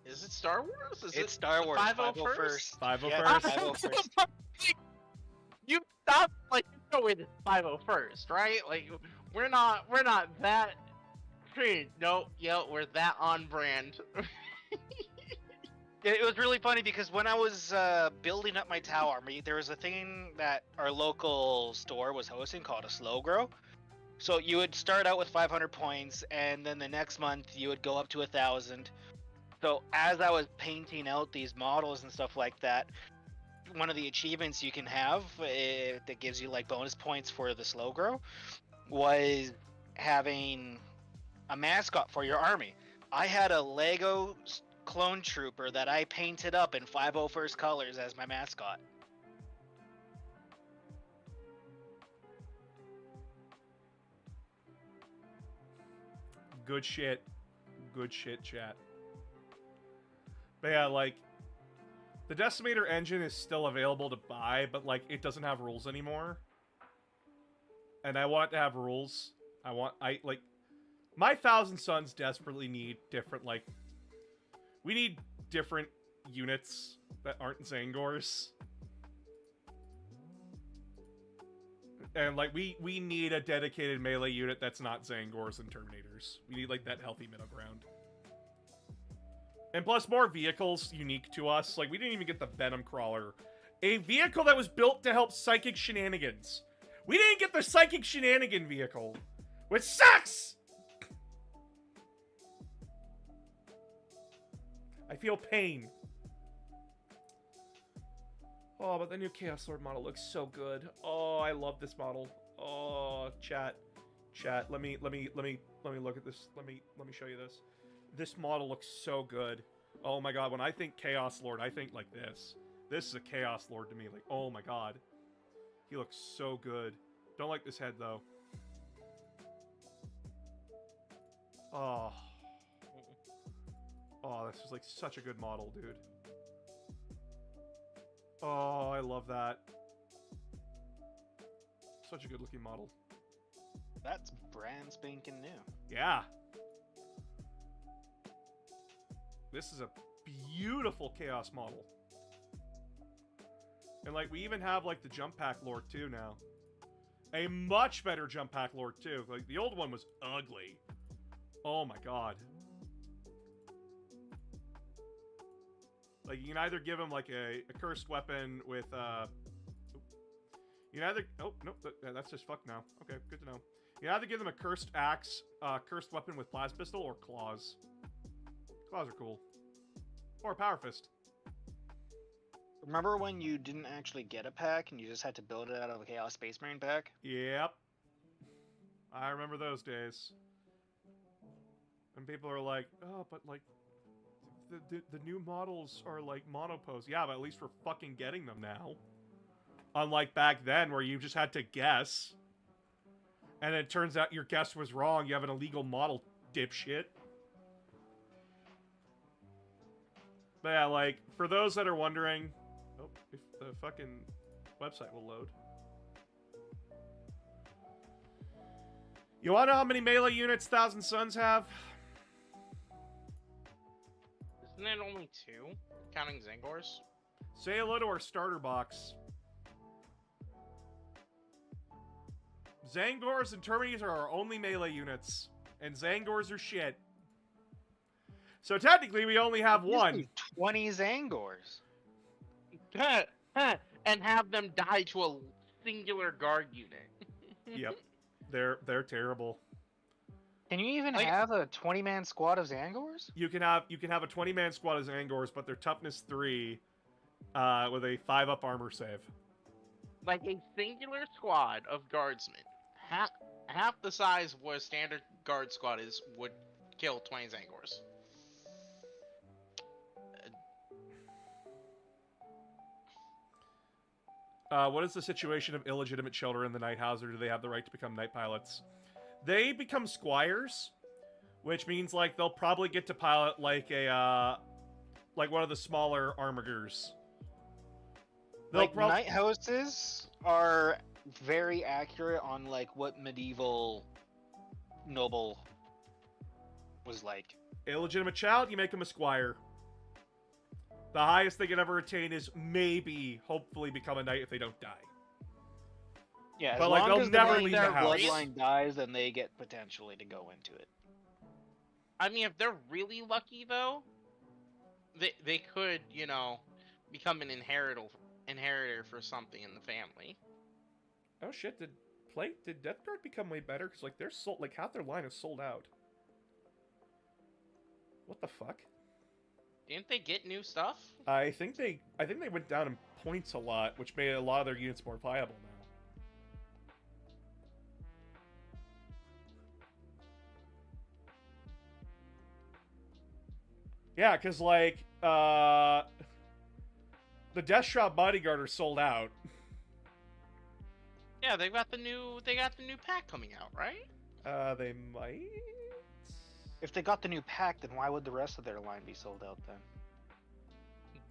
Is it Star Wars? Is It's it Star Wars. 501st? 501st. Yeah, 501st. You stop like no it is 501st, right? Like we're not that nope, yeah, we're that on brand. It was really funny because when I was building up my Tau army, there was a thing that our local store was hosting called a slow grow. So you would start out with 500 points, and then the next month you would go up to 1,000. So as I was painting out these models and stuff like that, one of the achievements you can have that gives you like bonus points for the slow grow was having a mascot for your army. I had a Lego clone trooper that I painted up in 501st colors as my mascot. Good shit. Good shit, chat. But yeah, like, the Decimator engine is still available to buy, but, like, it doesn't have rules anymore. And I want it to have rules. My Thousand Sons desperately need different, like, we need different units that aren't Zangors. And, like, we need a dedicated melee unit that's not Zangors and Terminators. We need, like, that healthy middle ground. And plus, more vehicles unique to us. Like, we didn't even get the Venom Crawler. A vehicle that was built to help Psychic Shenanigans. We didn't get the Psychic Shenanigan vehicle. Which sucks! I feel pain. Oh, but the new Chaos Lord model looks so good. Oh, I love this model. Oh, chat, let me look at this. Let me show you this. This model looks so good. Oh my god, when I think Chaos Lord, I think like this. This is a Chaos Lord to me. Like, oh my god. He looks so good. Don't like this head though. Oh. Oh, this is like such a good model, dude. Oh, I love that. Such a good looking model. That's brand spanking new. Yeah. This is a beautiful Chaos model. And like, we even have like the Jump Pack Lord too now. A much better Jump Pack Lord too. Like, the old one was ugly. Oh my god. Like, you can either give him like a cursed weapon with You either... Oh, nope, that's just fuck now. Okay, good to know. You either give them a cursed axe, cursed weapon with plasma pistol, or claws. Claws are cool. Or a power fist. Remember when you didn't actually get a pack and you just had to build it out of a Chaos Space Marine pack? Yep. I remember those days. And people are like, oh, but like, the new models are like monopose. Yeah, but at least we're fucking getting them now. Unlike back then where you just had to guess. And it turns out your guess was wrong. You have an illegal model, dipshit. But yeah, like, for those that are wondering... Oh, if the fucking website will load. You wanna know how many melee units Thousand Suns have? Isn't it only 2? Counting Zangors? Say hello to our starter box. Zangors and Terminators are our only melee units. And Zangors are shit. So technically we only have one. 20 Zangors. And have them die to a singular guard unit. Yep. They're terrible. Can you even Like- have a 20-man squad of Zangors? You can have a 20-man squad of Zangors, but they're toughness 3 with a 5-up armor save. Like a singular squad of guardsmen, half the size what a standard guard squad is, would kill 20 Zangors. What is the situation of illegitimate children in the Night House, or do they have the right to become night pilots? They become squires, which means like they'll probably get to pilot like a like one of the smaller armigers. They'll Like, night houses are very accurate on like what medieval noble was like. illegitimate child, you make them a squire. The highest they can ever attain is maybe, hopefully, become a knight if they don't die. Yeah, But, as like, long they'll as never the leave their the house. bloodline dies, then they get potentially to go into it. I mean, if they're really lucky, though, they could, you know, become an inheritor for something in the family. Oh shit! Did Death Guard become way better? Because like they're sold, like half their line is sold out. What the fuck? Didn't they get new stuff? I think they went down in points a lot, which made a lot of their units more viable now. Yeah, because like the Death Shroud Bodyguard are sold out. Yeah, they got the new pack coming out, right? They might. If they got the new pack, then why would the rest of their line be sold out then?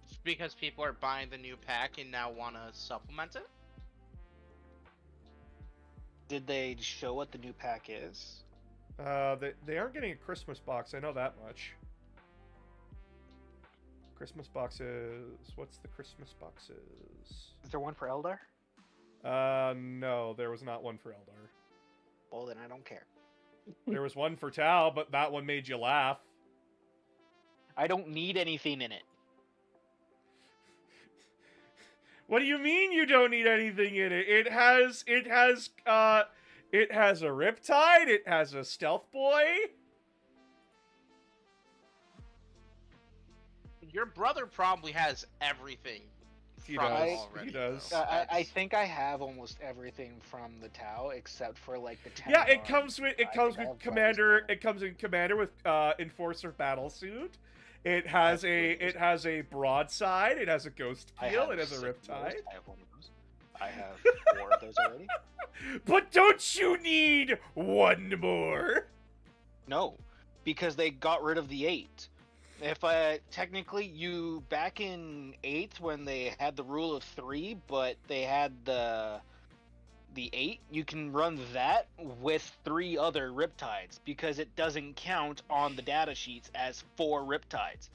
It's because people are buying the new pack and now want to supplement it. Did they show what the new pack is? They aren't getting a Christmas box. I know that much. Christmas boxes. What's the Christmas boxes? Is there one for Eldar? No, there was not one for Eldar. Well, then I don't care. There was one for Tal, but that one made you laugh. I don't need anything in it. What do you mean you don't need anything in it? It has a Riptide, it has a Stealth Boy. Your brother probably has everything. He from does. it already, He does. though. I That's- think I have almost everything from the Tau except for like the Tau. Yeah, it comes with I think I have Commander. Black's It comes in Commander with Enforcer Battlesuit. It has a broadside. It has a Ghost I Keel. have It has a 6 of those. Riptide. I have one of those. I have 4 of those already. But don't you need one more? No, because they got rid of the 8. If technically you back in 8th when they had the rule of 3, but they had the 8, you can run that with 3 other Riptides because it doesn't count on the data sheets as 4 Riptides.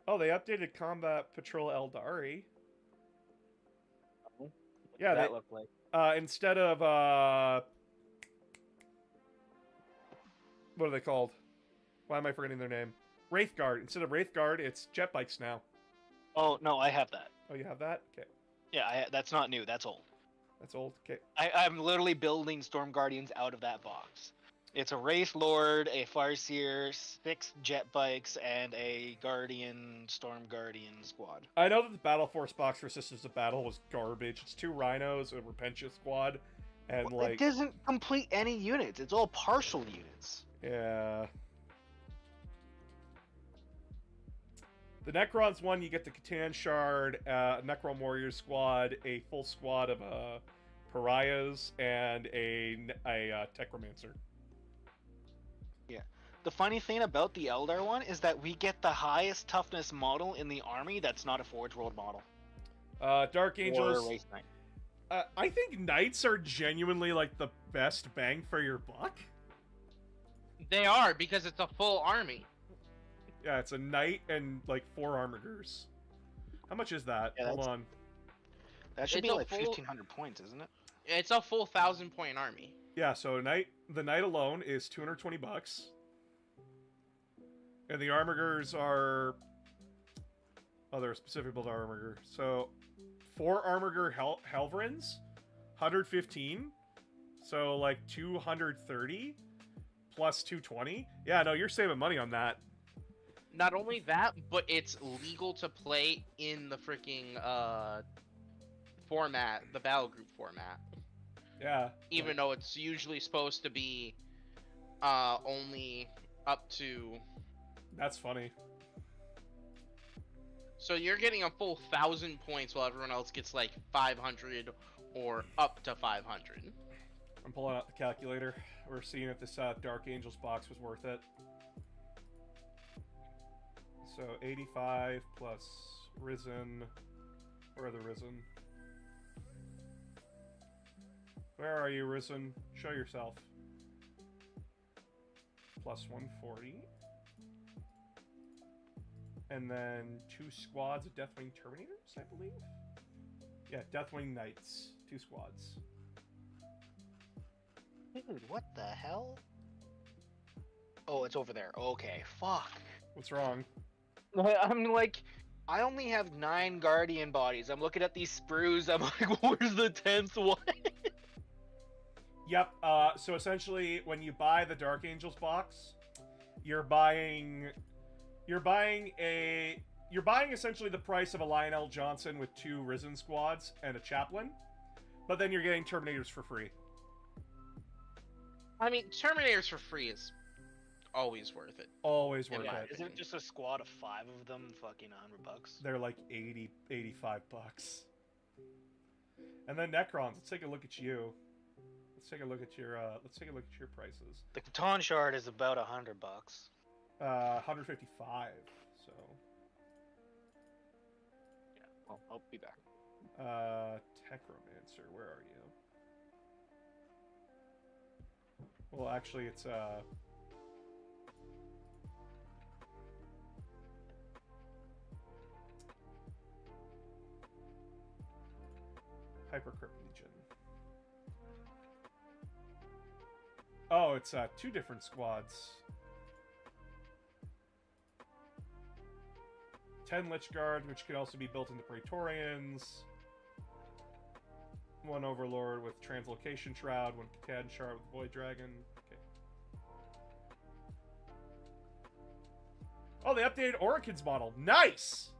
Oh, they updated Combat Patrol Eldari. Oh, Yeah, that they, looked like. instead of what are they called? Why am I forgetting their name? Wraithguard. Instead of Wraithguard, it's jet bikes now. Oh no, I have that. Oh, you have that? Okay. Yeah, that's not new. That's old. That's old. Okay. I'm literally building Storm Guardians out of that box. It's a Wraith Lord, a Farseer, 6 jet bikes, and a Storm Guardian squad. I know that the Battle Force box for Systems of Battle was garbage. It's 2 Rhinos, a Repentia squad, and Well, like... it doesn't complete any units. It's all partial units. Yeah. The Necrons one, you get the Catan Shard, Necron Warrior squad, a full squad of Pariahs, and a Techromancer. The funny thing about the Eldar one is that we get the highest toughness model in the army that's not a Forge World model. Dark Angels... Or Race Knight. I think Knights are genuinely, like, the best bang for your buck. They are, because it's a full army. Yeah, it's a Knight and, like, 4 Armigers. How much is that? Yeah, Hold on. That should It's be a like full- 1,500 points, isn't it? It's a full 1,000-point army. Yeah, so the Knight alone is $220. And the Armigers are... Oh, they're a specific build Armiger. So, 4 Armiger Helverins, 115. So, like, 230 plus 220. Yeah, no, you're saving money on that. Not only that, but it's legal to play in the freaking format, the battle group format. Yeah. Even though it's usually supposed to be only up to... That's funny. So you're getting a full 1,000 points while everyone else gets like 500 or up to 500. I'm pulling out the calculator. We're seeing if this Dark Angels box was worth it. So 85 plus Risen. Where are the Risen? Where are you, Risen? Show yourself. Plus 140. And then 2 squads of Deathwing Terminators, I believe? Yeah, Deathwing Knights. 2 squads. Dude, what the hell? Oh, it's over there. Okay, fuck. What's wrong? I'm like, I only have 9 Guardian bodies. I'm looking at these sprues. I'm like, where's the 10th one? Yep, so essentially, when you buy the Dark Angels box, you're buying essentially the price of a Lionel Johnson with 2 Risen squads and a Chaplain, but then you're getting Terminators for free. I mean, Terminators for free is always worth it. Always worth Yeah, it. Isn't it just a squad of 5 of them fucking $100? They're like 80, 85 bucks. And then Necrons, let's take a look at you. Let's take a look at your prices. The Catan Shard is about $100. 155, so. Yeah, I'll be back. Techromancer, where are you? Well, actually, it's Hypercrypt Legion. Oh, it's 2 different squads. 10 Lich Guard, which could also be built into Praetorians. 1 Overlord with Translocation Shroud, 1 Catan Shard with Void Dragon. Okay. Oh, they updated Orikid's model. Nice!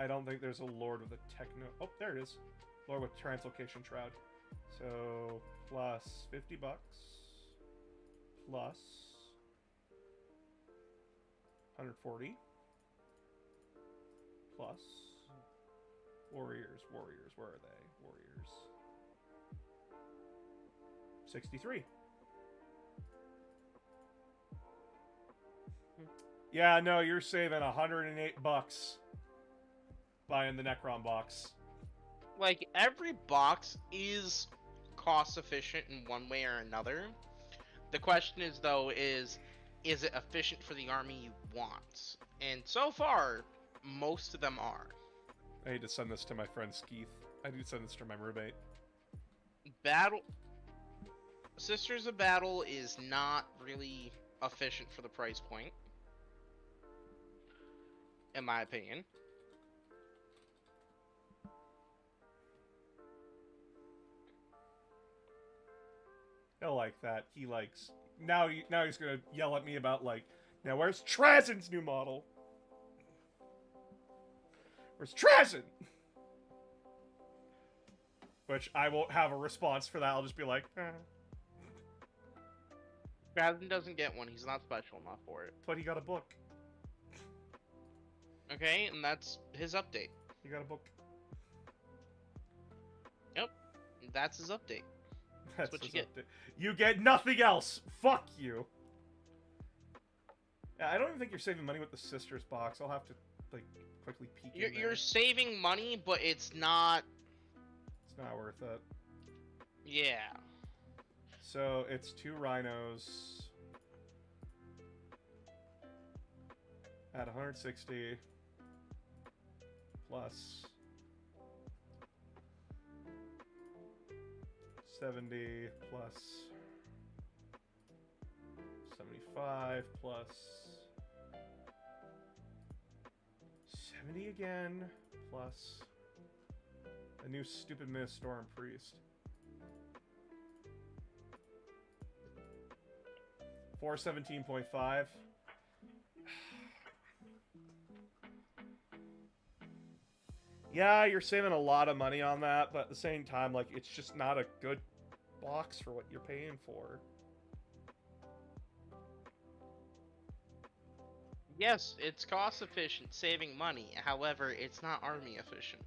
I don't think there's a Lord with a Techno... Oh, there it is. Lord with Translocation Shroud. So, plus 50 bucks. Plus 140. Plus Warriors. Where are they? Warriors. 63. Yeah, no, you're saving 108 bucks buying the Necron box. Like, every box is cost efficient in one way or another. The question is, though, is it efficient for the army you want? And so far, most of them are. I need to send this to my friend Skeeth. I need to send this to my roommate. Sisters of Battle is not really efficient for the price point. in my opinion. He'll like that. He likes... Now he's gonna yell at me about, like, now where's Trazen's new model? Where's Trazen? Which I won't have a response for that. I'll just be like, Trazen doesn't get one. He's not special enough for it. But he got a book. Okay, and that's his update. He got a book. Yep, that's his update. That's what you get. You get nothing else. Fuck you. Yeah, I don't even think you're saving money with the sisters box. I'll have to like quickly peek. You're saving money, but it's not. It's not worth it. Yeah. So it's 2 rhinos at 160 plus 70 plus 75 plus 70 again plus a new stupid Storm Priest. 417.5. Yeah, you're saving a lot of money on that, but at the same time, like, it's just not a good box for what you're paying for. Yes, it's cost efficient, saving money. However, it's not army efficient.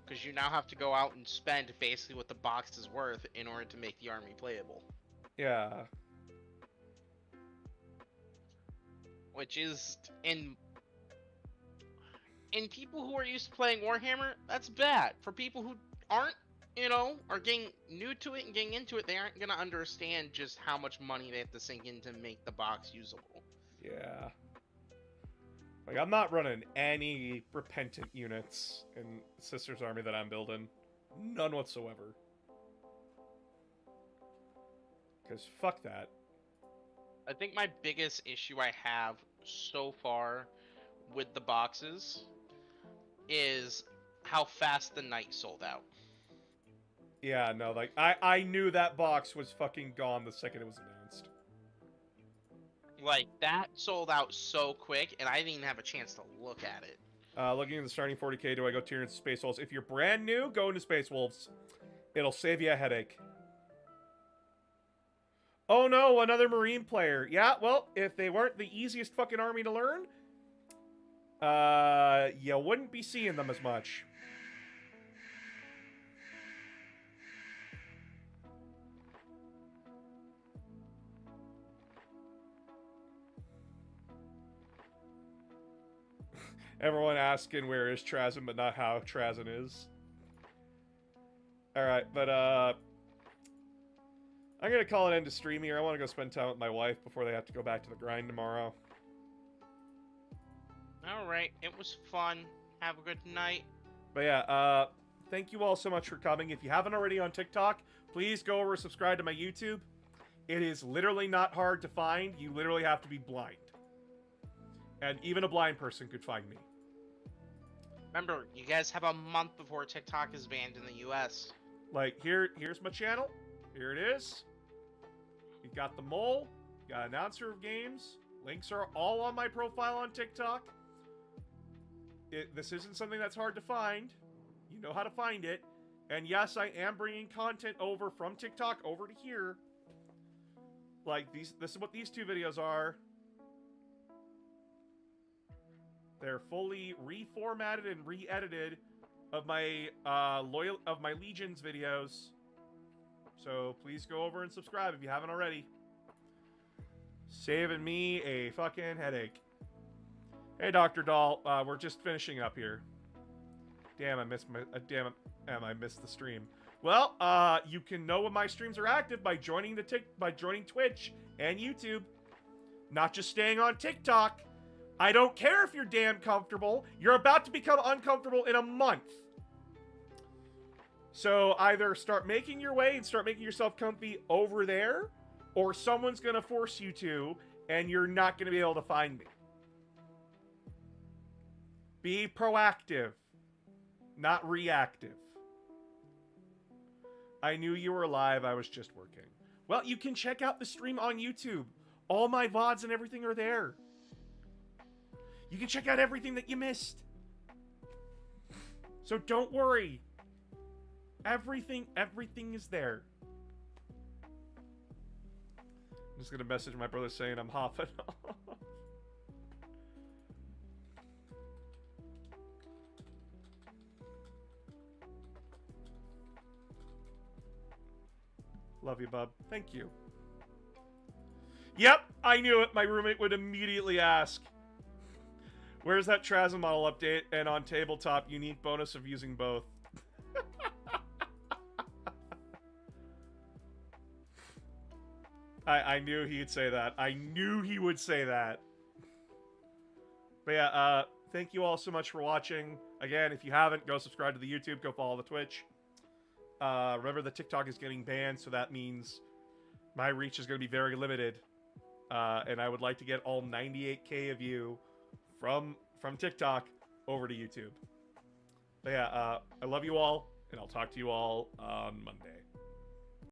Because you now have to go out and spend basically what the box is worth in order to make the army playable. Yeah. Which is, in people who are used to playing Warhammer, that's bad. For people who aren't, are getting new to it and getting into it, they aren't going to understand just how much money they have to sink in to make the box usable. Yeah. Like, I'm not running any repentant units in Sister's Army that I'm building. None whatsoever. Because fuck that. I think my biggest issue I have so far with the boxes is how fast the night sold out. Yeah, no, like, I knew that box was fucking gone the second it was announced. Like, that sold out so quick, and I didn't even have a chance to look at it. Looking at the starting 40k, do I go tier into Space Wolves? If you're brand new, go into Space Wolves. It'll save you a headache. Oh no, another Marine player. Yeah, well, if they weren't the easiest fucking army to learn, you wouldn't be seeing them as much. Everyone asking where is Trazen, but not how Trazen is. Alright, but, I'm gonna call it end of stream here. I want to go spend time with my wife before they have to go back to the grind tomorrow. Alright, it was fun. Have a good night. But yeah, thank you all so much for coming. If you haven't already on TikTok, please go over and subscribe to my YouTube. It is literally not hard to find. You literally have to be blind. And even a blind person could find me. Remember, you guys have a month before TikTok is banned in the US. Like, here's my channel. Here it is. You've got the mole. You got announcer of games. Links are all on my profile on TikTok. This isn't something that's hard to find. You know how to find it. And yes, I am bringing content over from TikTok over to here. Like, this is what these 2 videos are. They're fully reformatted and re-edited of my Legions videos. So please go over and subscribe if you haven't already. Saving me a fucking headache. Hey, Dr. Doll, we're just finishing up here. Damn, I missed I missed the stream. Well, you can know when my streams are active by joining Twitch and YouTube, not just staying on TikTok. I don't care if you're damn comfortable. You're about to become uncomfortable in a month. So either start making your way and start making yourself comfy over there, or someone's going to force you to, and you're not going to be able to find me. Be proactive, not reactive. I knew you were live. I was just working. Well, you can check out the stream on YouTube. All my VODs and everything are there. You can check out everything that you missed. So don't worry. Everything is there. I'm just gonna message my brother saying I'm hopping off. Love you, bub. Thank you. Yep, I knew it. My roommate would immediately ask, where's that Trasm model update? And on tabletop, unique bonus of using both. I knew he'd say that. I knew he would say that. But yeah, thank you all so much for watching. Again, if you haven't, go subscribe to the YouTube, go follow the Twitch. Remember, the TikTok is getting banned, so that means my reach is going to be very limited. And I would like to get all 98K of you from TikTok over to YouTube. But yeah, I love you all, and I'll talk to you all on Monday.